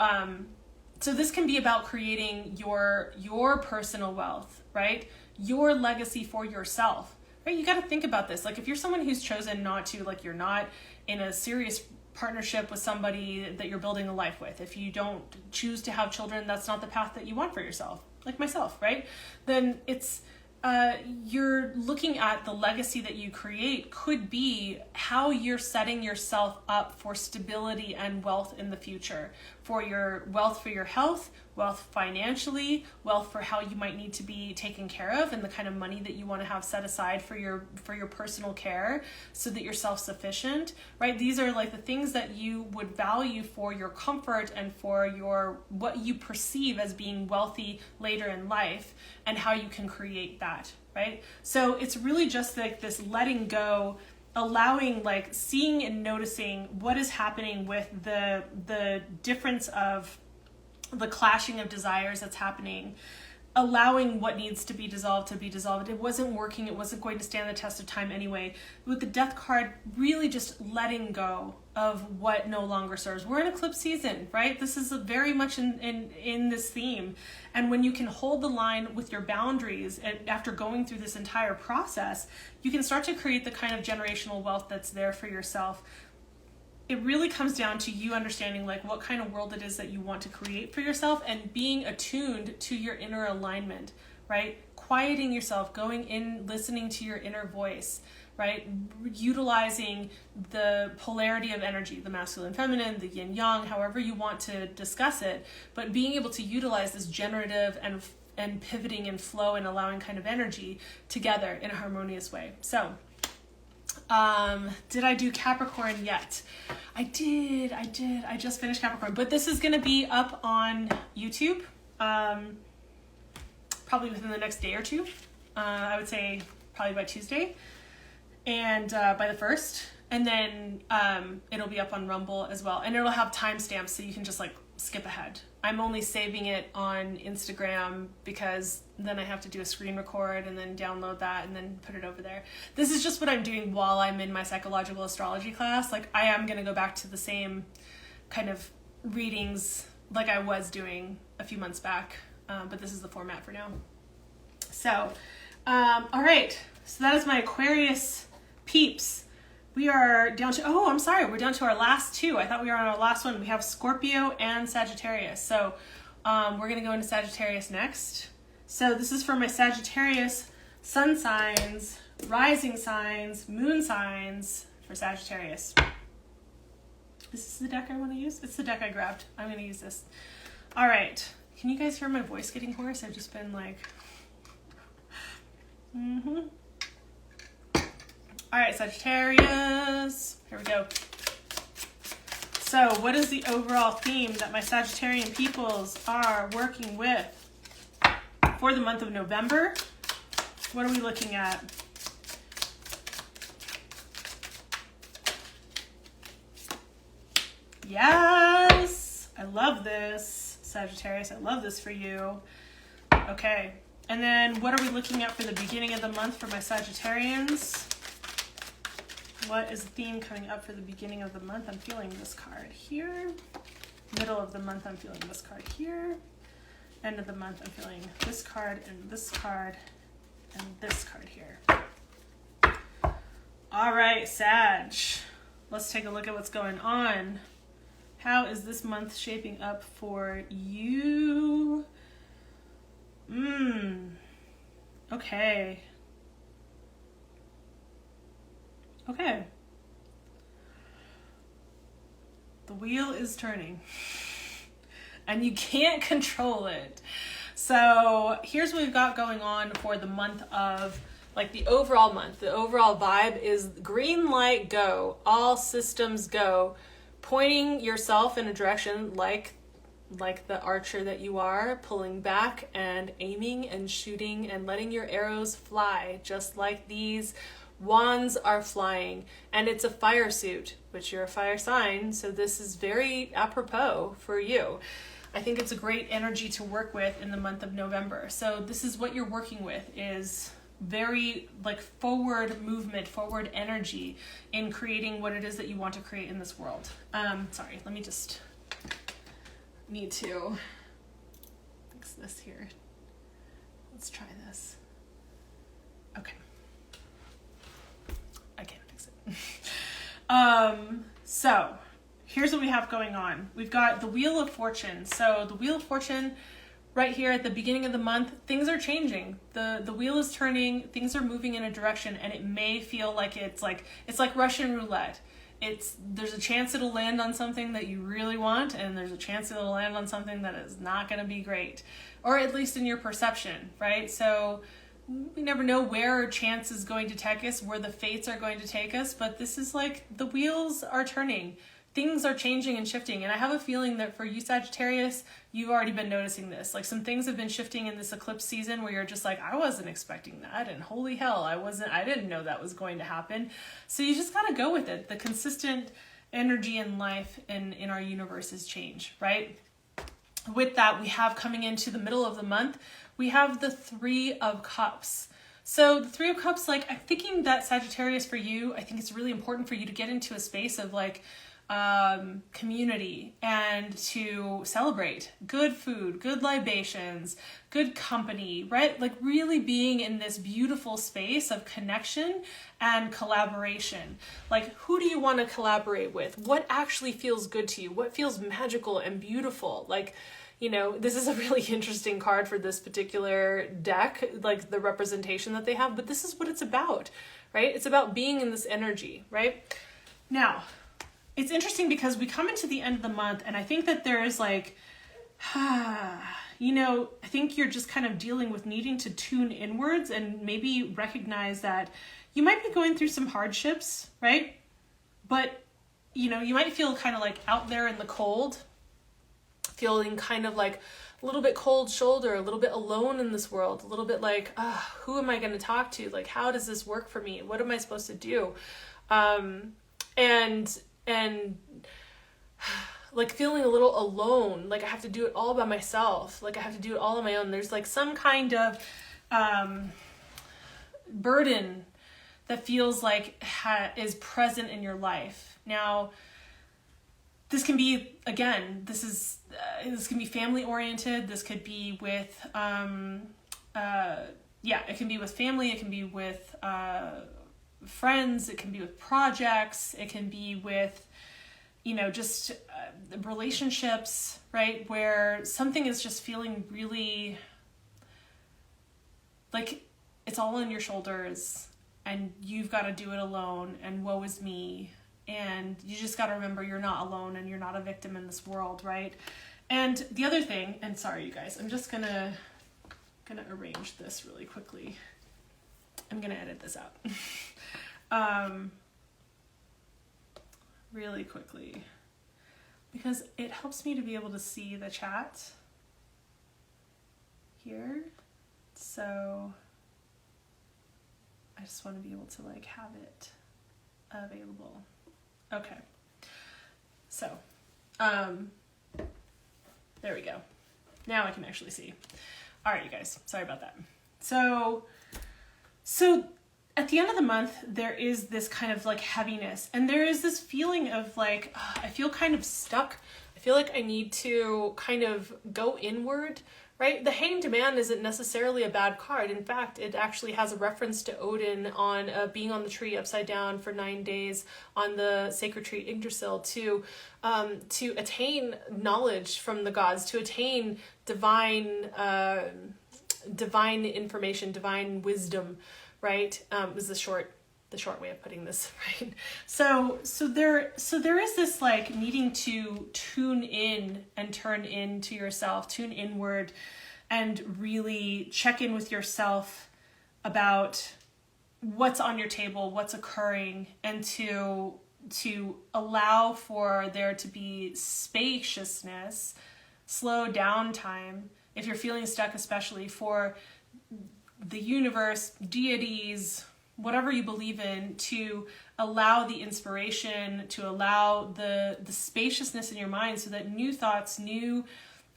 this can be about creating your personal wealth, right? Your legacy for yourself, right? You got to think about this. Like, if you're someone who's chosen not to, like, you're not in a serious partnership with somebody that you're building a life with, if you don't choose to have children, that's not the path that you want for yourself, like myself, right? Then it's you're looking at the legacy that you create could be how you're setting yourself up for stability and wealth in the future, for your wealth, for your health, wealth financially, wealth for how you might need to be taken care of, and the kind of money that you want to have set aside for your personal care so that you're self-sufficient, right? These are like the things that you would value for your comfort and for your what you perceive as being wealthy later in life, and how you can create that, right? So it's really just like this letting go, allowing, like seeing and noticing what is happening with the difference of the clashing of desires that's happening, allowing what needs to be dissolved. It wasn't working. It wasn't going to stand the test of time anyway. With the Death card, really just letting go of what no longer serves. We're in eclipse season, right? This is very much in this theme. And when you can hold the line with your boundaries, and after going through this entire process, you can start to create the kind of generational wealth that's there for yourself. It really comes down to you understanding like what kind of world it is that you want to create for yourself, and being attuned to your inner alignment, right? Quieting yourself, going in, listening to your inner voice, right? Utilizing the polarity of energy, the masculine, feminine, the yin yang, however you want to discuss it, but being able to utilize this generative and pivoting and flow and allowing kind of energy together in a harmonious way. So, did I do Capricorn yet? I did. I just finished Capricorn, but this is going to be up on YouTube, probably within the next day or two. I would say probably by Tuesday, and by the 1st, and then it'll be up on Rumble as well, and it'll have timestamps so you can just like skip ahead. I'm only saving it on Instagram because then I have to do a screen record and then download that and then put it over there. This is just what I'm doing while I'm in my psychological astrology class. Like I am going to go back to the same kind of readings like I was doing a few months back, but this is the format for now. So, all right. So that is my Aquarius peeps. We are down to, oh, I'm sorry, we're down to our last two. I thought we were on our last one. We have Scorpio and Sagittarius. So we're going to go into Sagittarius next. So this is for my Sagittarius sun signs, rising signs, moon signs for Sagittarius. This is the deck I want to use. It's the deck I grabbed. I'm going to use this. All right. Can you guys hear my voice getting hoarse? I've just been like, All right, Sagittarius, here we go. So what is the overall theme that my Sagittarian peoples are working with for the month of November? What are we looking at? Yes, I love this, Sagittarius. I love this for you. Okay, and then what are we looking at for the beginning of the month for my Sagittarians? What is the theme coming up for the beginning of the month? I'm feeling this card here. Middle of the month, I'm feeling this card here. End of the month, I'm feeling this card and this card and this card here. All right, Sag. Let's take a look at what's going on. How is this month shaping up for you? Okay. Okay. The wheel is turning and you can't control it. So here's what we've got going on for the month of, like the overall month. The overall vibe is green light, go, all systems go, pointing yourself in a direction like the archer that you are, pulling back and aiming and shooting and letting your arrows fly, just like these wands are flying. And it's a fire suit, which you're a fire sign, so this is very apropos for you. I think it's a great energy to work with in the month of November. So this is what you're working with, is very like forward movement, forward energy in creating what it is that you want to create in this world. Sorry, let me just need to fix this here. Let's try this. Okay. I can't fix it. So here's what we have going on. We've got the Wheel of Fortune. So the Wheel of Fortune right here at the beginning of the month, things are changing. The wheel is turning, things are moving in a direction, and it may feel like it's like Russian roulette. there's a chance it'll land on something that you really want, and there's a chance it'll land on something that is not going to be great, or at least in your perception, right? So we never know where chance is going to take us, where the fates are going to take us, but this is like the wheels are turning. Things are changing and shifting. And I have a feeling that for you, Sagittarius, you've already been noticing this. Like some things have been shifting in this eclipse season where you're just like, I wasn't expecting that. And holy hell, I didn't know that was going to happen. So you just got to go with it. The consistent energy in life in our universe is change, right? With that, we have coming into the middle of the month, we have the Three of Cups. So the Three of Cups, like I'm thinking that Sagittarius for you, I think it's really important for you to get into a space of like, community and to celebrate good food, good libations, good company, right? Like really being in this beautiful space of connection and collaboration. Like who do you want to collaborate with? What actually feels good to you? What feels magical and beautiful? Like, you know, this is a really interesting card for this particular deck, like the representation that they have, but this is what it's about, right? It's about being in this energy, right? Now, it's interesting because we come into the end of the month and I think that there is like, you know, I think you're just kind of dealing with needing to tune inwards and maybe recognize that you might be going through some hardships, right? But, you know, you might feel kind of like out there in the cold, feeling kind of like a little bit cold shoulder, a little bit alone in this world, a little bit like, who am I going to talk to? Like, how does this work for me? What am I supposed to do? And like feeling a little alone, like I have to do it all by myself, like I have to do it all on my own. There's like some kind of burden that feels like is present in your life. Now, this can be, again, this can be family oriented. This could be with, it can be with family. It can be with friends. It can be with projects. It can be with, you know, just relationships, right? Where something is just feeling really like it's all on your shoulders and you've got to do it alone and woe is me. And you just got to remember you're not alone and you're not a victim in this world, right? And the other thing, and sorry you guys, I'm just gonna arrange this really quickly. I'm gonna edit this out. Really quickly, because it helps me to be able to see the chat here. So I just want to be able to like have it available. Okay. So, there we go. Now I can actually see. All right, you guys, sorry about that. So at the end of the month, there is this kind of like heaviness and there is this feeling of like, I feel kind of stuck. I feel like I need to kind of go inward, right? The Hanged Man isn't necessarily a bad card. In fact, it actually has a reference to Odin on being on the tree upside down for 9 days on the sacred tree Yggdrasil to attain knowledge from the gods, to attain divine information, divine wisdom, right? Was the short way of putting this, right? So there is this like needing to tune in and turn into yourself, tune inward and really check in with yourself about what's on your table, what's occurring, and to allow for there to be spaciousness, slow down time, if you're feeling stuck, especially for the universe, deities, whatever you believe in, to allow the inspiration, to allow the spaciousness in your mind so that new thoughts, new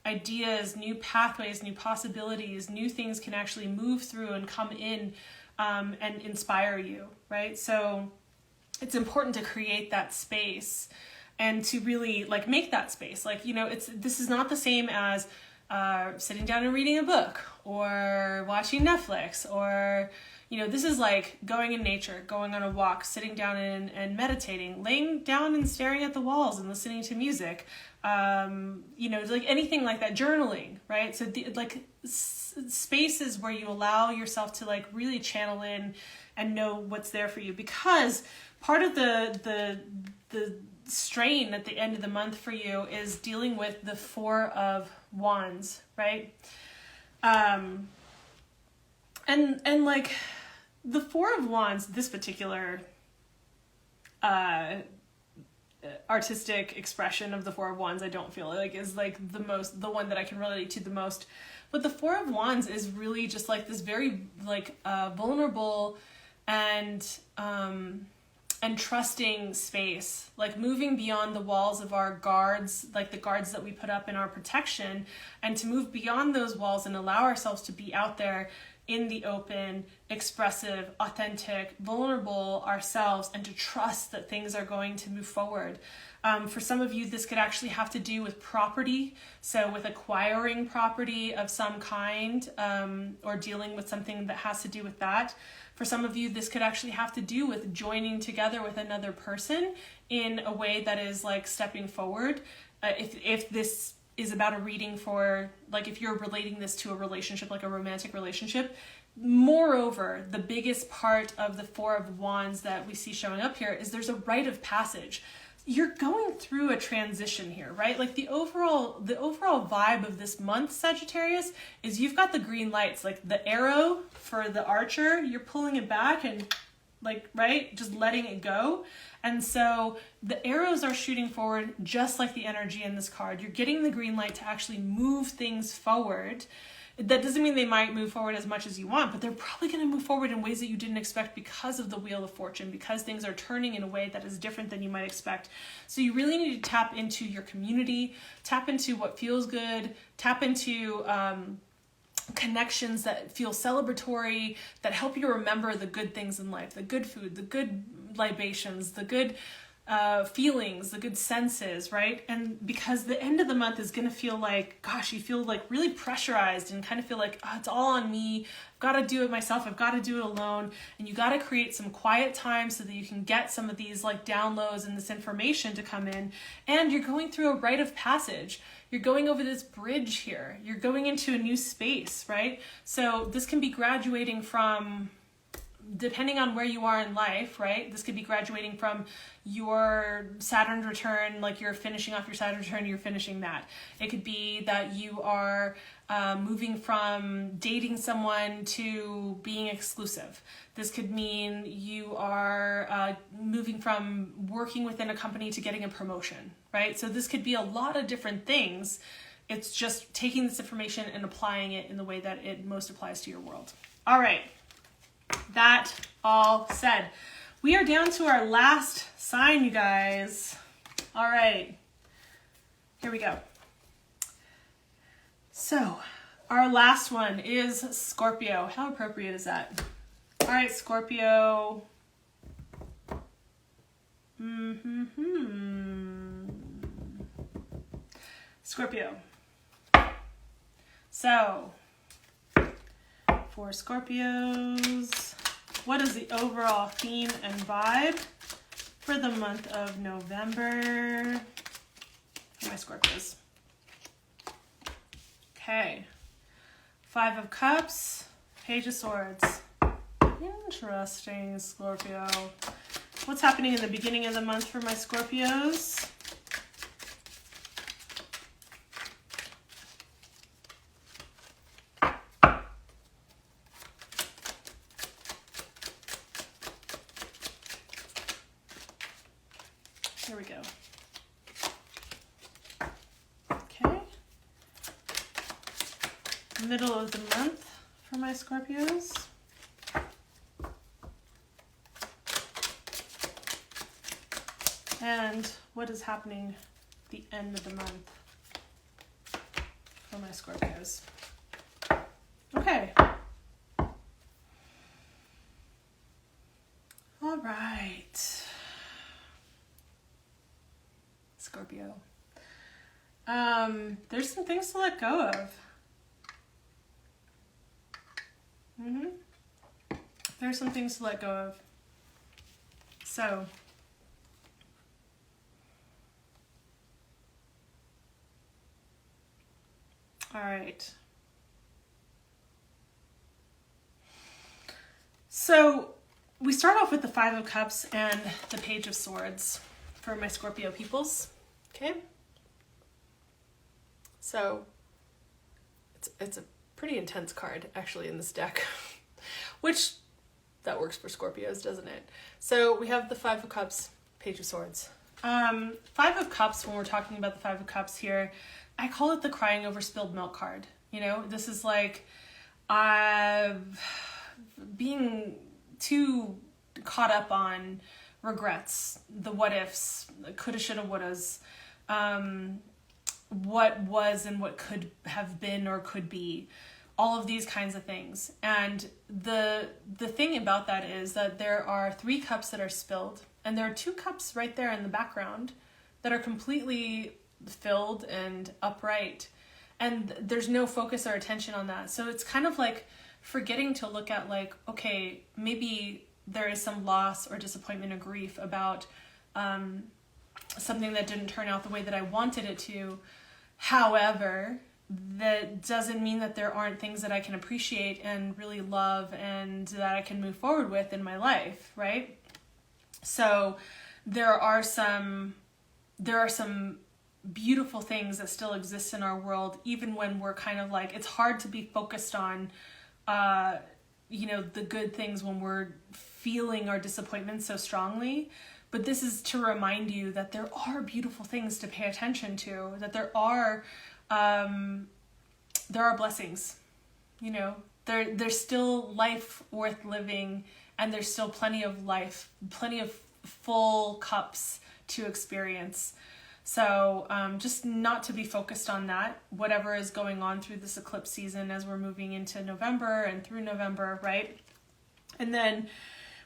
ideas, new pathways, new possibilities, new things can actually move through and come in and inspire you, right? So it's important to create that space and to really like make that space. Like, you know, this is not the same as sitting down and reading a book or watching Netflix, or, you know, this is like going in nature, going on a walk, sitting down and meditating, laying down and staring at the walls and listening to music, you know, like anything like that, journaling, right? So spaces where you allow yourself to like really channel in and know what's there for you, because part of the the strain at the end of the month for you is dealing with the Four of Wands, right? And like the Four of Wands, this particular artistic expression of the Four of Wands, I don't feel like is like the one that I can relate to the most. But the Four of Wands is really just like this very like vulnerable and trusting space, like moving beyond the walls of our guards, like the guards that we put up in our protection, and to move beyond those walls and allow ourselves to be out there in the open, expressive, authentic, vulnerable ourselves, and to trust that things are going to move forward. For some of you, this could actually have to do with property. So with acquiring property of some kind, or dealing with something that has to do with that. For some of you, this could actually have to do with joining together with another person in a way that is like stepping forward. If this is about a reading for, like if you're relating this to a relationship, like a romantic relationship. Moreover, the biggest part of the Four of Wands that we see showing up here is there's a rite of passage. You're going through a transition here, right? Like the overall vibe of this month, Sagittarius, is you've got the green lights, like the arrow for the archer, you're pulling it back and like, right? Just letting it go. And so the arrows are shooting forward just like the energy in this card. You're getting the green light to actually move things forward. That doesn't mean they might move forward as much as you want, but they're probably going to move forward in ways that you didn't expect because of the Wheel of Fortune, because things are turning in a way that is different than you might expect. So you really need to tap into your community, tap into what feels good, tap into connections that feel celebratory, that help you remember the good things in life, the good food, the good libations, the good feelings, the good senses, right? And because the end of the month is going to feel like, gosh, you feel like really pressurized and kind of feel like, oh, it's all on me. I've got to do it myself. I've got to do it alone. And you got to create some quiet time so that you can get some of these like downloads and this information to come in. And you're going through a rite of passage. You're going over this bridge here. You're going into a new space, right? So this can be graduating from, depending on where you are in life, right? This could be graduating from your Saturn return, like you're finishing off your Saturn return, you're finishing that. It could be that you are moving from dating someone to being exclusive. This could mean you are moving from working within a company to getting a promotion, right? So this could be a lot of different things. It's just taking this information and applying it in the way that it most applies to your world. All right. That all said, we are down to our last sign, you guys. All right, here we go. So our last one is Scorpio. How appropriate is that? All right, Scorpio. Scorpio. So for Scorpios, what is the overall theme and vibe for the month of November for my Scorpios? Okay. 5 of Cups, Page of Swords. Interesting, Scorpio. What's happening in the beginning of the month for my Scorpios? Here we go. Okay. Middle of the month for my Scorpios. And what is happening at the end of the month for my Scorpios? Okay. All right. Scorpio. There's some things to let go of. There's some things to let go of. So, all right. So we start off with the 5 of Cups and the Page of Swords. for my Scorpio peoples. Okay. So it's a pretty intense card actually in this deck, which that works for Scorpios, doesn't it? So we have the Five of Cups, Page of Swords. Five of Cups, when we're talking about the Five of Cups here, I call it the crying over spilled milk card. You know, this is like being too caught up on regrets, the what ifs, coulda, shoulda, wouldas, what was and what could have been or could be, all of these kinds of things. And the thing about that is that there are 3 cups that are spilled, and there are 2 cups right there in the background that are completely filled and upright, and there's no focus or attention on that. So it's kind of like forgetting to look at like, okay, maybe there is some loss or disappointment or grief about something that didn't turn out the way that I wanted it to. However, that doesn't mean that there aren't things that I can appreciate and really love and that I can move forward with in my life, right? So there are some beautiful things that still exist in our world, even when we're kind of like, it's hard to be focused on the good things when we're feeling our disappointment so strongly. But this is to remind you that there are beautiful things to pay attention to, that there are blessings, you know, there's still life worth living, and there's still plenty of life, plenty of full cups to experience. So just not to be focused on that, whatever is going on through this eclipse season as we're moving into November and through November, right? And then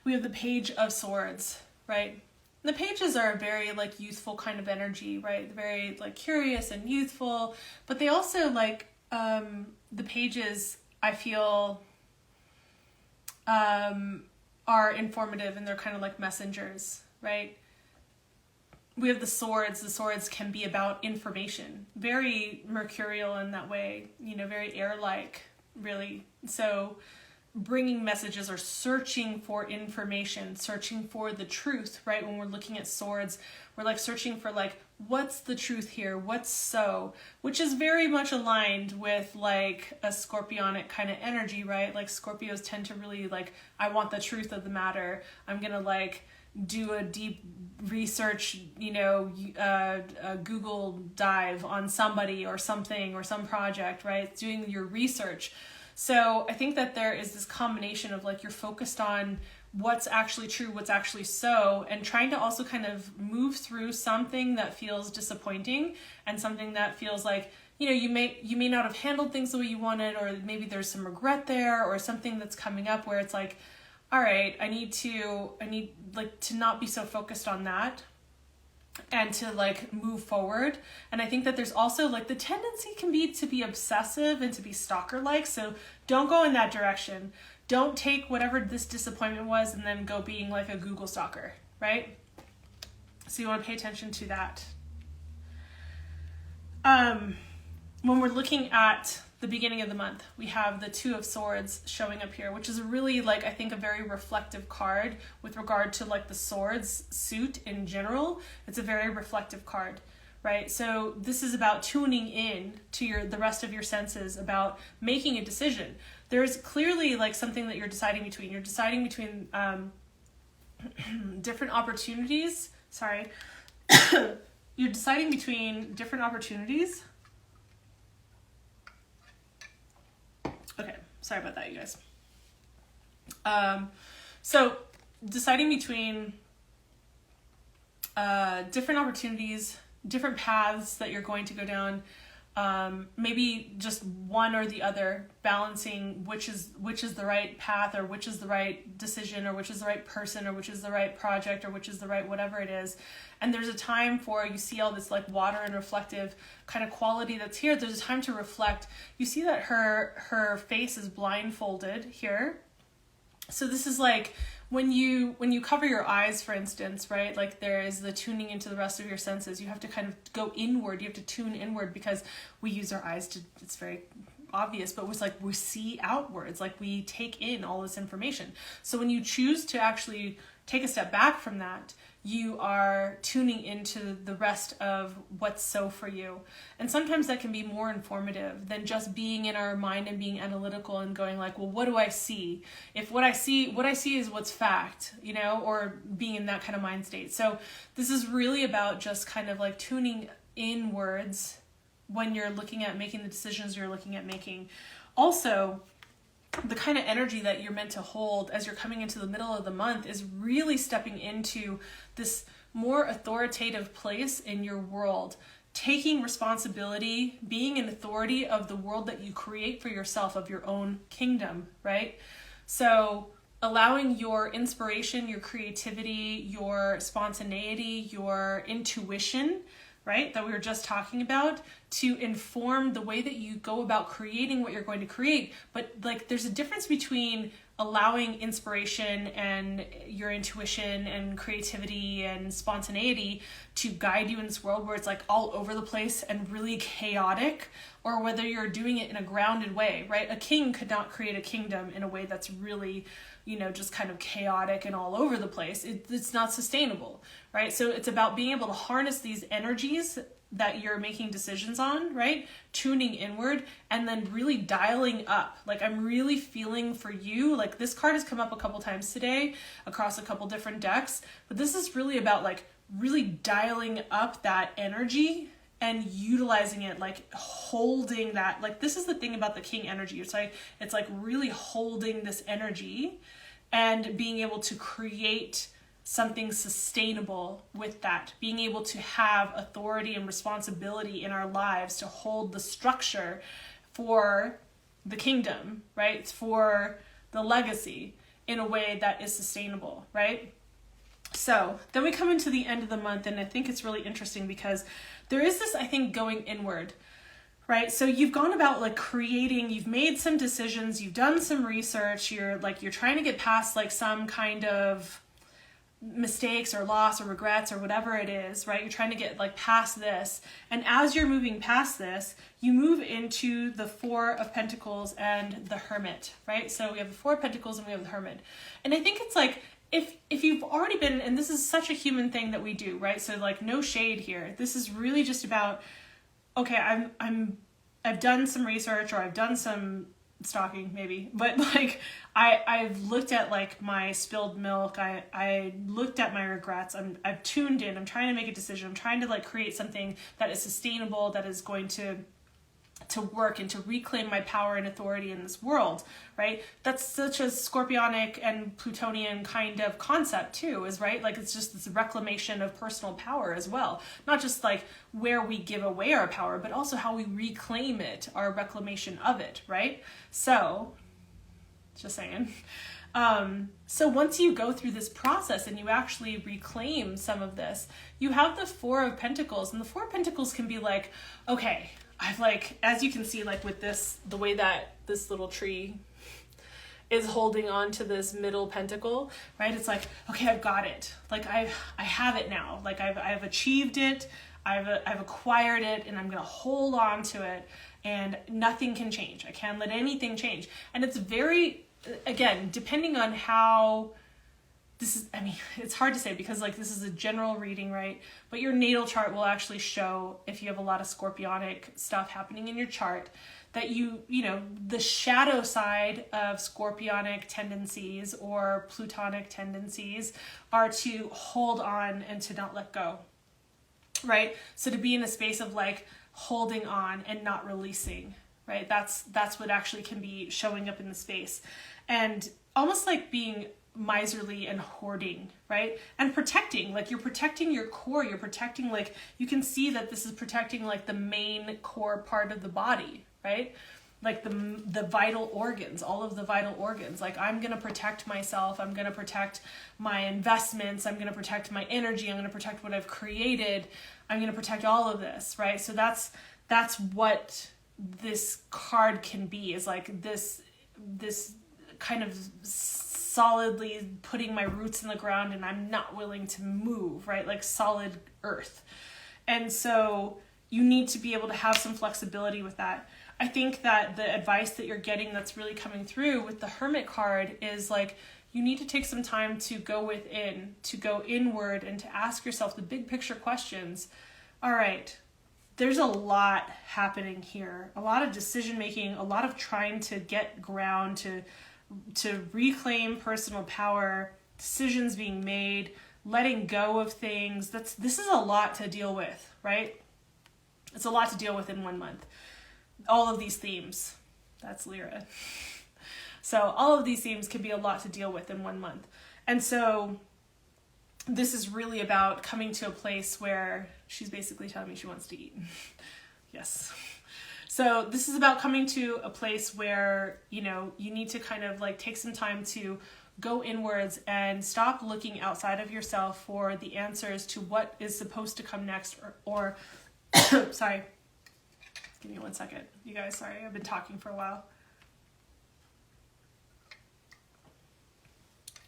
we have the Page of Swords, right? The pages are a very like youthful kind of energy, right? Very like curious and youthful, but they also like the pages, I feel, are informative, and they're kind of like messengers, right? We have the swords. The swords can be about information, very mercurial in that way, you know, very air-like, really. So bringing messages or searching for information, searching for the truth, right? When we're looking at swords, we're like searching for like, what's the truth here? What's so? Which is very much aligned with like a scorpionic kind of energy, right? Like Scorpios tend to really like, I want the truth of the matter. I'm going to like do a deep research, you know, a Google dive on somebody or something or some project, right? Doing your research. So I think that there is this combination of like, you're focused on what's actually true, what's actually so, and trying to also kind of move through something that feels disappointing and something that feels like, you know, you may not have handled things the way you wanted, or maybe there's some regret there, or something that's coming up where it's like, all right, I need like to not be so focused on that and to like move forward. And I think that there's also like the tendency can be to be obsessive and to be stalker-like. So don't go in that direction. Don't take whatever this disappointment was and then go being like a Google stalker, right? So you want to pay attention to that. When we're looking at the beginning of the month, we have the Two of Swords showing up here, which is really like, I think, a very reflective card with regard to like the swords suit in general. It's a very reflective card, right? So this is about tuning in to the rest of your senses, about making a decision. There's clearly like something that you're deciding between. You're deciding between different opportunities. Sorry. You're deciding between different opportunities. Okay, sorry about that, you guys. So deciding between different opportunities, different paths that you're going to go down, maybe just one or the other, balancing which is the right path, or which is the right decision, or which is the right person, or which is the right project, or which is the right whatever it is. And there's a time for, you see all this like water and reflective kind of quality that's here. There's a time to reflect. You see that her face is blindfolded here. So this is like when you cover your eyes, for instance, right? Like there is the tuning into the rest of your senses. You have to kind of go inward. You have to tune inward because we use our eyes to, it's very obvious, but it's like we see outwards, like we take in all this information. So when you choose to actually take a step back from that, you are tuning into the rest of what's so for you. And sometimes that can be more informative than just being in our mind and being analytical and going like, well, what do I see? If what I see is what's fact, you know, or being in that kind of mind state. So this is really about just kind of like tuning inwards when you're looking at making the decisions you're looking at making. Also, the kind of energy that you're meant to hold as you're coming into the middle of the month is really stepping into this more authoritative place in your world, taking responsibility, being an authority of the world that you create for yourself, of your own kingdom, right? So allowing your inspiration, your creativity, your spontaneity, your intuition, right, that we were just talking about, to inform the way that you go about creating what you're going to create. But like, there's a difference between allowing inspiration and your intuition and creativity and spontaneity to guide you in this world where it's like all over the place and really chaotic, or whether you're doing it in a grounded way, right? A king could not create a kingdom in a way that's really, you know, just kind of chaotic and all over the place. It's not sustainable, right? So it's about being able to harness these energies that you're making decisions on, right? Tuning inward and then really dialing up. Like, I'm really feeling for you. Like, this card has come up a couple times today across a couple different decks, but this is really about like really dialing up that energy and utilizing it, like holding that. Like, this is the thing about the king energy. It's like really holding this energy and being able to create something sustainable with that, being able to have authority and responsibility in our lives to hold the structure for the kingdom, right? For the legacy in a way that is sustainable, right? So then we come into the end of the month, and I think it's really interesting because there is this, I think, going inward, right? So you've gone about like creating, you've made some decisions, you've done some research, you're trying to get past like some kind of mistakes or loss or regrets or whatever it is, right? You're trying to get like past this. And as you're moving past this, you move into the Four of Pentacles and the Hermit, right? So we have the Four of Pentacles and we have the Hermit. And I think it's like, if you've already been, and this is such a human thing that we do, right? So like, no shade here. This is really just about, okay, I've done some research, or I've done some stalking maybe, but like I've looked at like my spilled milk, I looked at my regrets, I've tuned in, I'm trying to make a decision, I'm trying to like create something that is sustainable, that is going to work and to reclaim my power and authority in this world, right? That's such a Scorpionic and Plutonian kind of concept too, is right? Like, it's just this reclamation of personal power as well. Not just like where we give away our power, but also how we reclaim it, our reclamation of it, right? So, just saying. So once you go through this process and you actually reclaim some of this, you have the Four of Pentacles, and the Four of Pentacles can be like, okay, I've like, as you can see, like with this, the way that this little tree is holding on to this middle pentacle, right? It's like, okay, I've got it. Like I have it now. Like I've achieved it. I've acquired it, and I'm going to hold on to it, and nothing can change. I can't let anything change. And it's very, again, depending on how this is, I mean, it's hard to say because like this is a general reading, right? But your natal chart will actually show, if you have a lot of Scorpionic stuff happening in your chart, that you know, the shadow side of Scorpionic tendencies or Plutonic tendencies are to hold on and to not let go, right? So to be in a space of like holding on and not releasing, right? That's what actually can be showing up in the space. And almost like being miserly and hoarding, right? And protecting, like you're protecting your core, you're protecting, like you can see that this is protecting like the main core part of the body, right? Like the vital organs, all of the vital organs. Like, I'm going to protect myself, I'm going to protect my investments, I'm going to protect my energy, I'm going to protect what I've created, I'm going to protect all of this, right? So that's what this card can be, is like this kind of solidly putting my roots in the ground, and I'm not willing to move, right? Like solid earth. And so you need to be able to have some flexibility with that. I think that the advice that you're getting that's really coming through with the Hermit card is like, you need to take some time to go within, to go inward, and to ask yourself the big picture questions. All right, there's a lot happening here, a lot of decision making, a lot of trying to get ground, to reclaim personal power, decisions being made, letting go of things. This is a lot to deal with, right? It's a lot to deal with in 1 month. All of these themes, that's Lyra. So all of these themes can be a lot to deal with in 1 month. And so this is really about coming to a place where she's basically telling me she wants to eat. Yes. So this is about coming to a place where, you know, you need to kind of like take some time to go inwards and stop looking outside of yourself for the answers to what is supposed to come next, or sorry, give me 1 second. You guys, sorry, I've been talking for a while.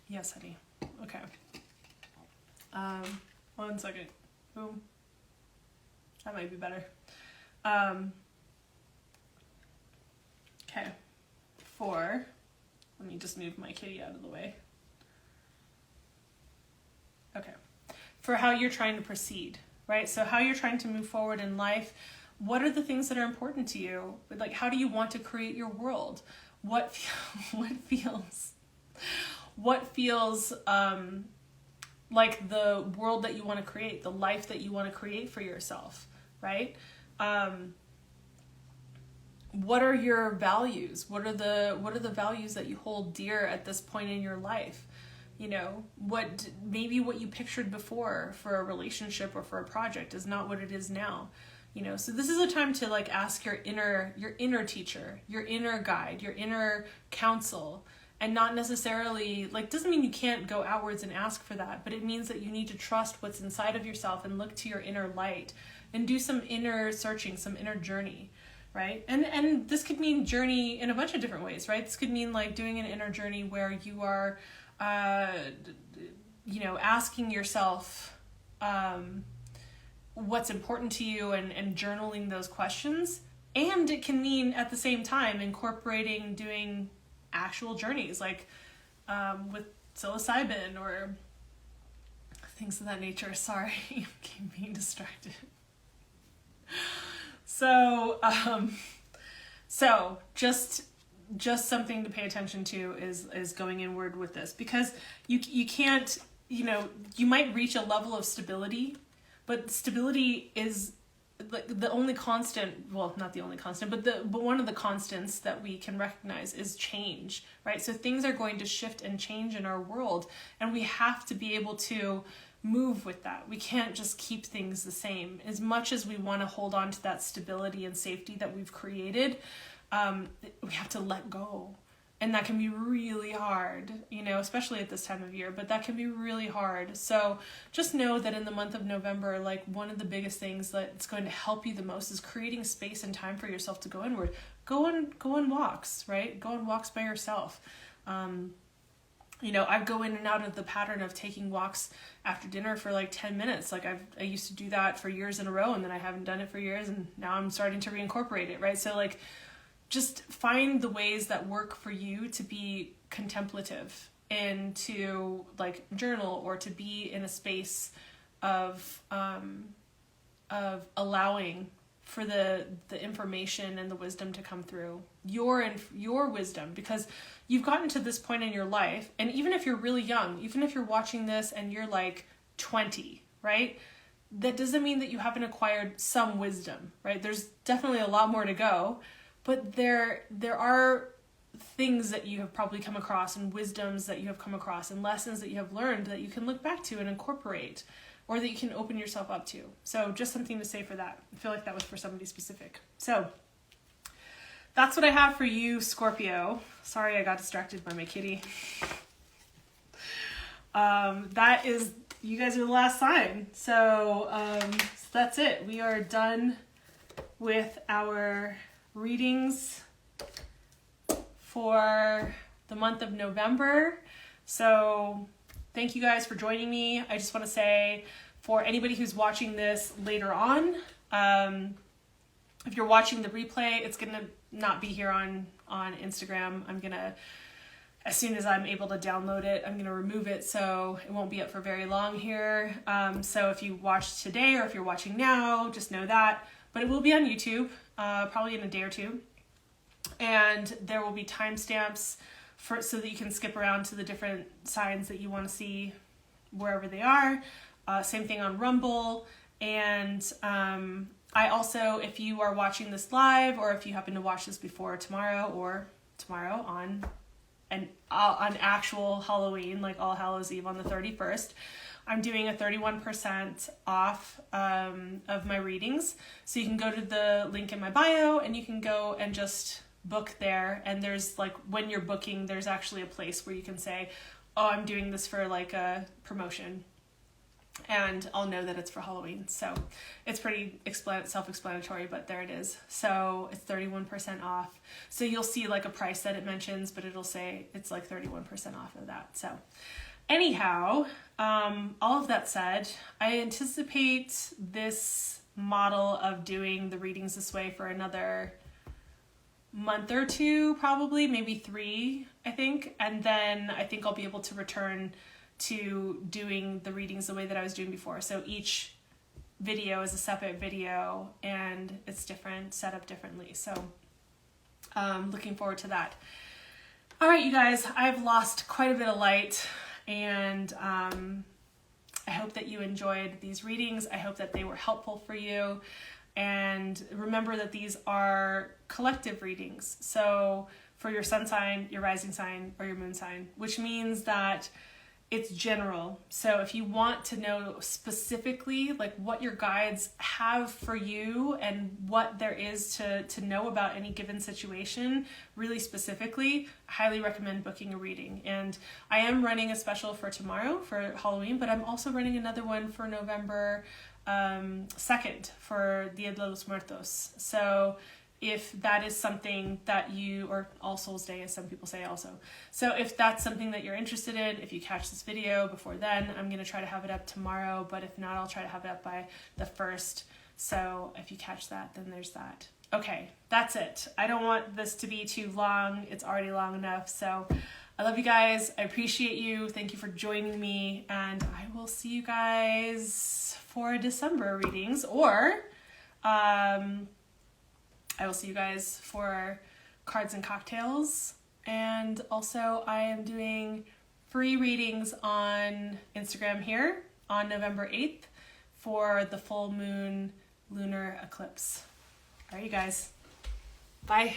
Yes, honey. Okay. 1 second. Boom. That might be better. Okay. 4. Let me just move my kitty out of the way. Okay. For how you're trying to proceed, right? So how you're trying to move forward in life. What are the things that are important to you? Like, how do you want to create your world? What feels like the world that you want to create, the life that you want to create for yourself, right? What are your values? What are the values that you hold dear at this point in your life? You know, maybe what you pictured before for a relationship or for a project is not what it is now. You know, so this is a time to like ask your inner teacher, your inner guide, your inner counsel, and not necessarily, like, doesn't mean you can't go outwards and ask for that, but it means that you need to trust what's inside of yourself and look to your inner light and do some inner searching, some inner journey, right? And this could mean journey in a bunch of different ways, right? This could mean like doing an inner journey where you are, you know, asking yourself what's important to you and journaling those questions. And it can mean at the same time incorporating doing actual journeys, like with psilocybin or things of that nature. Sorry, I keep being distracted. So just something to pay attention to is going inward with this, because you can't, you know, you might reach a level of stability, but stability is like the only constant, well, not the only constant, but one of the constants that we can recognize is change, right? So things are going to shift and change in our world, and we have to be able to move with that. We can't just keep things the same. As much as we want to hold on to that stability and safety that we've created, we have to let go. And that can be really hard, you know, especially at this time of year, but that can be really hard. So just know that in the month of November, like one of the biggest things that's going to help you the most is creating space and time for yourself to go inward. Go on walks, right? Go on walks by yourself. You know, I go in and out of the pattern of taking walks after dinner for like 10 minutes. Like I used to do that for years in a row, and then I haven't done it for years, and now I'm starting to reincorporate it, right? So like, just find the ways that work for you to be contemplative and to like journal, or to be in a space of allowing for the information and the wisdom to come through, your wisdom, because you've gotten to this point in your life. And even if you're really young, even if you're watching this and you're like 20, right? That doesn't mean that you haven't acquired some wisdom, right? There's definitely a lot more to go. But there are things that you have probably come across, and wisdoms that you have come across, and lessons that you have learned that you can look back to and incorporate, or that you can open yourself up to. So just something to say for that. I feel like that was for somebody specific. So that's what I have for you, Scorpio. Sorry, I got distracted by my kitty. That is, you guys are the last sign. So that's it. We are done with our readings for the month of November. So thank you guys for joining me. I just want to say, for anybody who's watching this later on, if you're watching the replay, it's going to not be here on Instagram. I'm going to as soon as I'm able to download it, I'm going to remove it so it won't be up for very long here. So if you watched today or if you're watching now, just know that. But it will be on YouTube, probably in a day or two. And there will be timestamps so that you can skip around to the different signs that you want to see wherever they are. Same thing on Rumble. And I also, if you are watching this live, or if you happen to watch this before tomorrow or tomorrow on actual Halloween, like All Hallows Eve on the 31st, I'm doing a 31% off of my readings. So you can go to the link in my bio and you can go and just book there. And there's like, when you're booking, there's actually a place where you can say, oh, I'm doing this for like a promotion. And I'll know that it's for Halloween. So it's pretty self-explanatory, but there it is. So it's 31% off. So you'll see like a price that it mentions, but it'll say it's like 31% off of that. So anyhow, all of that said, I anticipate this model of doing the readings this way for another month or two, probably, maybe 3, I think. And then I think I'll be able to return to doing the readings the way that I was doing before. So each video is a separate video and it's different, set up differently. So looking forward to that. All right, you guys, I've lost quite a bit of light, and I hope that you enjoyed these readings. I hope that they were helpful for you. And remember that these are collective readings. So for your sun sign, your rising sign, or your moon sign, which means that it's general. So if you want to know specifically like what your guides have for you and what there is to know about any given situation, really specifically, I highly recommend booking a reading. And I am running a special for tomorrow for Halloween, but I'm also running another one for November 2nd for Dia de los Muertos. So if that is something that you, or All Souls Day as some people say also. So if that's something that you're interested in, if you catch this video before then, I'm going to try to have it up tomorrow, but if not, I'll try to have it up by the 1st. So if you catch that, then there's that. Okay, that's it. I don't want this to be too long. It's already long enough. So I love you guys. I appreciate you. Thank you for joining me, and I will see you guys for December readings, or I will see you guys for cards and cocktails. And also I am doing free readings on Instagram here on November 8th for the full moon lunar eclipse. All right, you guys. Bye.